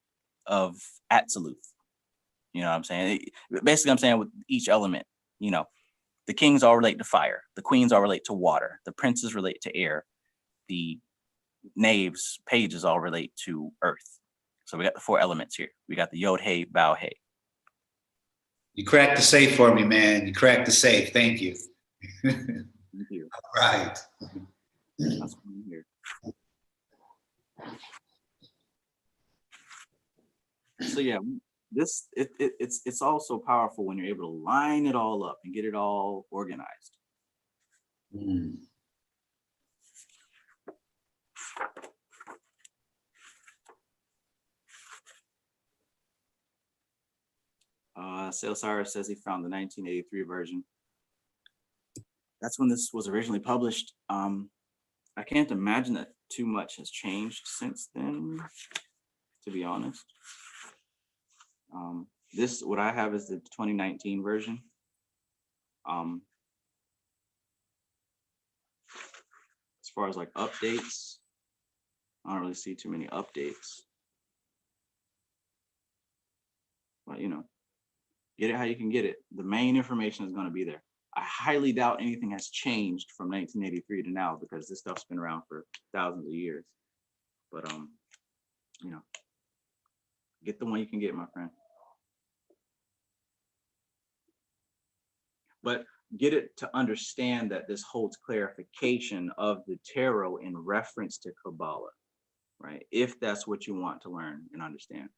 of Atziluth. You know what I'm saying? Basically, I'm saying with each element, the kings all relate to fire. The queens all relate to water. The princes relate to air. The knaves, pages all relate to earth. So we got the 4 elements here. We got the Yod, Hey, Bow, Hey. You cracked the safe for me, man. You cracked the safe. Thank you. Thank you. Right. That's what I'm here. So yeah, it's also powerful when you're able to line it all up and get it all organized. Mm. Sale Cyrus says he found the 1983 version. That's when this was originally published. I can't imagine that too much has changed since then, to be honest. This, what I have is the 2019 version. As far as like updates, I don't really see too many updates. But you know, get it how you can get it. The main information is going to be there. I highly doubt anything has changed from 1983 to now, because this stuff's been around for thousands of years. But you know, get the one you can get, my friend. But get it to understand that this holds clarification of the tarot in reference to Kabbalah, right? If that's what you want to learn and understand.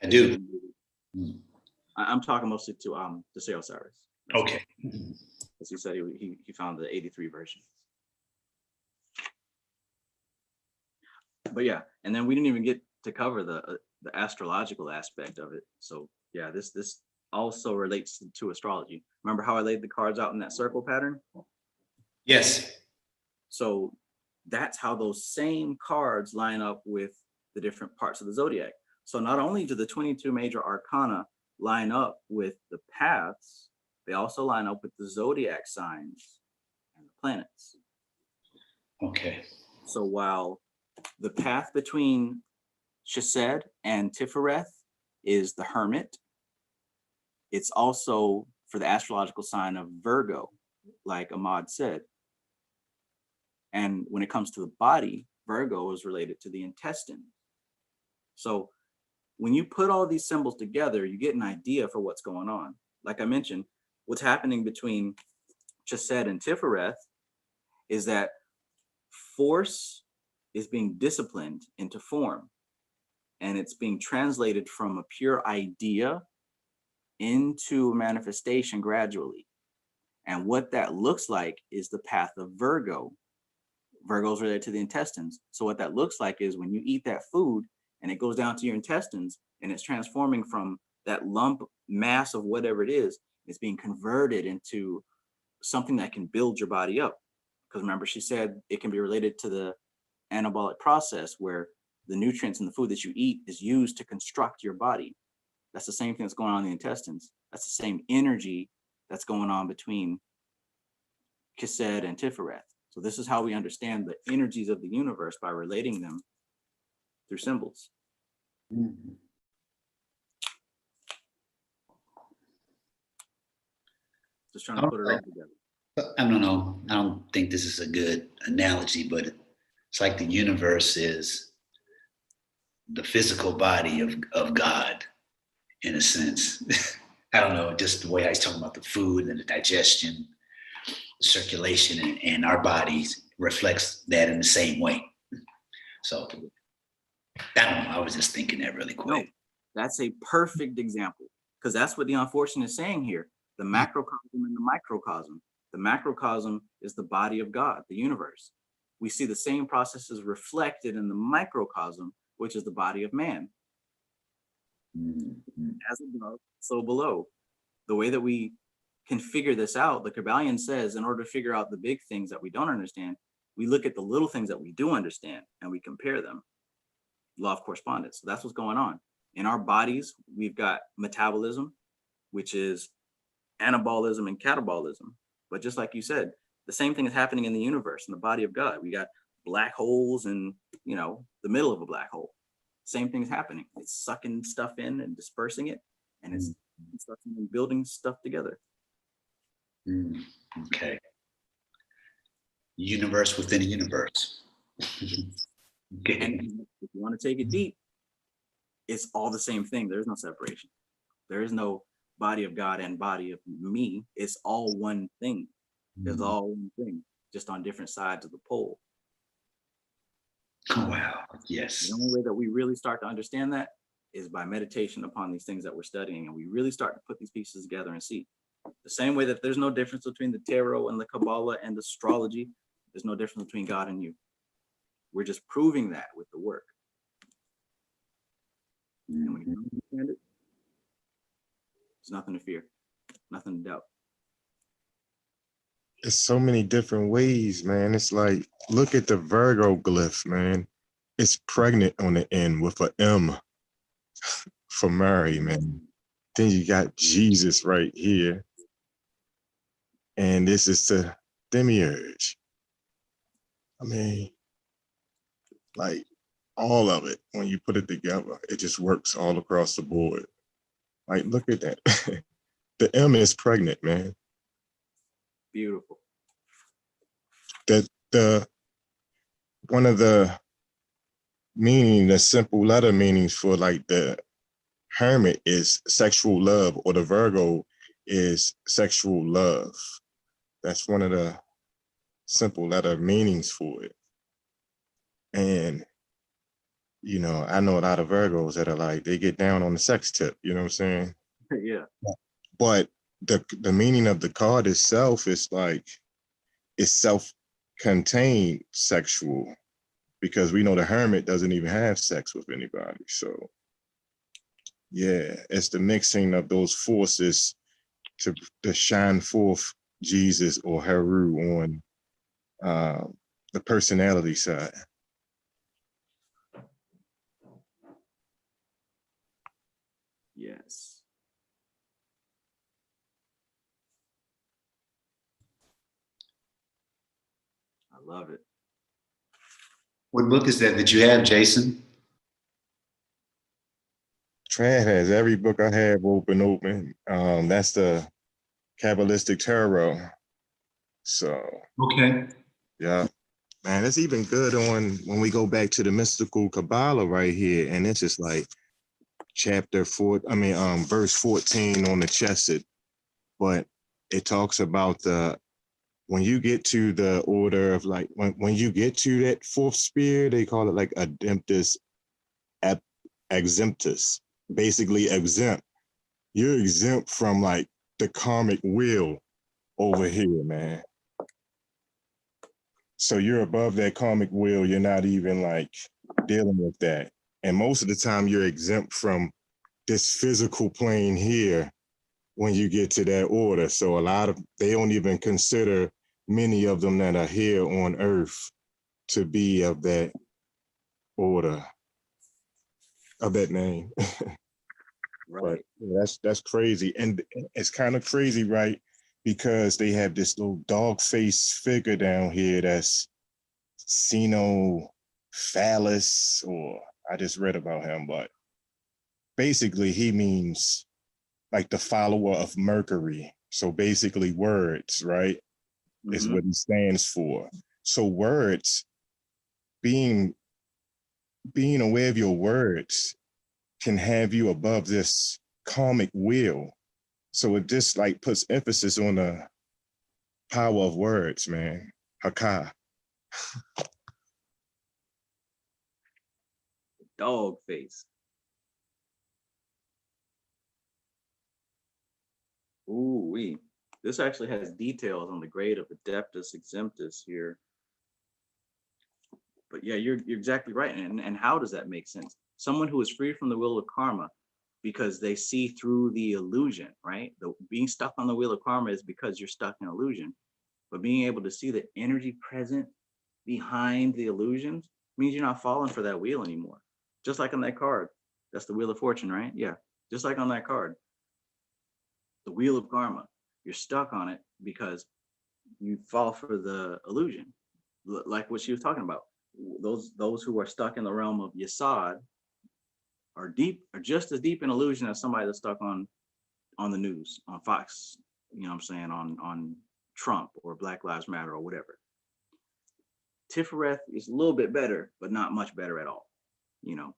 I do. I'm talking mostly to Sale Cyrus. Okay. As he said, he found the 83 version. But yeah, and then we didn't even get to cover the astrological aspect of it. So yeah, this also relates to astrology. Remember how I laid the cards out in that circle pattern? Yes. So that's how those same cards line up with the different parts of the zodiac. So not only do the 22 major arcana line up with the paths, they also line up with the zodiac signs and the planets. Okay. So while the path between Chesed and Tifereth is the Hermit, it's also for the astrological sign of Virgo, like Ahmad said. And when it comes to the body, Virgo is related to the intestine. So when you put all these symbols together, you get an idea for what's going on. Like I mentioned, what's happening between Chesed and Tifereth is that force is being disciplined into form, and it's being translated from a pure idea into a manifestation gradually. And what that looks like is the path of Virgo. Virgo is related to the intestines. So what that looks like is when you eat that food and it goes down to your intestines and it's transforming from that lump mass of whatever it is, it's being converted into something that can build your body up. Because remember, she said it can be related to the anabolic process where the nutrients in the food that you eat is used to construct your body. That's the same thing that's going on in the intestines. That's the same energy that's going on between Chesed and Tifereth. So this is how we understand the energies of the universe, by relating them through symbols. Mm-hmm. Just trying to put it all together. I don't know. I don't think this is a good analogy, but it's like the universe is the physical body of God, in a sense. I don't know, just the way I was talking about the food and the digestion, circulation, and our bodies reflects that in the same way. So I don't know. I was just thinking that really quick. No, that's a perfect example, because that's what the unfortunate is saying here. The macrocosm and the microcosm. The macrocosm is the body of God, the universe. We see the same processes reflected in the microcosm, which is the body of man. Mm-hmm. As above, so below. The way that we can figure this out, the Kabbalion says, in order to figure out the big things that we don't understand, we look at the little things that we do understand and we compare them. Law of correspondence. So that's what's going on. In our bodies, we've got metabolism, which is anabolism and catabolism. But just like you said, the same thing is happening in the universe, in the body of God. We got black holes and, you know, the middle of a black hole. Same thing is happening. It's sucking stuff in and dispersing it, and it's sucking and building stuff together. Okay. Universe within a universe. Okay. And if you want to take it deep, it's all the same thing. There's no separation. There is no body of God and body of me. It's all one thing. It's all one thing, just on different sides of the pole. Oh, wow. Yes. The only way that we really start to understand that is by meditation upon these things that we're studying, and we really start to put these pieces together and see. The same way that there's no difference between the tarot and the Kabbalah and astrology, there's no difference between God and you. We're just proving that with the work. And when you understand it, there's nothing to fear, nothing to doubt. It's so many different ways, man. It's like, look at the Virgo glyph, man. It's pregnant on the end with a M for Mary, man. Then you got Jesus right here. And this is the demiurge. I mean, like all of it, when you put it together, it just works all across the board. Like, look at that. The M is pregnant, man. Beautiful. The one of the simple letter meanings for like the Hermit is sexual love, or the Virgo is sexual love. That's one of the simple letter meanings for it. And, you know, I know a lot of Virgos that are like, they get down on the sex tip, you know what I'm saying? Yeah. But the meaning of the card itself is like, it's self-contained sexual, because we know the Hermit doesn't even have sex with anybody. So yeah, it's the mixing of those forces to shine forth Jesus or Heru on the personality side. Yes. I love it. What book is that you have, Jason? Trav has every book I have open. That's the Capitalistic Tarot. So Okay. yeah, man, it's even good on when we go back to the mystical Kabbalah right here, and it's just like verse 14 on the Chesed, but it talks about when you get to the order of like when you get to that fourth spear, they call it like Ademptus exemptus, basically exempt. You're exempt from like the karmic wheel over here, man. So you're above that karmic wheel. You're not even like dealing with that. And most of the time you're exempt from this physical plane here when you get to that order. So they don't even consider many of them that are here on earth to be of that order, of that name. Right. But that's crazy. And it's kind of crazy, right? Because they have this little dog face figure down here that's Phallus, or I just read about him, but basically he means like the follower of Mercury. So basically words, right? Is what he stands for. So words, being aware of your words can have you above this karmic wheel. So it just like puts emphasis on the power of words, man. Haka. Dog face. Ooh wee. This actually has details on the grade of Adeptus Exemptus here. But yeah, you're exactly right. And how does that make sense? Someone who is free from the wheel of karma because they see through the illusion, right? Being stuck on the wheel of karma is because you're stuck in illusion. But being able to see the energy present behind the illusions means you're not falling for that wheel anymore. Just like on that card. That's the Wheel of Fortune, right? Yeah. Just like on that card. The wheel of karma. You're stuck on it because you fall for the illusion. Like what she was talking about. Those who are stuck in the realm of Yesod are just as deep in illusion as somebody that's stuck on the news, on Fox, you know what I'm saying, on Trump or Black Lives Matter or whatever. Tifereth is a little bit better, but not much better at all. You know,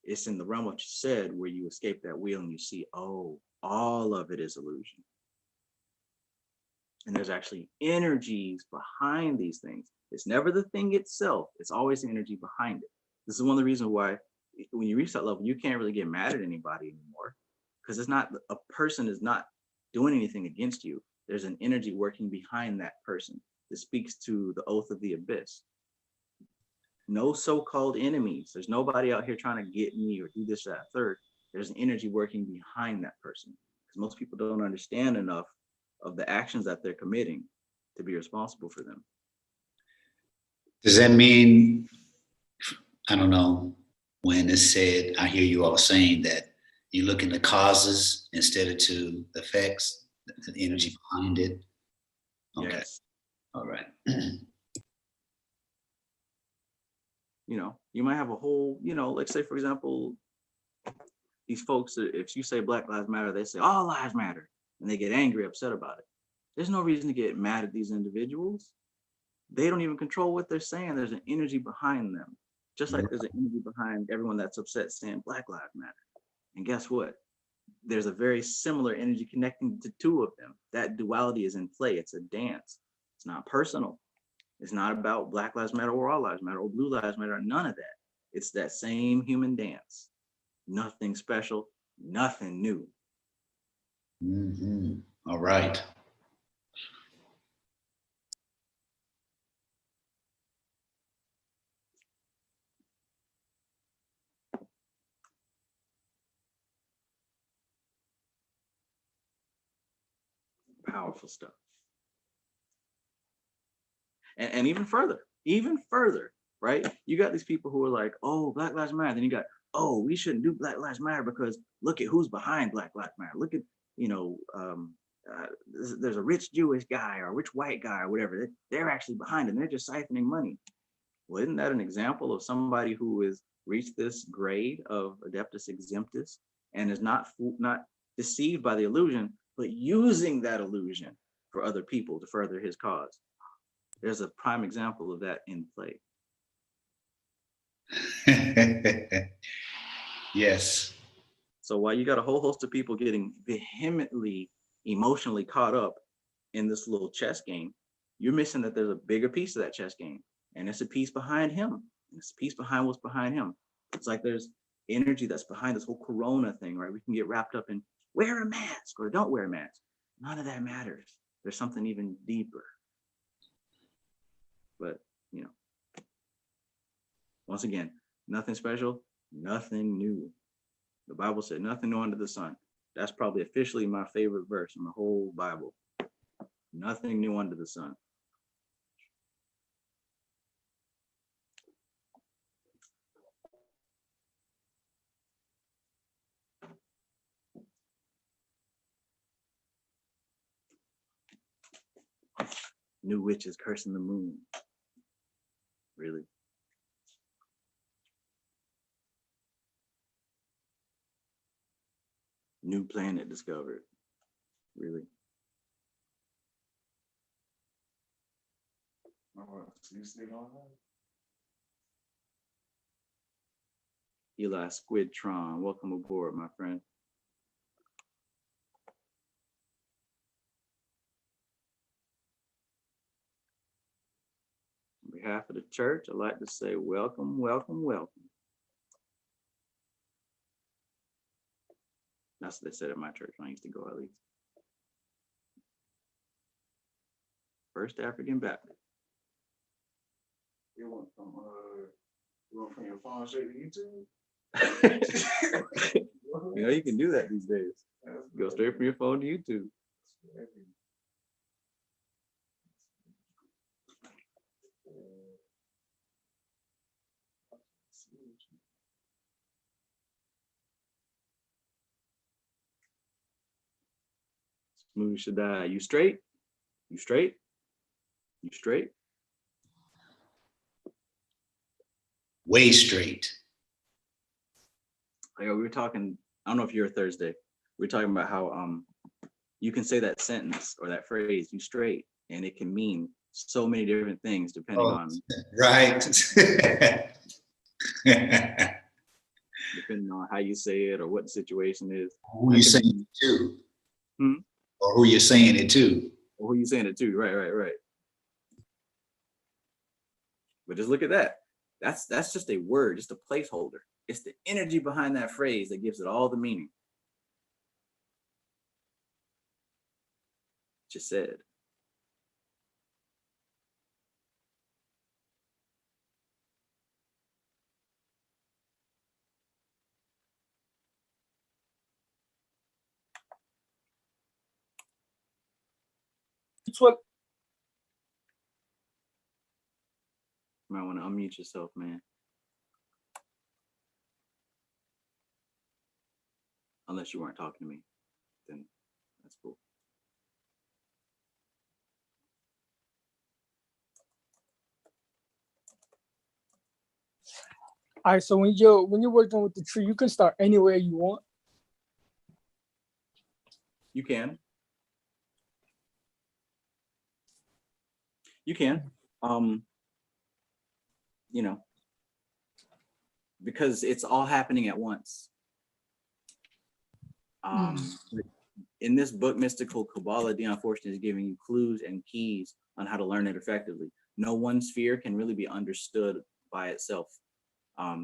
it's in the realm of Chesed where you escape that wheel and you see, oh, all of it is illusion. And there's actually energies behind these things. It's never the thing itself. It's always the energy behind it. This is one of the reasons why when you reach that level, you can't really get mad at anybody anymore, because it's not, a person is not doing anything against you. There's an energy working behind that person. This speaks to the oath of the abyss. No so-called enemies. There's nobody out here trying to get me or do this or that third. There's an energy working behind that person, because most people don't understand enough of the actions that they're committing to be responsible for them. Does that mean, I don't know, when it's said, I hear you all saying that you look into causes instead of to effects, the energy behind it? Okay. Yes. All right. You know, you might have a whole, you know, let's say, for example, these folks, if you say Black Lives Matter, they say all lives matter, and they get angry, upset about it. There's no reason to get mad at these individuals. They don't even control what they're saying. There's an energy behind them. Just like there's an energy behind everyone that's upset saying Black Lives Matter. And guess what? There's a very similar energy connecting the two of them. That duality is in play. It's a dance. It's not personal. It's not about Black Lives Matter or all lives matter or blue lives matter, none of that. It's that same human dance. Nothing special, nothing new. Mm-hmm. All right. Powerful stuff. And even further, right? You got these people who are like, oh, Black Lives Matter. Then you got, oh, we shouldn't do Black Lives Matter because look at who's behind Black Lives Matter. Look at, you know, there's a rich Jewish guy or a rich white guy or whatever. They're actually behind it. And they're just siphoning money. Well, isn't that an example of somebody who has reached this grade of adeptus exemptus and is not deceived by the illusion, but using that illusion for other people to further his cause? There's a prime example of that in play. Yes. So while you got a whole host of people getting vehemently, emotionally caught up in this little chess game, you're missing that there's a bigger piece of that chess game. And it's a piece behind him. And it's a piece behind what's behind him. It's like there's energy that's behind this whole corona thing, right? We can get wrapped up in wear a mask or don't wear a mask. None of that matters. There's something even deeper. But, you know, once again, nothing special, nothing new. The Bible said nothing new under the sun. That's probably officially my favorite verse in the whole Bible. Nothing new under the sun. New witches cursing the moon. Really? New planet discovered. Really? Eli Squidtron, welcome aboard, my friend. On behalf of the church, I'd like to say welcome, welcome, welcome. That's what they said at my church when I used to go, at least. First African Baptist. You want from your phone straight to YouTube? You know, you can do that these days. Go straight from your phone to YouTube. Smooth Shaddai. You straight? You straight? You straight? Way straight. Like, we were talking, I don't know if you're Thursday. We were talking about how you can say that sentence or that phrase, you straight, and it can mean so many different things depending on Right. depending on how you say it or what the situation is. Who you saying it to? Or who you're saying it to? Or who you saying it to? Right. But just look at that. That's just a word, just a placeholder. It's the energy behind that phrase that gives it all the meaning. Chesed. It's what You might want to unmute yourself, man. Unless you weren't talking to me, then that's cool. all right. So when you're working with the tree, you can start anywhere you want. You can. You can. You know, because it's all happening at once. In this book, Mystical Kabbalah, Dion Fortune is giving you clues and keys on how to learn it effectively. No one sphere can really be understood by itself.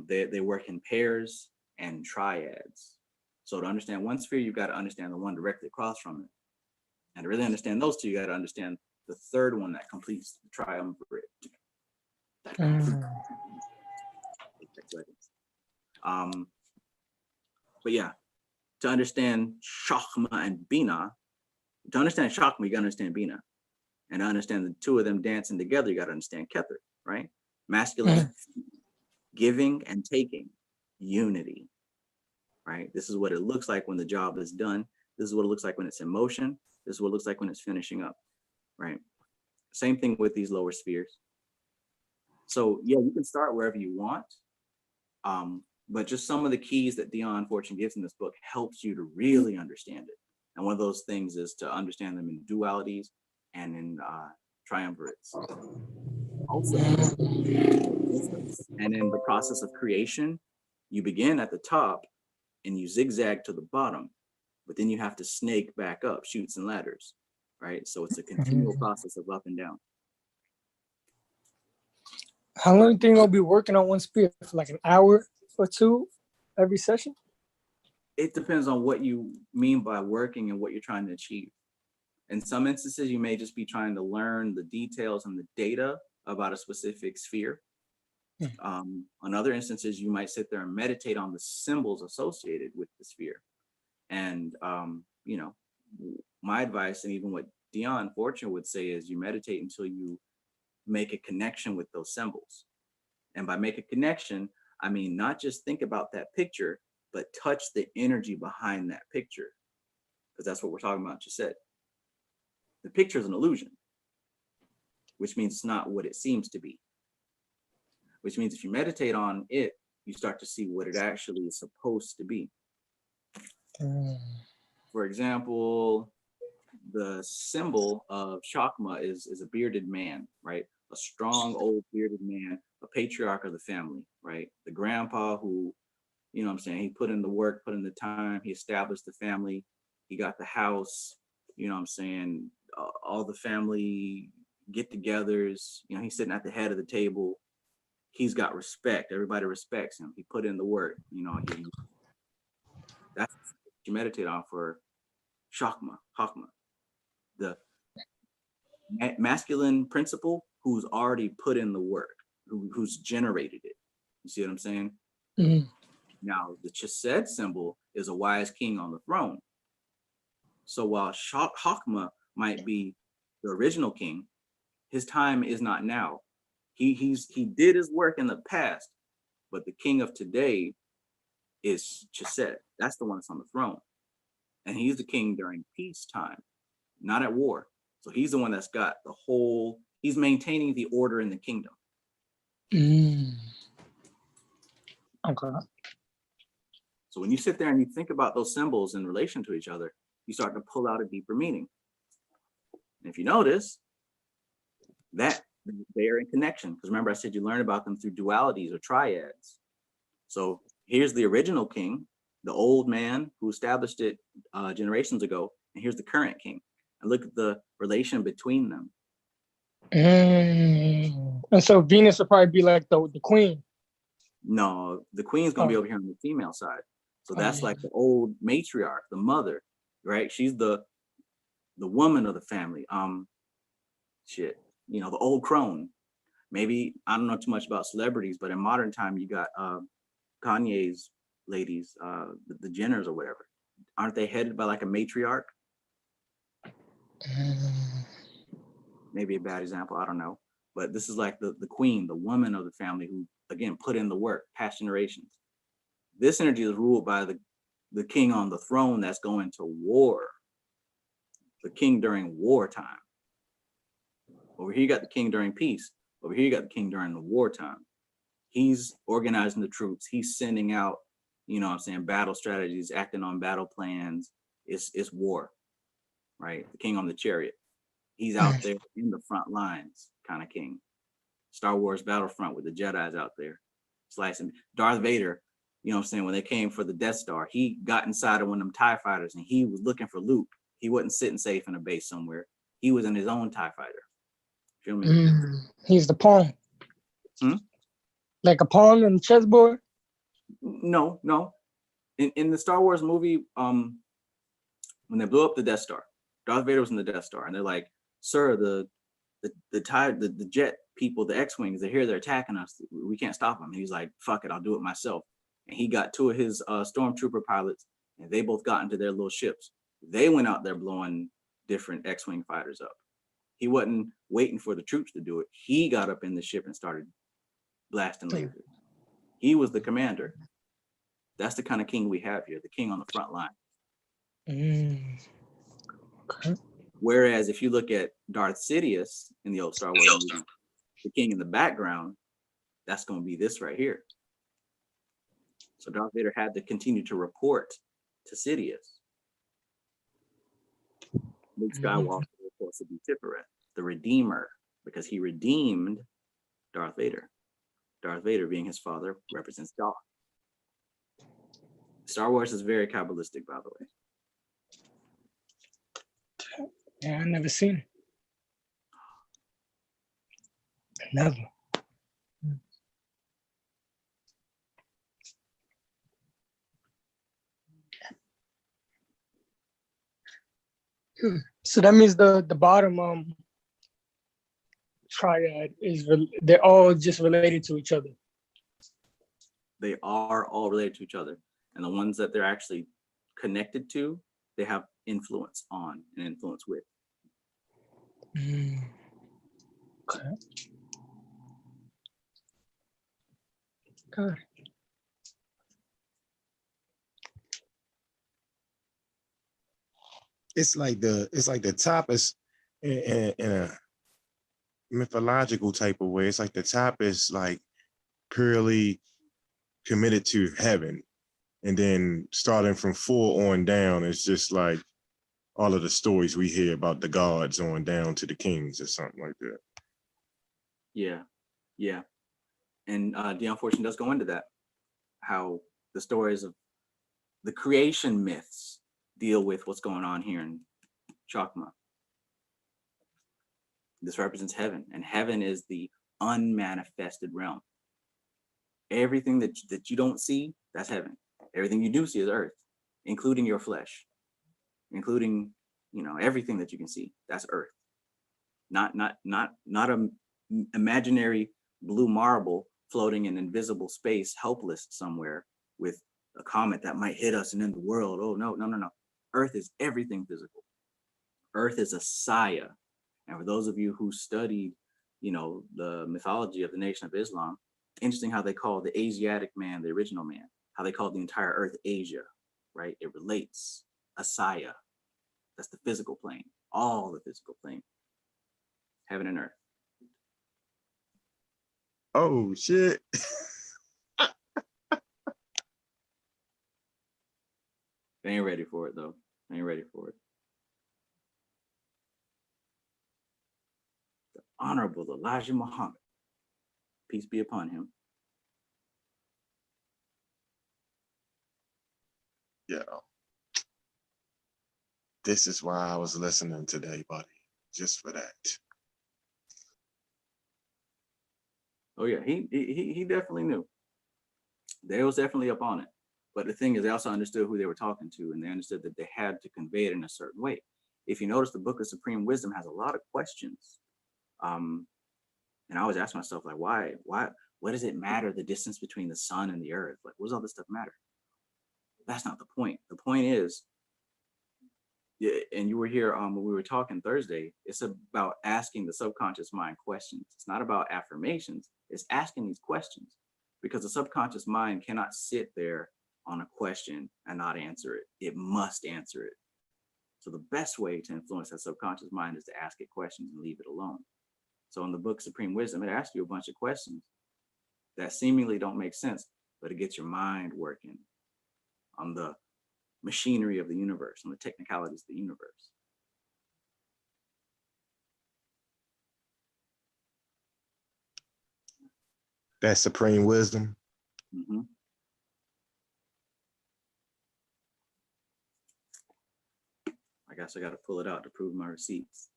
They work in pairs and triads. So to understand one sphere, you've got to understand the one directly across from it. And to really understand those two, you got to understand the third one that completes the triumvirate. But yeah, to understand Shachma and Bina, to understand Shachma, you got to understand Bina. And to understand the two of them dancing together, you got to understand Kether, right? Masculine, giving and taking, unity, right? This is what it looks like when the job is done. This is what it looks like when it's in motion. This is what it looks like when it's finishing up, right? Same thing with these lower spheres. So yeah, you can start wherever you want. But just some of the keys that Dion Fortune gives in this book helps you to really understand it. And one of those things is to understand them in dualities and in triumvirates. Also, and in the process of creation, you begin at the top and you zigzag to the bottom, but then you have to snake back up, chutes and ladders, right? So it's a continual process of up and down. How long do you think I'll be working on one sphere? For like an hour or two every session? It depends on what you mean by working and what you're trying to achieve. In some instances, you may just be trying to learn the details and the data about a specific sphere. On other instances, you might sit there and meditate on the symbols associated with the sphere. And, you know, my advice, and even what Dion Fortune would say, is you meditate until you make a connection with those symbols. And by make a connection, I mean, not just think about that picture, but touch the energy behind that picture. Because that's what we're talking about, Chesed. The picture is an illusion, which means it's not what it seems to be. Which means if you meditate on it, you start to see what it actually is supposed to be. For example, the symbol of Chakma is a bearded man, right? A strong old bearded man, a patriarch of the family, right? The grandpa who, you know what I'm saying, he put in the work, put in the time, he established the family, he got the house, you know what I'm saying, all the family get-togethers, you know, he's sitting at the head of the table. He's got respect. Everybody respects him. He put in the work, you know. That's what you meditate on for Chakma, Hakma. The masculine principle who's already put in the work, who's generated it. You see what I'm saying? Now, the Chesed symbol is a wise king on the throne. So while Hakma might be the original king, his time is not now. He did his work in the past, but the king of today is Chesed. That's the one that's on the throne. And he's the king during peacetime, not at war. So he's the one that's got the whole, he's maintaining the order in the kingdom. Okay. So when you sit there and you think about those symbols in relation to each other, you start to pull out a deeper meaning. And if you notice, that they're in connection. Because remember, I said you learn about them through dualities or triads. So here's the original king, the old man who established it generations ago, and here's the current king. And look at the relation between them. And so Venus will probably be like the queen. No, the queen's gonna be Oh. over here on the female side. So Oh, that's yeah. like the old matriarch, the mother, right? She's the woman of the family. Shit, you know, the old crone. Maybe I don't know too much about celebrities, but in modern time, you got Kanye's ladies, the Jenners or whatever. Aren't they headed by like a matriarch? Maybe a bad example, I don't know. But this is like the queen, the woman of the family who, again, put in the work past generations. This energy is ruled by the king on the throne that's going to war. The king during wartime. Over here, you got the king during peace. Over here, you got the king during the wartime. He's organizing the troops. He's sending out, you know what I'm saying, battle strategies, acting on battle plans. It's war, right? The king on the chariot. He's out there in the front lines, kind of king. Star Wars Battlefront with the Jedis out there slicing. Darth Vader, you know what I'm saying, when they came for the Death Star, he got inside of one of them TIE fighters and he was looking for Luke. He wasn't sitting safe in a base somewhere. He was in his own TIE fighter. Feel me? He's the pawn. Hmm? Like a pawn on the chessboard? No. In the Star Wars movie, when they blew up the Death Star, Darth Vader was in the Death Star, and they're like, "Sir, the jet people, the X-wings, they're here, they're attacking us. We can't stop them." And he's like, "Fuck it, I'll do it myself." And he got two of his stormtrooper pilots, and they both got into their little ships. They went out there blowing different X-wing fighters up. He wasn't waiting for the troops to do it. He got up in the ship and started blasting lasers. He was the commander. That's the kind of king we have here, the king on the front line. Okay. Whereas if you look at Darth Sidious in the old Star Wars movie, the king in the background, that's going to be this right here. So Darth Vader had to continue to report to Sidious. Luke Skywalker, of course, would be Tippereth, the Redeemer, because he redeemed Darth Vader. Darth Vader, being his father, represents God. Star Wars is very Kabbalistic, by the way. Yeah, I never seen it. Never. So that means the bottom triad is they're all just related to each other. They are all related to each other. And the ones that they're actually connected to, they have influence on and influence with. Okay. Got it. It's like the top is in a mythological type of way. It's like the top is like purely committed to heaven, and then starting from 4 on down, it's just like all of the stories we hear about the gods on down to the kings or something like that. Yeah. And Dion Fortune does go into that, how the stories of the creation myths deal with what's going on here in Chakma. This represents heaven, and heaven is the unmanifested realm. Everything that you don't see, that's heaven. Everything you do see is earth, including your flesh, including, you know, everything that you can see, that's earth. Not a imaginary blue marble floating in invisible space, helpless somewhere with a comet that might hit us and end the world. Oh, no. Earth is everything physical. Earth is a saya. And for those of you who studied, you know, the mythology of the Nation of Islam, interesting how they call the Asiatic man the original man, how they call the entire earth Asia, right? It relates. Asaya. That's the physical plane, all the physical plane. Heaven and earth. Oh shit. They ain't ready for it though. They ain't ready for it. The Honorable Elijah Muhammad, peace be upon him. Yeah. This is why I was listening today, buddy. Just for that. Oh yeah, he definitely knew. They was definitely up on it. But the thing is, they also understood who they were talking to, and they understood that they had to convey it in a certain way. If you notice, the Book of Supreme Wisdom has a lot of questions. And I always ask myself, like, why, what does it matter, the distance between the sun and the earth? Like, what does all this stuff matter? That's not the point. The point is, and you were here when we were talking Thursday, it's about asking the subconscious mind questions. It's not about affirmations. It's asking these questions, because the subconscious mind cannot sit there on a question and not answer it. It must answer it. So the best way to influence that subconscious mind is to ask it questions and leave it alone. So in the book Supreme Wisdom, it asks you a bunch of questions that seemingly don't make sense, but it gets your mind working on the machinery of the universe, on the technicalities of the universe. That's supreme wisdom. Mm-hmm. I guess I got to pull it out to prove my receipts.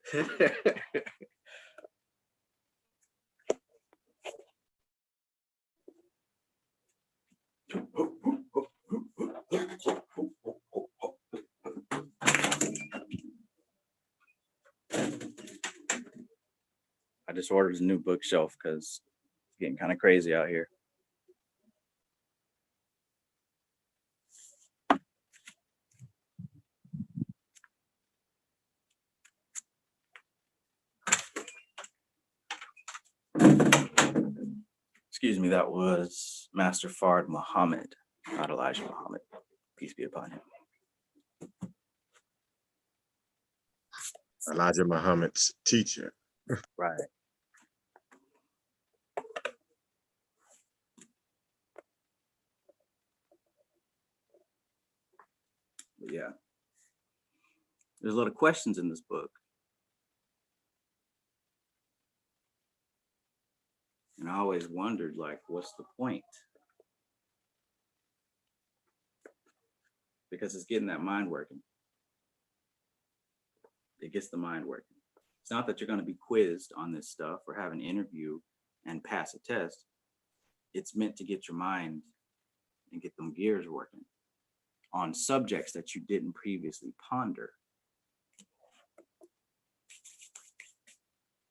I just ordered a new bookshelf because it's getting kind of crazy out here. Excuse me, that was Master Fard Muhammad, not Elijah Muhammad. Peace be upon him. Elijah Muhammad's teacher. Right. But yeah, there's a lot of questions in this book. And I always wondered, like, what's the point? Because it's getting that mind working. It gets the mind working. It's not that you're going to be quizzed on this stuff or have an interview and pass a test. It's meant to get your mind and get them gears working on subjects that you didn't previously ponder.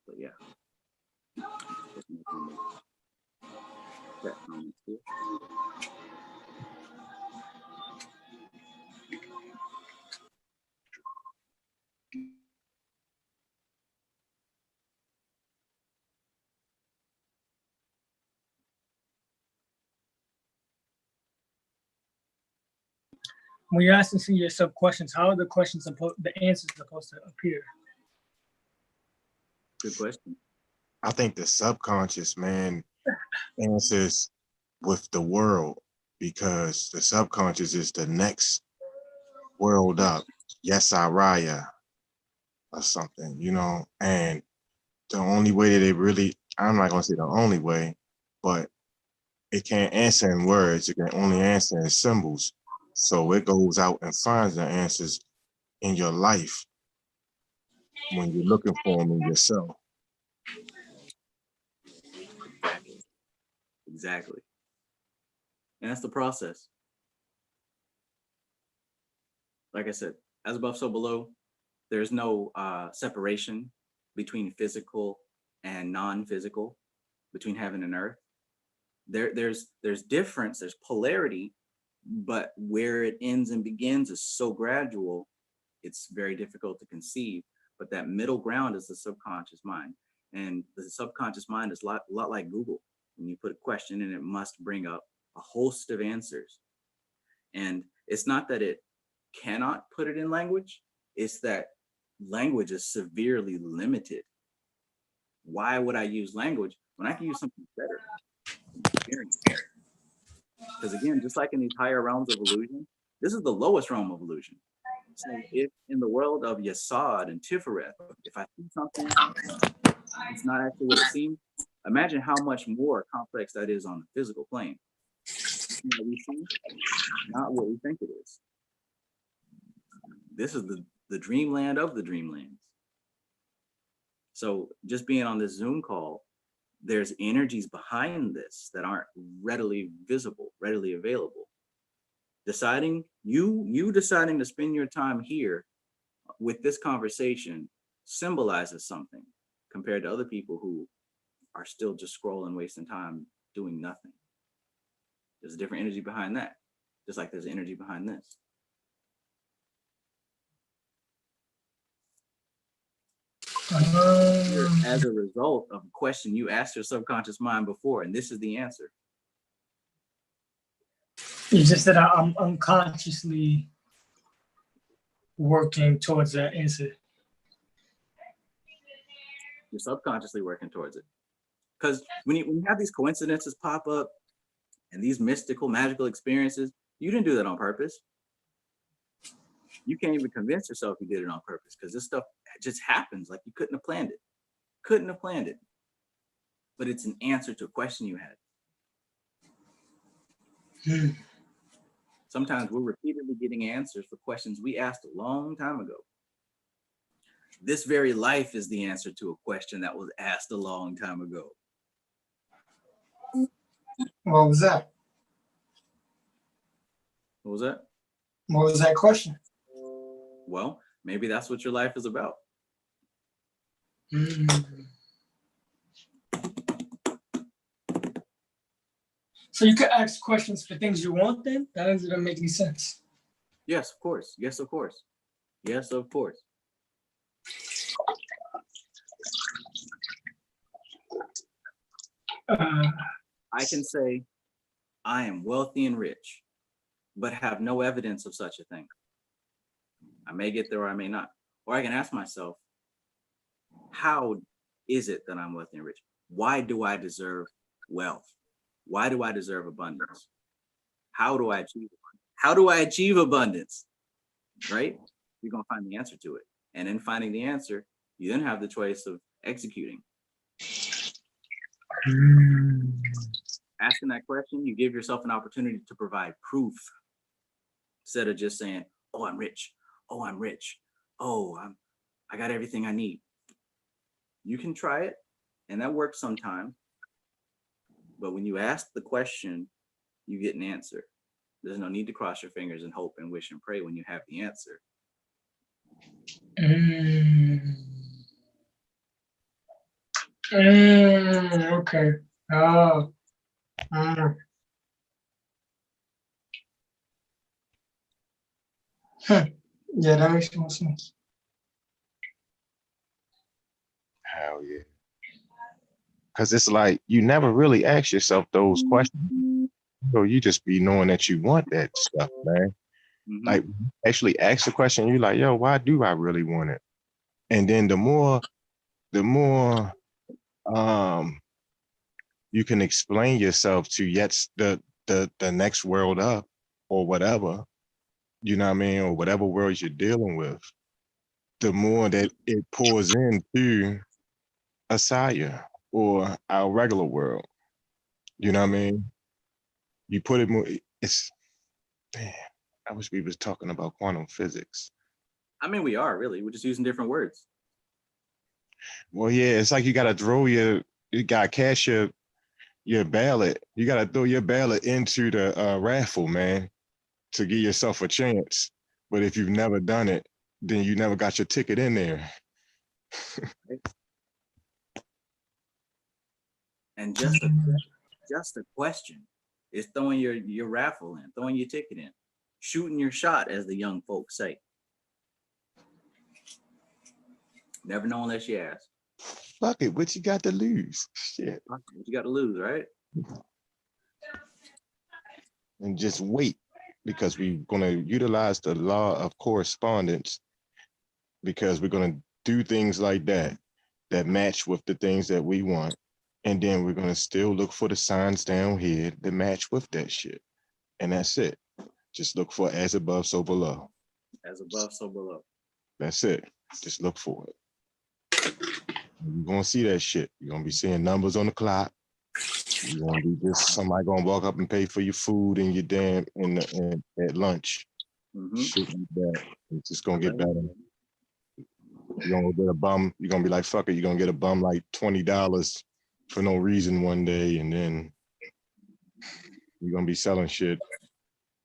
But yeah. When you're asking yourself questions, how are the answers supposed to appear? Good question. I think the subconscious, man, answers with the world, because the subconscious is the next world up. Yes, Raya or something, you know, and the only way that it really, I'm not gonna say the only way, but it can't answer in words. It can only answer in symbols. So it goes out and finds the answers in your life when you're looking for them in yourself. Exactly. And that's the process. Like I said, as above, so below. There's no separation between physical and non-physical, between heaven and earth. There's difference, there's polarity, but where it ends and begins is so gradual, it's very difficult to conceive. But that middle ground is the subconscious mind. And the subconscious mind is a lot like Google. When you put a question in, it must bring up a host of answers. And it's not that it cannot put it in language, it's that language is severely limited. Why would I use language when I can use something better? Because again, just like in these higher realms of illusion, this is the lowest realm of illusion. So if in the world of Yesod and Tifereth, if I see something, it's not actually what it seems, imagine how much more complex that is on the physical plane. What we see, not what we think it is. This is the dreamland of the dreamlands. So just being on this Zoom call, there's energies behind this that aren't readily visible, readily available. Deciding deciding to spend your time here with this conversation symbolizes something compared to other people who are still just scrolling, wasting time doing nothing. There's a different energy behind that, just like there's energy behind this. As a result of a question you asked your subconscious mind before, and this is the answer. It's just that I'm unconsciously working towards that answer. You're subconsciously working towards it. Because when you have these coincidences pop up and these mystical, magical experiences, you didn't do that on purpose. You can't even convince yourself you did it on purpose because this stuff just happens like you couldn't have planned it. Couldn't have planned it. But it's an answer to a question you had. Sometimes we're repeatedly getting answers for questions we asked a long time ago. This very life is the answer to a question that was asked a long time ago. What was that? What was that? What was that question? Well, maybe that's what your life is about. So you could ask questions for things you want then? That doesn't make any sense. Yes, of course. Yes, of course. Yes, of course. I can say I am wealthy and rich, but have no evidence of such a thing. I may get there or I may not. Or I can ask myself, how is it that I'm wealthy and rich? Why do I deserve wealth? Why do I deserve abundance? How do I achieve abundance? How do I achieve abundance? Right? You're going to find the answer to it. And in finding the answer, you then have the choice of executing. Asking that question, you give yourself an opportunity to provide proof instead of just saying, oh, I'm rich. Oh, I'm rich. Oh, I got everything I need. You can try it, and that works sometimes. But when you ask the question, you get an answer. There's no need to cross your fingers and hope and wish and pray when you have the answer. Okay. Oh. Yeah, that makes more sense. Hell yeah. Because it's like you never really ask yourself those questions. So you just be knowing that you want that stuff, man. Mm-hmm. Like actually ask the question, you're like, yo, why do I really want it? And then the more you can explain yourself to yet the next world up or whatever, you know what I mean, or whatever world you're dealing with, the more that it pours into Asaya or our regular world. You know what I mean? You put it more, it's, man, I wish we was talking about quantum physics. I mean, we are really, we're just using different words. Well, yeah, it's like you gotta cash your ballot. You gotta throw your ballot into the raffle, man, to give yourself a chance. But if you've never done it, then you never got your ticket in there. And just a question is throwing your raffle in, throwing your ticket in, shooting your shot, as the young folks say. Never know unless you ask. Fuck it, what you got to lose? Shit. What you got to lose, right? And just wait, because we're gonna utilize the law of correspondence, because we're gonna do things like that match with the things that we want. And then we're gonna still look for the signs down here that match with that shit. And that's it. Just look for as above, so below. As above, so below. That's it. Just look for it. You're gonna see that shit. You're gonna be seeing numbers on the clock. You're gonna be just somebody gonna walk up and pay for your food and your damn at lunch. Mm-hmm. Shit like that. It's just gonna get better. You're gonna get a bum. You're gonna be like, fuck it. You're gonna get a bum like $20 for no reason one day, and then you're gonna be selling shit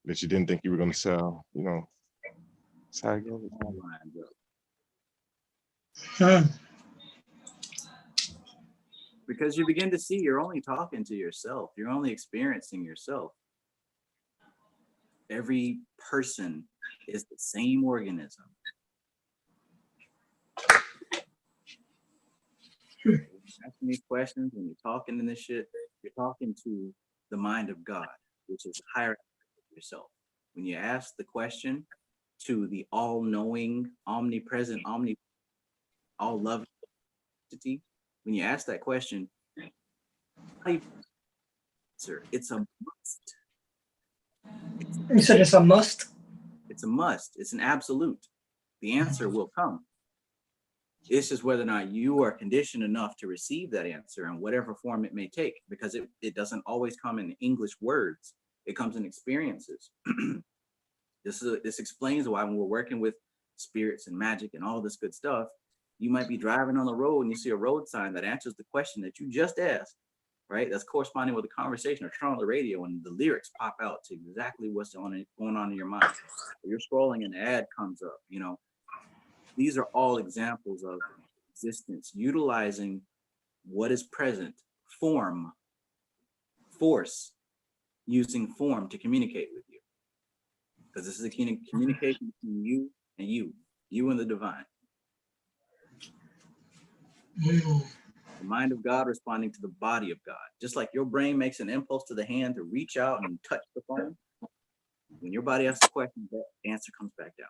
that you didn't think you were gonna sell. You know, that's how it goes. All lines up. Hmm. Because you begin to see you're only talking to yourself. You're only experiencing yourself. Every person is the same organism. Asking these questions, when you're talking in this shit, you're talking to the mind of God, which is higher than yourself. When you ask the question to the all-knowing, omnipresent, all-loving entity, when you ask that question, how do you answer? It's a must. You said it's a must? It's a must. It's an absolute. The answer will come. It's just whether or not you are conditioned enough to receive that answer in whatever form it may take, because it doesn't always come in English words. It comes in experiences. This explains why when we're working with spirits and magic and all this good stuff, you might be driving on the road and you see a road sign that answers the question that you just asked, right? That's corresponding with the conversation, or turn on the radio and the lyrics pop out to exactly what's going on in your mind. You're scrolling and an ad comes up, you know. These are all examples of existence, utilizing what is present, form, force, using form to communicate with you. Because this is a communication between you and the divine. Mm. The mind of God responding to the body of God. Just like your brain makes an impulse to the hand to reach out and touch the phone, when your body asks a question, that answer comes back down.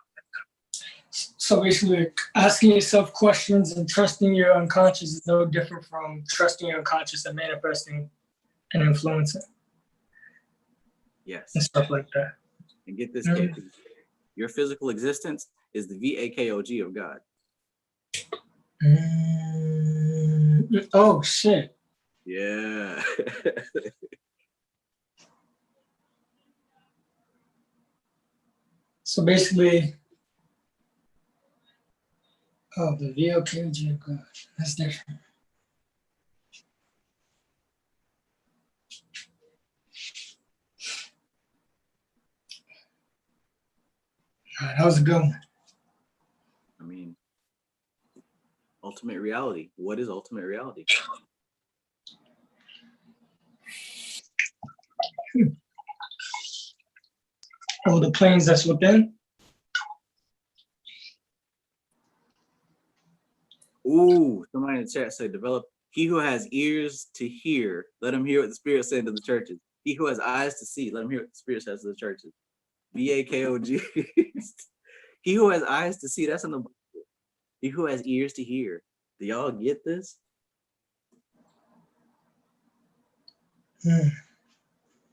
So basically, asking yourself questions and trusting your unconscious is no different from trusting your unconscious and manifesting and influencing Yes. and stuff like that. And get this, KP. Your physical existence is the VAKOG of God. Oh, shit. Yeah. So basically, oh, the VOKG of God. That's different. All right, how's it going? I mean, ultimate reality. What is ultimate reality? Oh, the planes that's within? Ooh, somebody in the chat said, develop. He who has ears to hear, let him hear what the Spirit said to the churches. He who has eyes to see, let him hear what the Spirit says to the churches. VAKOG. He who has eyes to see, that's in the Bible. He who has ears to hear. Do y'all get this?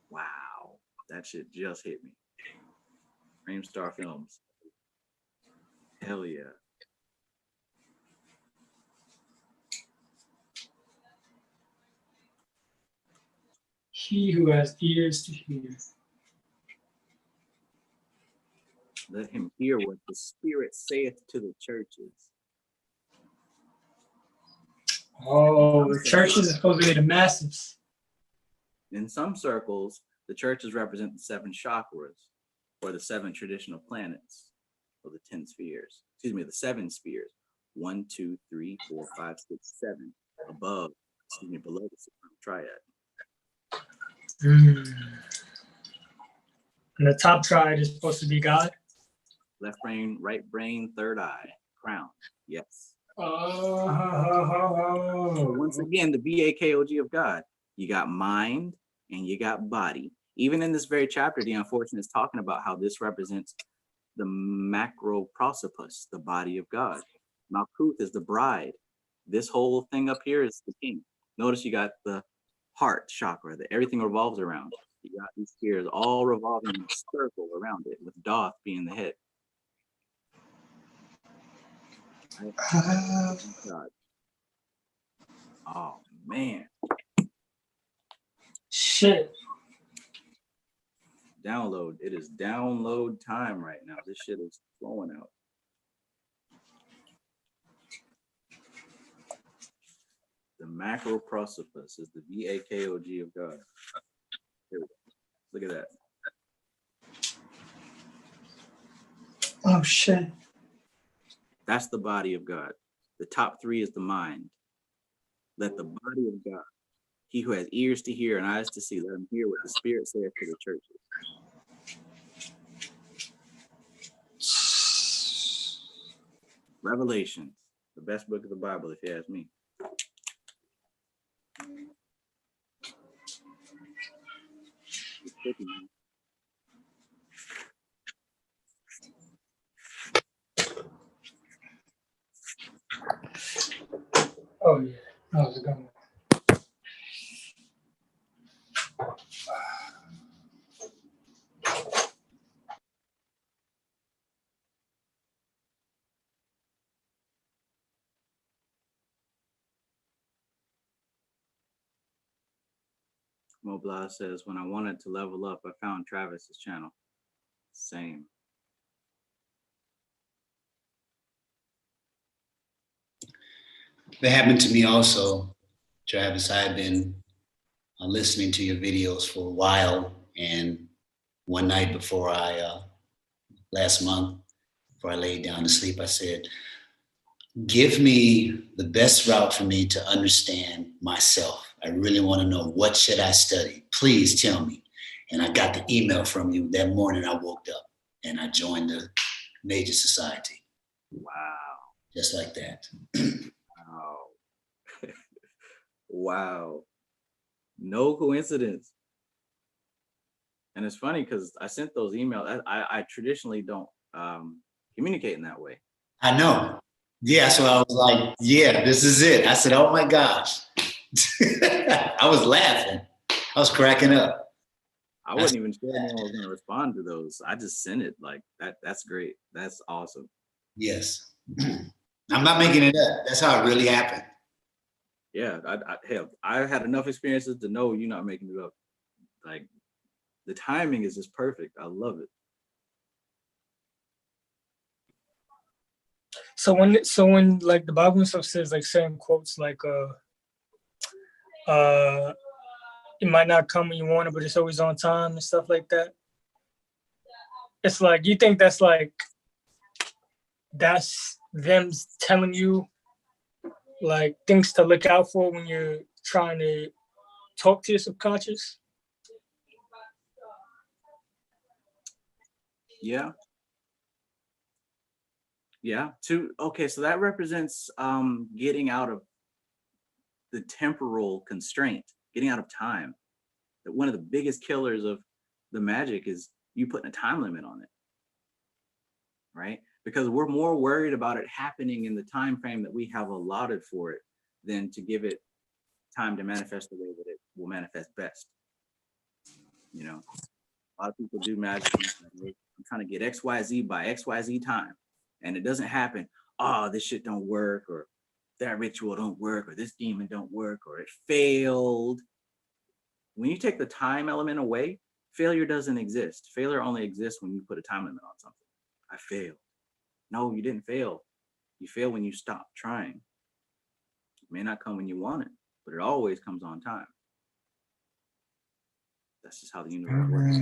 Wow, that shit just hit me. Framestar Films. Hell yeah. He who has ears to hear. Let him hear what the Spirit saith to the churches. Oh, the churches is supposed to be the masses. In some circles, the churches represent the 7 chakras, or the 7 traditional planets, or the 10 spheres. Excuse me, the 7 spheres. 1, 2, 3, 4, 5, 6, 7. Below the Supreme Triad. And the top triad is supposed to be God. Left brain, right brain, third eye, crown. Yes. Oh. Once again, the VAKOG of God. You got mind and you got body. Even in this very chapter, the unfortunate is talking about how this represents the macro prosopis, the body of God. Malkuth is the bride. This whole thing up here is the king. Notice you got the heart chakra that everything revolves around. You got these spheres all revolving in a circle around it, with Doth being the head. God. Oh man. Shit. Download. It is download time right now. This shit is flowing out. The macro precipice is the VAKOG of God. Here we go. Look at that. Oh shit. That's the body of God. The top three is the mind. Let the body of God, he who has ears to hear and eyes to see, let him hear what the Spirit saith to the churches. Revelations, the best book of the Bible, if you ask me. Oh yeah. That was a good one. Mobla says, when I wanted to level up, I found Travis's channel. Same. That happened to me also, Travis. I've been listening to your videos for a while, and one night before last month, before I laid down to sleep, I said, give me the best route for me to understand myself. I really want to know, what should I study? Please tell me. And I got the email from you that morning. I woke up and I joined the major society. Wow. Just like that. Wow. Wow. No coincidence. And it's funny because I sent those emails. I traditionally don't communicate in that way. I know. Yeah, so I was like, yeah, this is it. I said, oh my gosh. I was laughing. I was cracking up. I wasn't even sure anyone was going to respond to those. I just sent it like that. That's great. That's awesome. Yes. I'm not making it up. That's how it really happened. Yeah. Hell, I had enough experiences to know you're not making it up. Like, the timing is just perfect. I love it. So when like the Bible and stuff says like certain quotes like it might not come when you want it, but it's always on time and stuff like that. It's like, you think that's them telling you like things to look out for when you're trying to talk to your subconscious? Yeah. Yeah. Okay, so that represents getting out of the temporal constraint, getting out of time. That one of the biggest killers of the magic is you putting a time limit on it. Right? Because we're more worried about it happening in the time frame that we have allotted for it than to give it time to manifest the way that it will manifest best. You know, a lot of people do magic. I'm trying to get XYZ by XYZ time, and it doesn't happen. Oh, this shit don't work, or that ritual don't work, or this demon don't work, or it failed. When you take the time element away, failure doesn't exist. Failure only exists when you put a time limit on something. I failed. No, you didn't fail. You fail when you stop trying. It may not come when you want it, but it always comes on time. That's just how the universe works.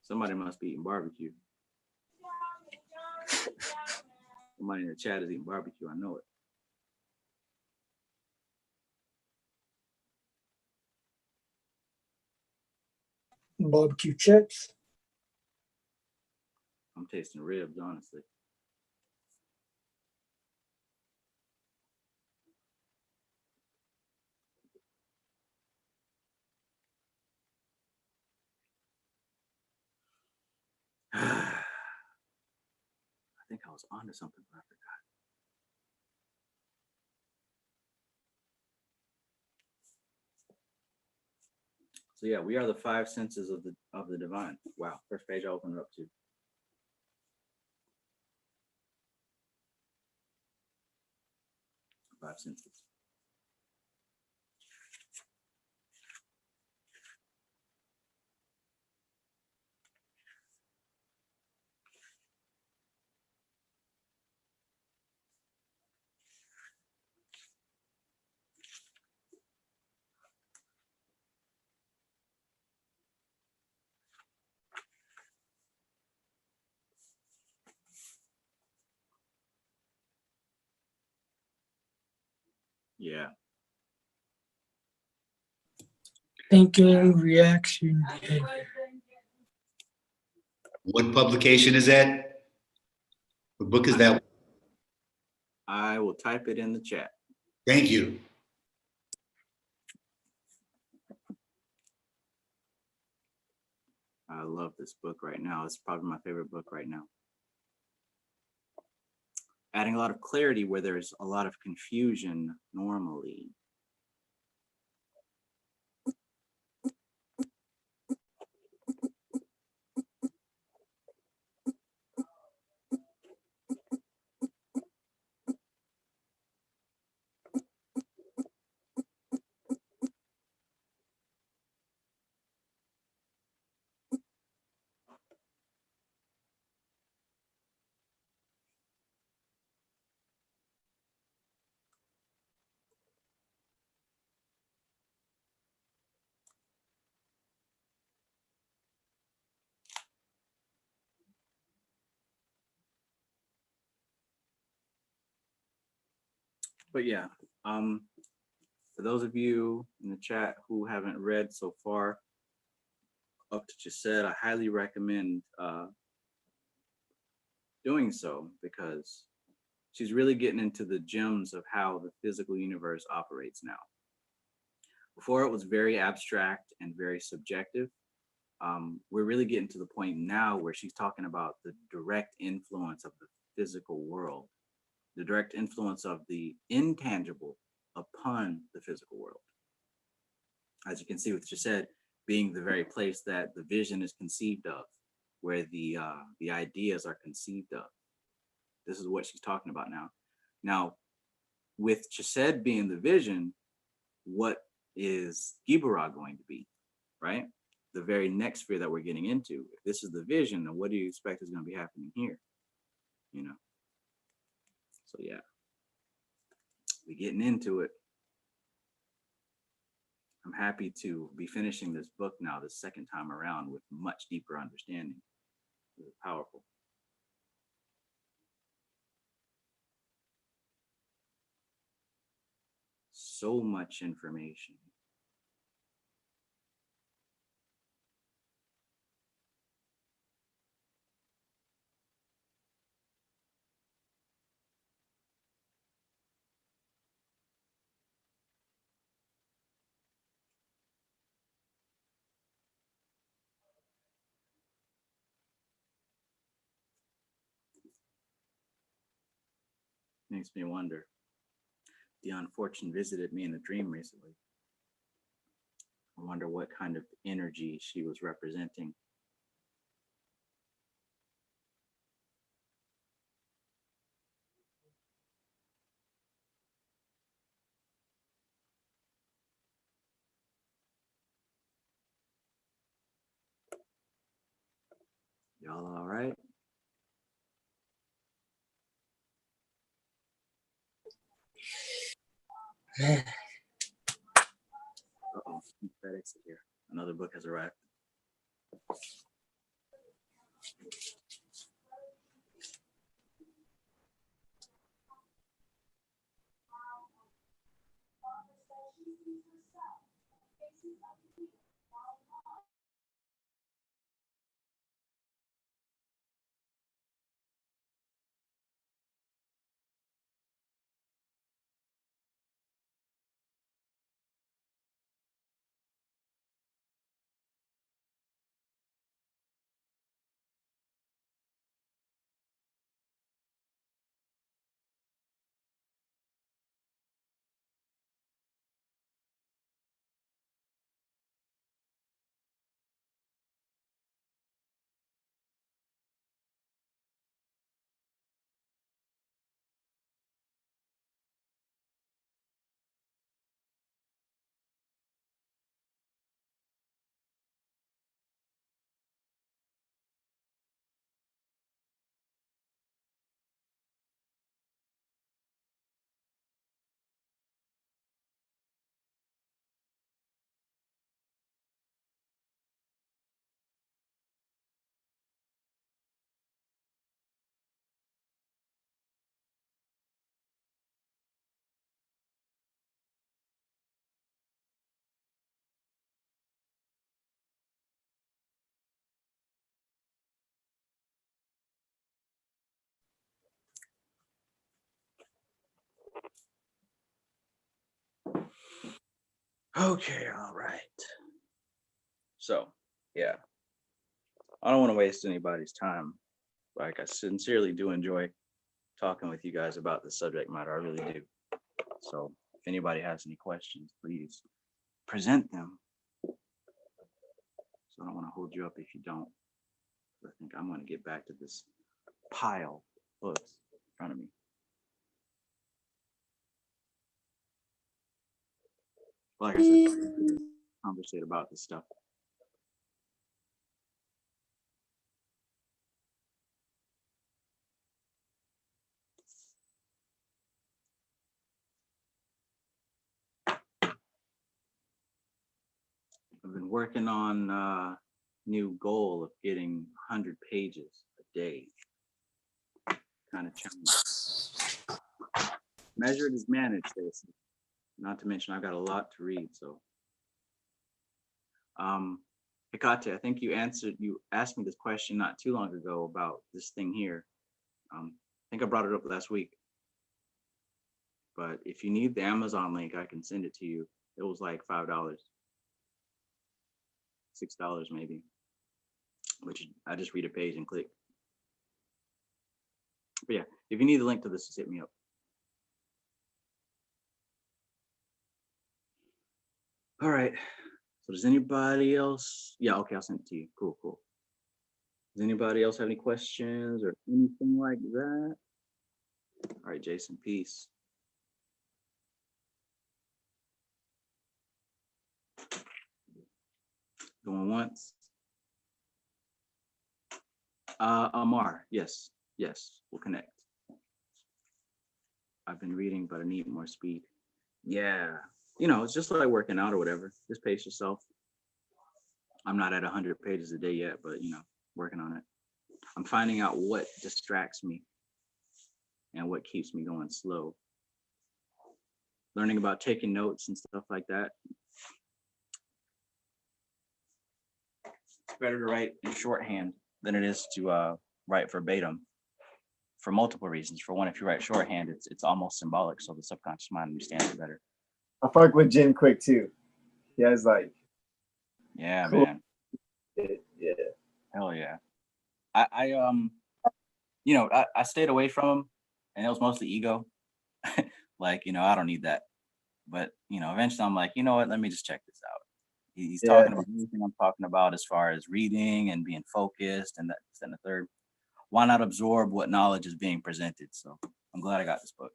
Somebody must be eating barbecue. Somebody in the chat is eating barbecue. I know it. Barbecue chips. I'm tasting ribs, honestly. I think I was onto something, but I forgot. So yeah, we are the five senses of the divine. Wow, first page I opened it up to. Five senses. Yeah. Thinking, reaction, behavior. What publication is that? What book is that? I will type it in the chat. Thank you. I love this book right now. It's probably my favorite book right now. Adding a lot of clarity where there's a lot of confusion normally. But yeah, for those of you in the chat who haven't read so far up to Chesed, I highly recommend doing so, because she's really getting into the gems of how the physical universe operates now. Before, it was very abstract and very subjective. We're really getting to the point now where she's talking about the direct influence of the physical world, the direct influence of the intangible upon the physical world. As you can see with Chesed being the very place that the vision is conceived of, where the ideas are conceived of. This is what she's talking about now. Now, with Chesed being the vision, what is Gibora going to be, right? The very next sphere that we're getting into. If this is the vision, then what do you expect is going to be happening here? You know? So yeah, we're getting into it. I'm happy to be finishing this book now, the second time around, with much deeper understanding. It's powerful. So much information. Makes me wonder. The unfortunate visited me in a dream recently. I wonder what kind of energy she was representing. Y'all all right? Uh-oh, FedEx is here. Another book has arrived. Okay, all right. So, yeah, I don't want to waste anybody's time. Like, I sincerely do enjoy talking with you guys about the subject matter. I really do. So, if anybody has any questions, please present them. So, I don't want to hold you up if you don't. I think I'm going to get back to this pile of books in front of me. Like I said, conversate about this stuff. I've been working on a new goal of getting 100 pages a day. Kind of challenge. Measured is managed, basically. Not to mention I've got a lot to read, so. Hikate, I think you asked me this question not too long ago about this thing here. I think I brought it up last week. But if you need the Amazon link, I can send it to you. It was like $5, $6 maybe. Which I just read a page and click. But yeah, if you need the link to this, just hit me up. All right. So does anybody else? Yeah, okay, I'll send it to you. Cool, cool. Does anybody else have any questions or anything like that? All right, Jason, peace. Going once. Amar, yes, we'll connect. I've been reading, but I need more speed. Yeah, it's just like working out or whatever. Just pace yourself. I'm not at 100 pages a day yet, but working on it. I'm finding out what distracts me and what keeps me going slow. Learning about taking notes and stuff like that. It's better to write in shorthand than it is to write verbatim for multiple reasons. For one, if you write shorthand, it's almost symbolic, so the subconscious mind understands it better. I fuck with Jim quick too. He has Yeah, cool. Man. Yeah. Hell yeah. I stayed away from him, and it was mostly ego. I don't need that. But eventually I'm like, you know what? Let me just check this out. He's talking about everything I'm talking about as far as reading and being focused and that and the third. Why not absorb what knowledge is being presented? So I'm glad I got this book.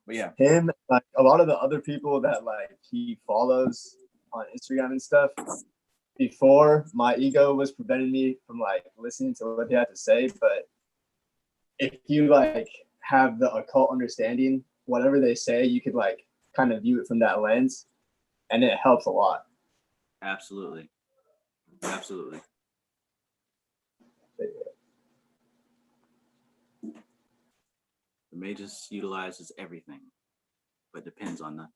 But yeah, him, a lot of the other people that he follows on Instagram and stuff. Before, my ego was preventing me from listening to what they had to say. But if you have the occult understanding, whatever they say, you could kind of view it from that lens, and it helps a lot. Absolutely. The Magus utilizes everything, but depends on nothing.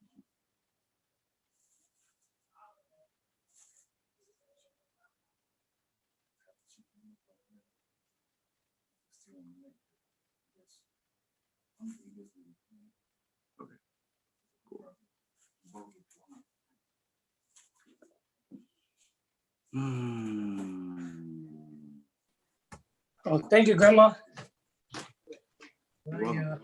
Okay. Cool. Oh, thank you, Grandma. I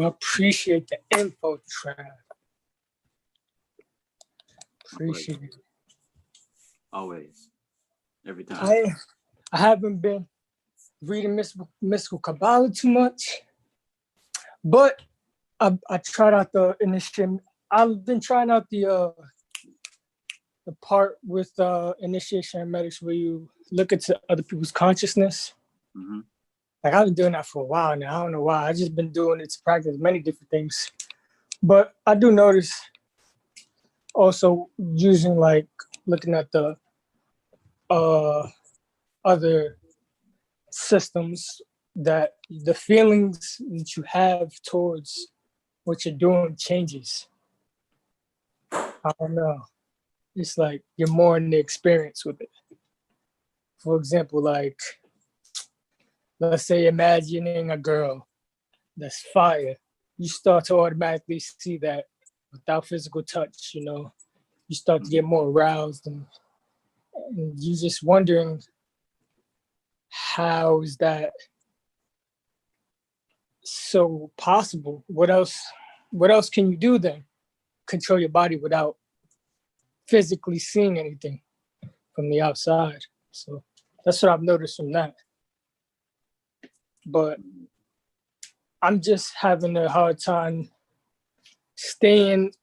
appreciate the info, Trav. Appreciate it. Always. Every time. I haven't been reading mystical Kabbalah too much, but I tried out the initiation. I've been trying out the part with initiation hermetics where you look into other people's consciousness. Mm-hmm. I've been doing that for a while now. I don't know why. I've just been doing it to practice many different things. But I do notice also using looking at the other systems that the feelings that you have towards what you're doing changes. I don't know. It's you're more in the experience with it. For example, let's say imagining a girl that's fire. You start to automatically see that without physical touch, you start to get more aroused, and you're just wondering, how is that so possible? What else can you do then? Control your body without physically seeing anything from the outside. So that's what I've noticed from that. But I'm just having a hard time staying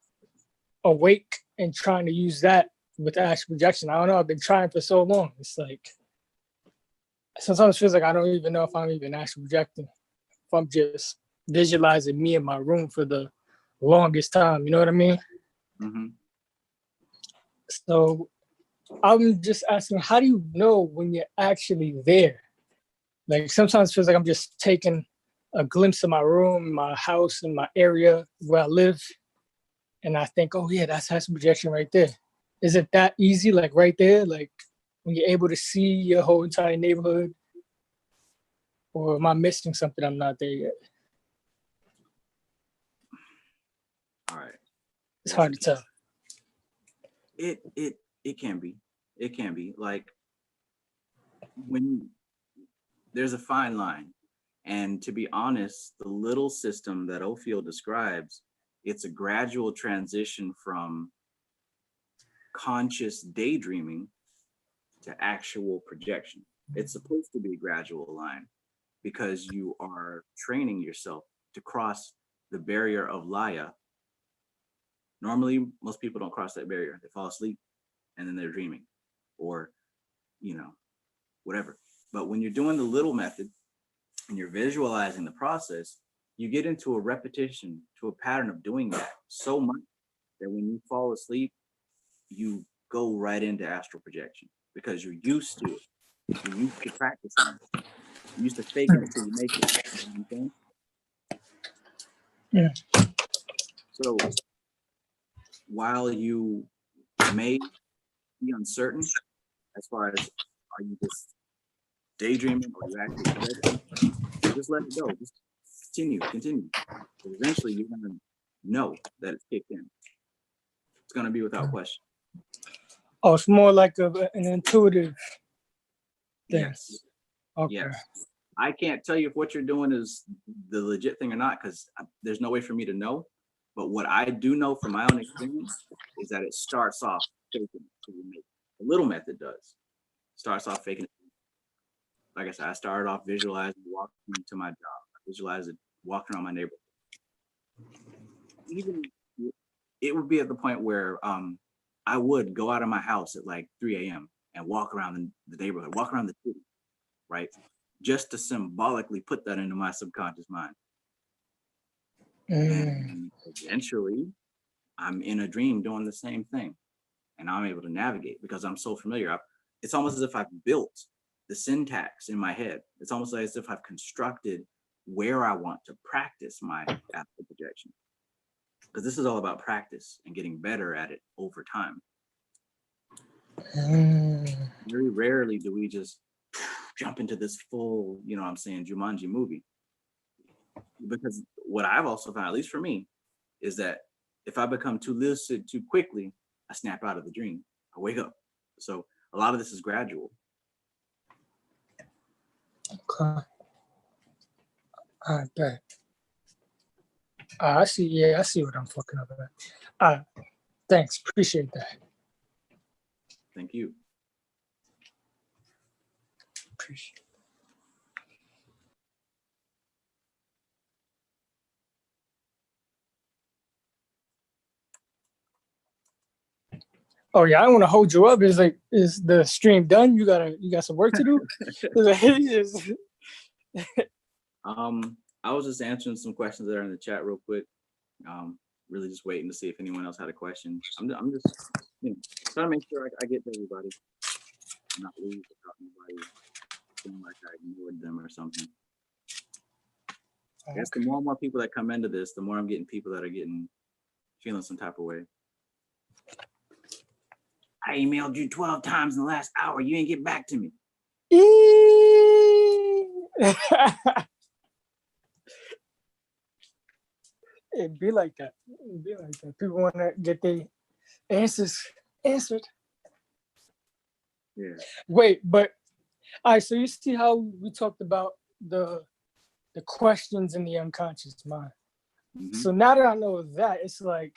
awake and trying to use that with astral projection. I don't know. I've been trying for so long. It's like sometimes it feels like I don't even know if I'm even astral projecting. If I'm just visualizing me in my room for the longest time. You know what I mean? Mm-hmm. So I'm just asking, how do you know when you're actually there? Like sometimes it feels like I'm just taking a glimpse of my room, my house, and my area where I live. And I think, oh yeah, that's astral projection right there. Is it that easy? Like right there? Like when you're able to see your whole entire neighborhood? Or am I missing something? I'm not there yet. All right. It's hard to tell. It can be. It can be. Like when there's a fine line. And to be honest, the little system that Ophiel describes, it's a gradual transition from conscious daydreaming to actual projection. It's supposed to be a gradual line because you are training yourself to cross the barrier of Laya. Normally, most people don't cross that barrier. They fall asleep and then they're dreaming or, whatever. But when you're doing the little method and you're visualizing the process, you get into a repetition, to a pattern of doing that so much that when you fall asleep, you go right into astral projection because you're used to it. You're used to practicing it. You're used to faking it till you make it. You know what I'm saying? Yeah. So while you may be uncertain as far as are you just daydreaming or you actually projecting, just let it go. Just continue. But eventually you're gonna know that it's kicked in. It's gonna be without question. Oh, it's more like an intuitive thing. Yes. Okay. Yes. I can't tell you if what you're doing is the legit thing or not, because there's no way for me to know. But what I do know from my own experience is that it starts off faking it till you make it. The little method does. Starts off faking it. Like I said, I started off visualizing walking to my job. I visualized it walking around my neighborhood. Even it would be at the point where I would go out of my house at like 3 a.m. and walk around the neighborhood, walk around the city, right? Just to symbolically put that into my subconscious mind. And eventually I'm in a dream doing the same thing and I'm able to navigate because I'm so familiar. It's almost as if I've built the syntax in my head. It's almost like as if I've constructed where I want to practice my astral projection. Because this is all about practice and getting better at it over time. Very rarely do we just jump into this full, Jumanji movie. Because what I've also found, at least for me, is that if I become too lucid too quickly, I snap out of the dream. I wake up. So a lot of this is gradual. Okay. I bet. I see. Yeah, I see what I'm fucking up at. Thanks. Appreciate that. Thank you. Appreciate it. Oh yeah, I don't want to hold you up. Is the stream done? You got some work to do? I was just answering some questions that are in the chat real quick. Really just waiting to see if anyone else had a question. I'm just trying to make sure I get to everybody. Not leave without anybody feeling like I ignored them or something. I guess the more and more people that come into this, the more I'm getting people that are feeling some type of way. I emailed you 12 times in the last hour. You ain't get back to me. It'd be like that. It'd be like that. People want to get their answers answered. Yeah. Wait, but all right. So you see how we talked about the questions in the unconscious mind. Mhm. So now that I know that, it's like,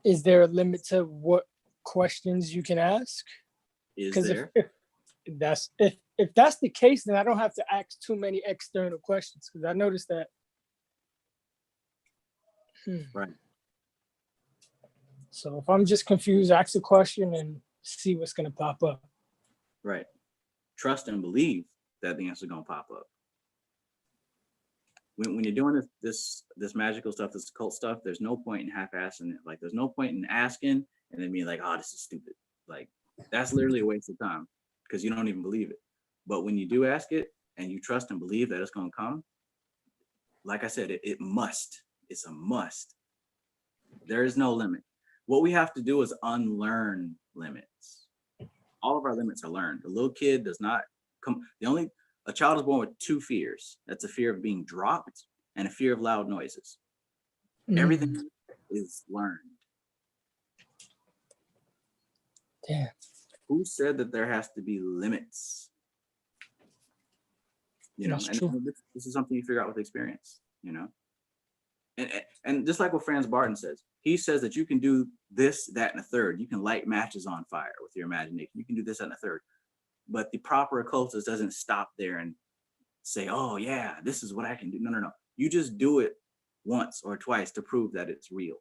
is there a limit to what questions you can ask? Is Because there? if that's the case, then I don't have to ask too many external questions. Because I noticed that. Right. So if I'm just confused, ask a question and see what's gonna pop up. Right. Trust and believe that the answer is gonna pop up. When you're doing this magical stuff, this occult stuff, there's no point in half-assing it. Like, there's no point in asking and then being like, oh, this is stupid. Like, that's literally a waste of time because you don't even believe it. But when you do ask it and you trust and believe that it's gonna come, like I said, it must. It's a must. There is no limit. What we have to do is unlearn limits. All of our limits are learned. A little kid does not come. A child is born with two fears. That's a fear of being dropped and a fear of loud noises. Everything is learned. Damn. Who said that there has to be limits? That's true. This is something you figure out with experience, And just like what Franz Barton says, he says that you can do this, that, and a third. You can light matches on fire with your imagination. You can do this, that, and a third. But the proper occultist doesn't stop there and say, oh, yeah, this is what I can do. No. You just do it once or twice to prove that it's real.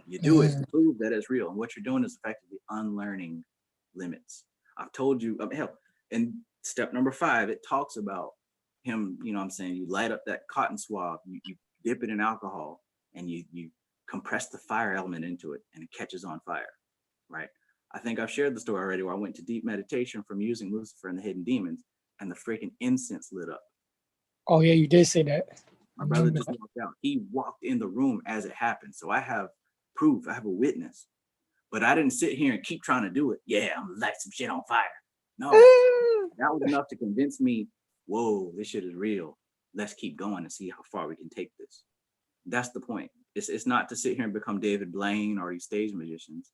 You do it to prove that it's real. And what you're doing is effectively unlearning limits. I've told you, hell, in step number 5, it talks about him, you light up that cotton swab, you dip it in alcohol, and you compress the fire element into it, and it catches on fire, right? I think I've shared the story already where I went to deep meditation from using Lucifer and the hidden demons, and the freaking incense lit up. Oh yeah, you did say that. My brother just walked out. He walked in the room as it happened. So I have proof, I have a witness. But I didn't sit here and keep trying to do it. Yeah, I'm gonna light some shit on fire. No, that was enough to convince me, whoa, this shit is real. Let's keep going and see how far we can take this. That's the point. It's not to sit here and become David Blaine or these stage magicians.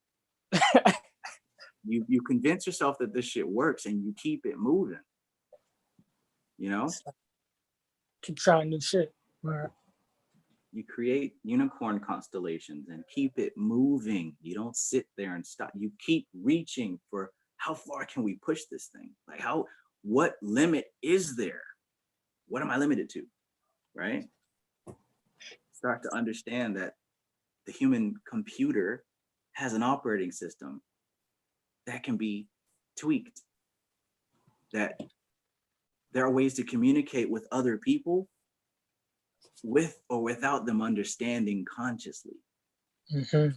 You convince yourself that this shit works and you keep it moving. Keep trying new shit. Right. You create unicorn constellations and keep it moving. You don't sit there and stop. You keep reaching for how far can we push this thing? Like what limit is there? What am I limited to? Right? Start to understand that the human computer has an operating system that can be tweaked, that there are ways to communicate with other people with or without them understanding consciously. Mm-hmm.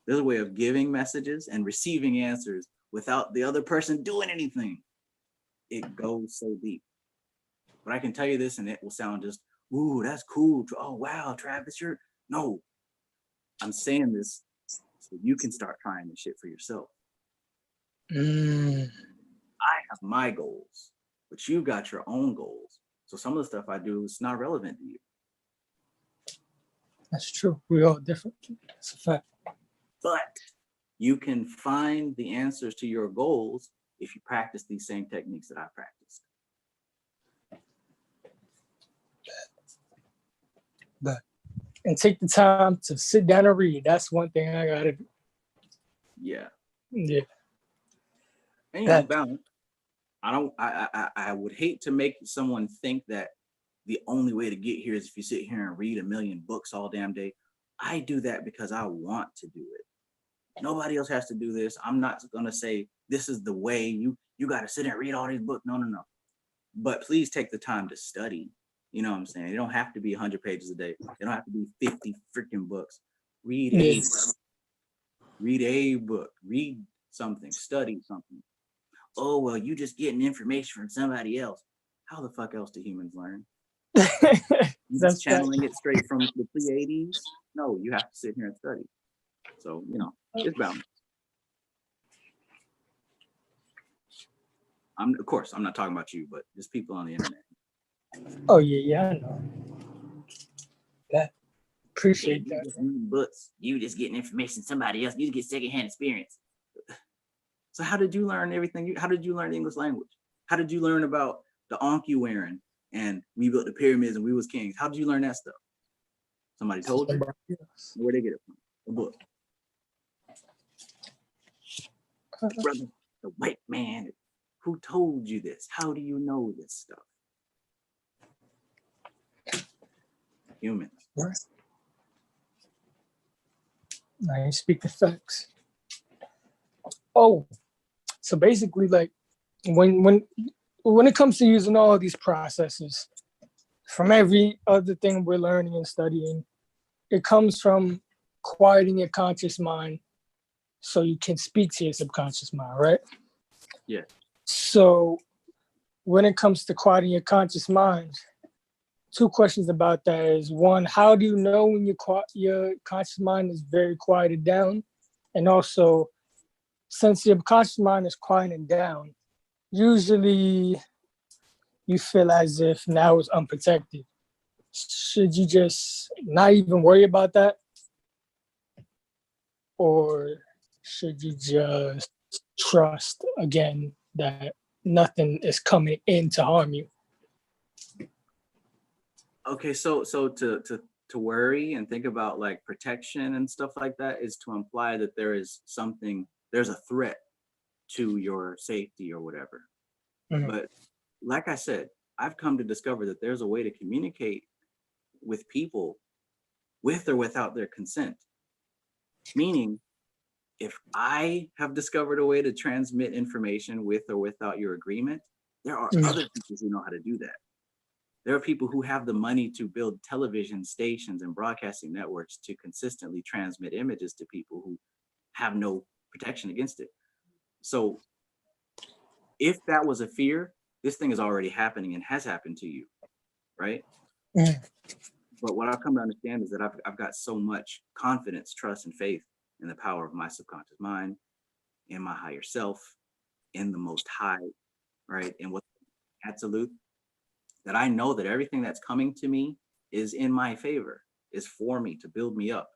There's a way of giving messages and receiving answers without the other person doing anything. It goes so deep. But I can tell you this and it will sound just, ooh, that's cool. Oh, wow, Travis, no. I'm saying this so you can start trying this shit for yourself. I have my goals, but you got your own goals. So some of the stuff I do is not relevant to you. That's true. We're all different. That's a fact. But you can find the answers to your goals if you practice these same techniques that I practiced. And take the time to sit down and read. That's one thing I gotta do. Yeah. Yeah. And balance. I would hate to make someone think that the only way to get here is if you sit here and read 1 million books all damn day. I do that because I want to do it. Nobody else has to do this. I'm not gonna say this is the way you got to sit and read all these books. No. But please take the time to study. You know what I'm saying? You don't have to be 100 pages a day. It don't have to be 50 freaking books. Read a book. Read something. Study something. Oh, well, you just getting information from somebody else. How the fuck else do humans learn? You just channeling it straight from the Pleiades? No, you have to sit here and study. So, it's balanced. Of course, I'm not talking about you, but just people on the internet. Oh, yeah, I know. Appreciate You that. just read books. You just getting information somebody else. You just get secondhand experience. So how did you learn everything? How did you learn the English language? How did you learn about the Ankh you wearing and we built the pyramids and we was kings? How did you learn that stuff? Somebody told you? Where'd they get it from? A book. Brother, the white man, who told you this? How do you know this stuff? Humans. Right. I speak the facts. Oh, so basically, like when it comes to using all these processes, from every other thing we're learning and studying, it comes from quieting your conscious mind so you can speak to your subconscious mind, right? Yeah. So when it comes to quieting your conscious mind, two questions about that is, one, how do you know when your conscious mind is very quieted down? And also, since your conscious mind is quieting down, usually you feel as if now it's unprotected. Should you just not even worry about that? Or should you just trust again that nothing is coming in to harm you? Okay, so to worry and think about like protection and stuff like that is to imply that there's a threat to your safety or whatever. Mhm. But like I said, I've come to discover that there's a way to communicate with people with or without their consent. Meaning, if I have discovered a way to transmit information with or without your agreement, there are other people who know how to do that. There are people who have the money to build television stations and broadcasting networks to consistently transmit images to people who have no protection against it. So if that was a fear, this thing is already happening and has happened to you, right? Mhm. But what I've come to understand is that I've got so much confidence, trust, and faith in the power of my subconscious mind, in my higher self, in the Most High, right? And what absolute, that I know that everything that's coming to me is in my favor, is for me, to build me up,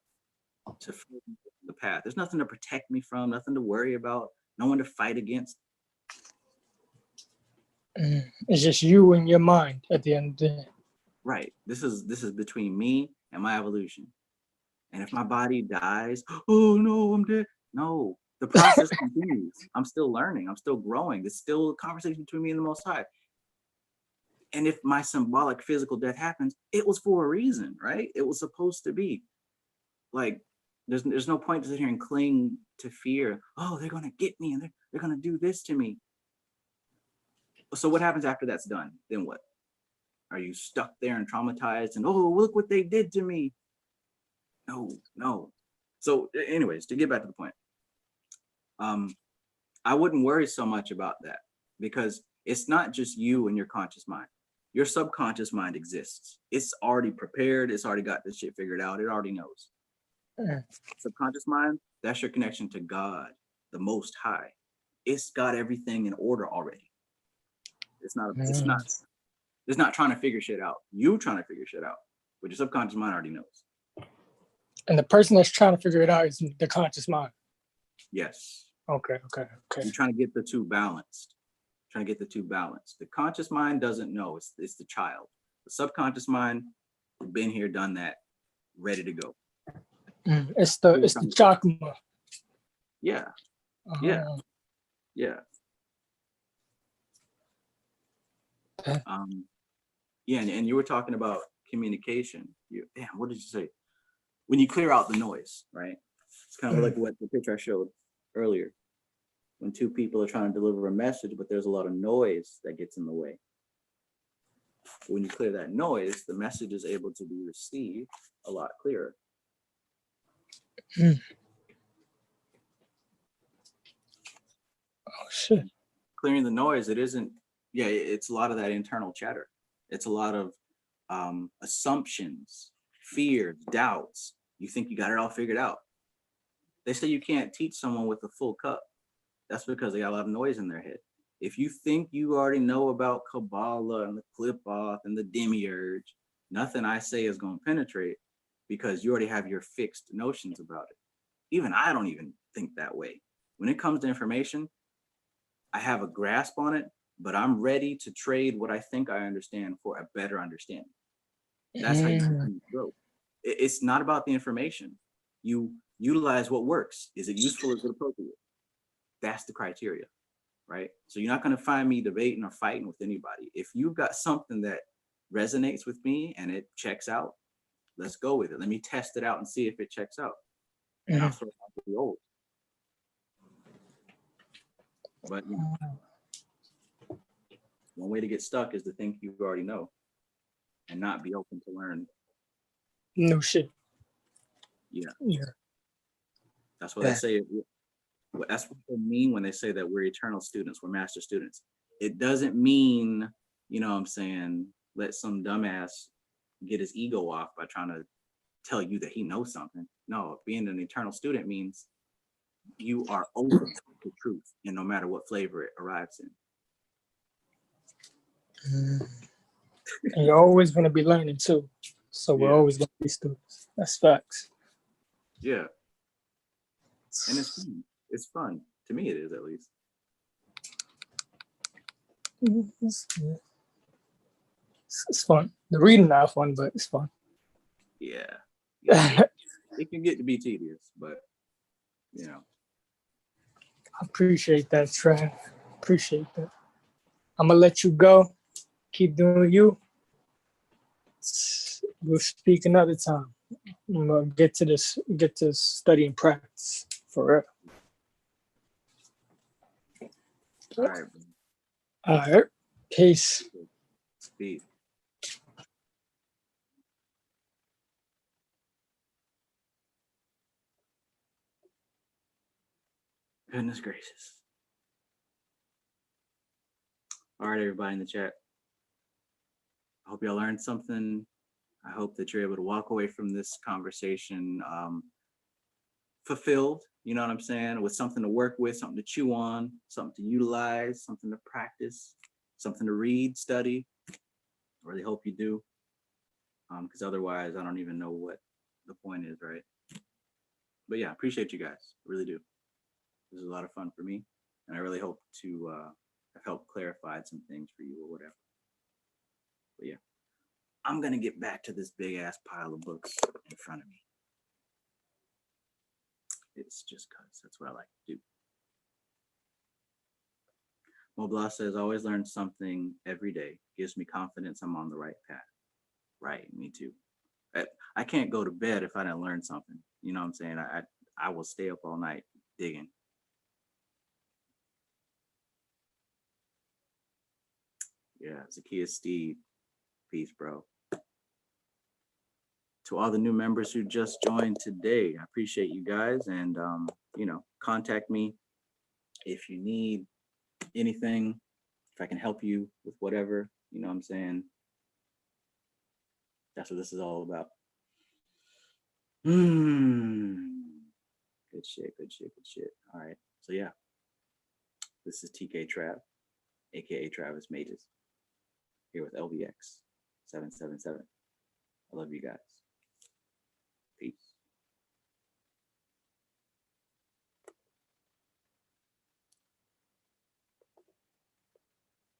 to follow the path. There's nothing to protect me from, nothing to worry about, no one to fight against. It's just you and your mind at the end of the day. Right. This is between me and my evolution. And if my body dies, oh no, I'm dead. No, the process continues. I'm still learning. I'm still growing. There's still a conversation between me and the Most High. And if my symbolic physical death happens, it was for a reason, right? It was supposed to be. Like, there's no point to sit here and cling to fear. Oh, they're gonna get me and they're gonna do this to me. So what happens after that's done? Then what? Are you stuck there and traumatized and, oh, look what they did to me? No. So anyways, to get back to the point, I wouldn't worry so much about that because it's not just you and your conscious mind. Your subconscious mind exists. It's already prepared. It's already got this shit figured out. It already knows. Subconscious mind, that's your connection to God, the Most High. It's got everything in order already. It's not trying to figure shit out. You trying to figure shit out, but your subconscious mind already knows. And the person that's trying to figure it out is the conscious mind. Yes. Okay. You're trying to get the two balanced. The conscious mind doesn't know. It's the child. The subconscious mind, we've been here, done that, ready to go. It's the chakma. Yeah. Uh-huh. Yeah. And you were talking about communication. What did you say? When you clear out the noise, right? It's kind of like what the picture I showed earlier. When two people are trying to deliver a message, but there's a lot of noise that gets in the way. When you clear that noise, the message is able to be received a lot clearer. Oh shit. Clearing the noise, it's a lot of that internal chatter. It's a lot of assumptions, fears, doubts. You think you got it all figured out. They say you can't teach someone with a full cup. That's because they got a lot of noise in their head. If you think you already know about Kabbalah and the clip off and the demiurge, nothing I say is going to penetrate because you already have your fixed notions about it. Even I don't even think that way. When it comes to information, I have a grasp on it, but I'm ready to trade what I think I understand for a better understanding. That's how you grow. It's not about the information. You utilize what works. Is it useful? Is it appropriate? That's the criteria, right? So you're not going to find me debating or fighting with anybody. If you've got something that resonates with me and it checks out, let's go with it. Let me test it out and see if it checks out. And I'll throw it out to the old. But you know, one way to get stuck is to think you already know and not be open to learn. No shit. Yeah. Yeah. That's what they say. That's what they mean when they say that we're eternal students, we're master students. It doesn't mean, you know what I'm saying, let some dumbass get his ego off by trying to tell you that he knows something. No, being an eternal student means you are open to truth, and no matter what flavor it arrives in. And you're always going to be learning too. So we're always going to be students. That's facts. Yeah. And it's fun. It's fun. To me, it is, at least. It's fun. The reading not fun, but it's fun. Yeah. It can get to be tedious, but, you know. I appreciate that, Trav. Appreciate that. I'm going to let you go. Keep doing you. We'll speak another time. I'm going to get to study and practice for real. All right. All right. Peace. Peace. Goodness gracious. All right, everybody in the chat. I hope y'all learned something. I hope that you're able to walk away from this conversation fulfilled, you know what I'm saying, with something to work with, something to chew on, something to utilize, something to practice, something to read, study. I really hope you do, because otherwise I don't even know what the point is, right? But yeah, I appreciate you guys. I really do. This is a lot of fun for me, and I really hope to have helped clarify some things for you or whatever. But yeah, I'm gonna get back to this big ass pile of books in front of me. It's just cause that's what I like to do. Mobla says, always learn something every day. Gives me confidence I'm on the right path. Right, me too. I can't go to bed if I didn't learn something. You know what I'm saying? I will stay up all night digging. Yeah, Zacchaeus Steve. Peace, bro. To all the new members who just joined today, I appreciate you guys. And, you know, contact me if you need anything, if I can help you with whatever, you know what I'm saying? That's what this is all about. Good shit, good shit, good shit. All right, so yeah, this is TK Trav, aka Travis Mages, here with LVX 777. I love you guys. Peace.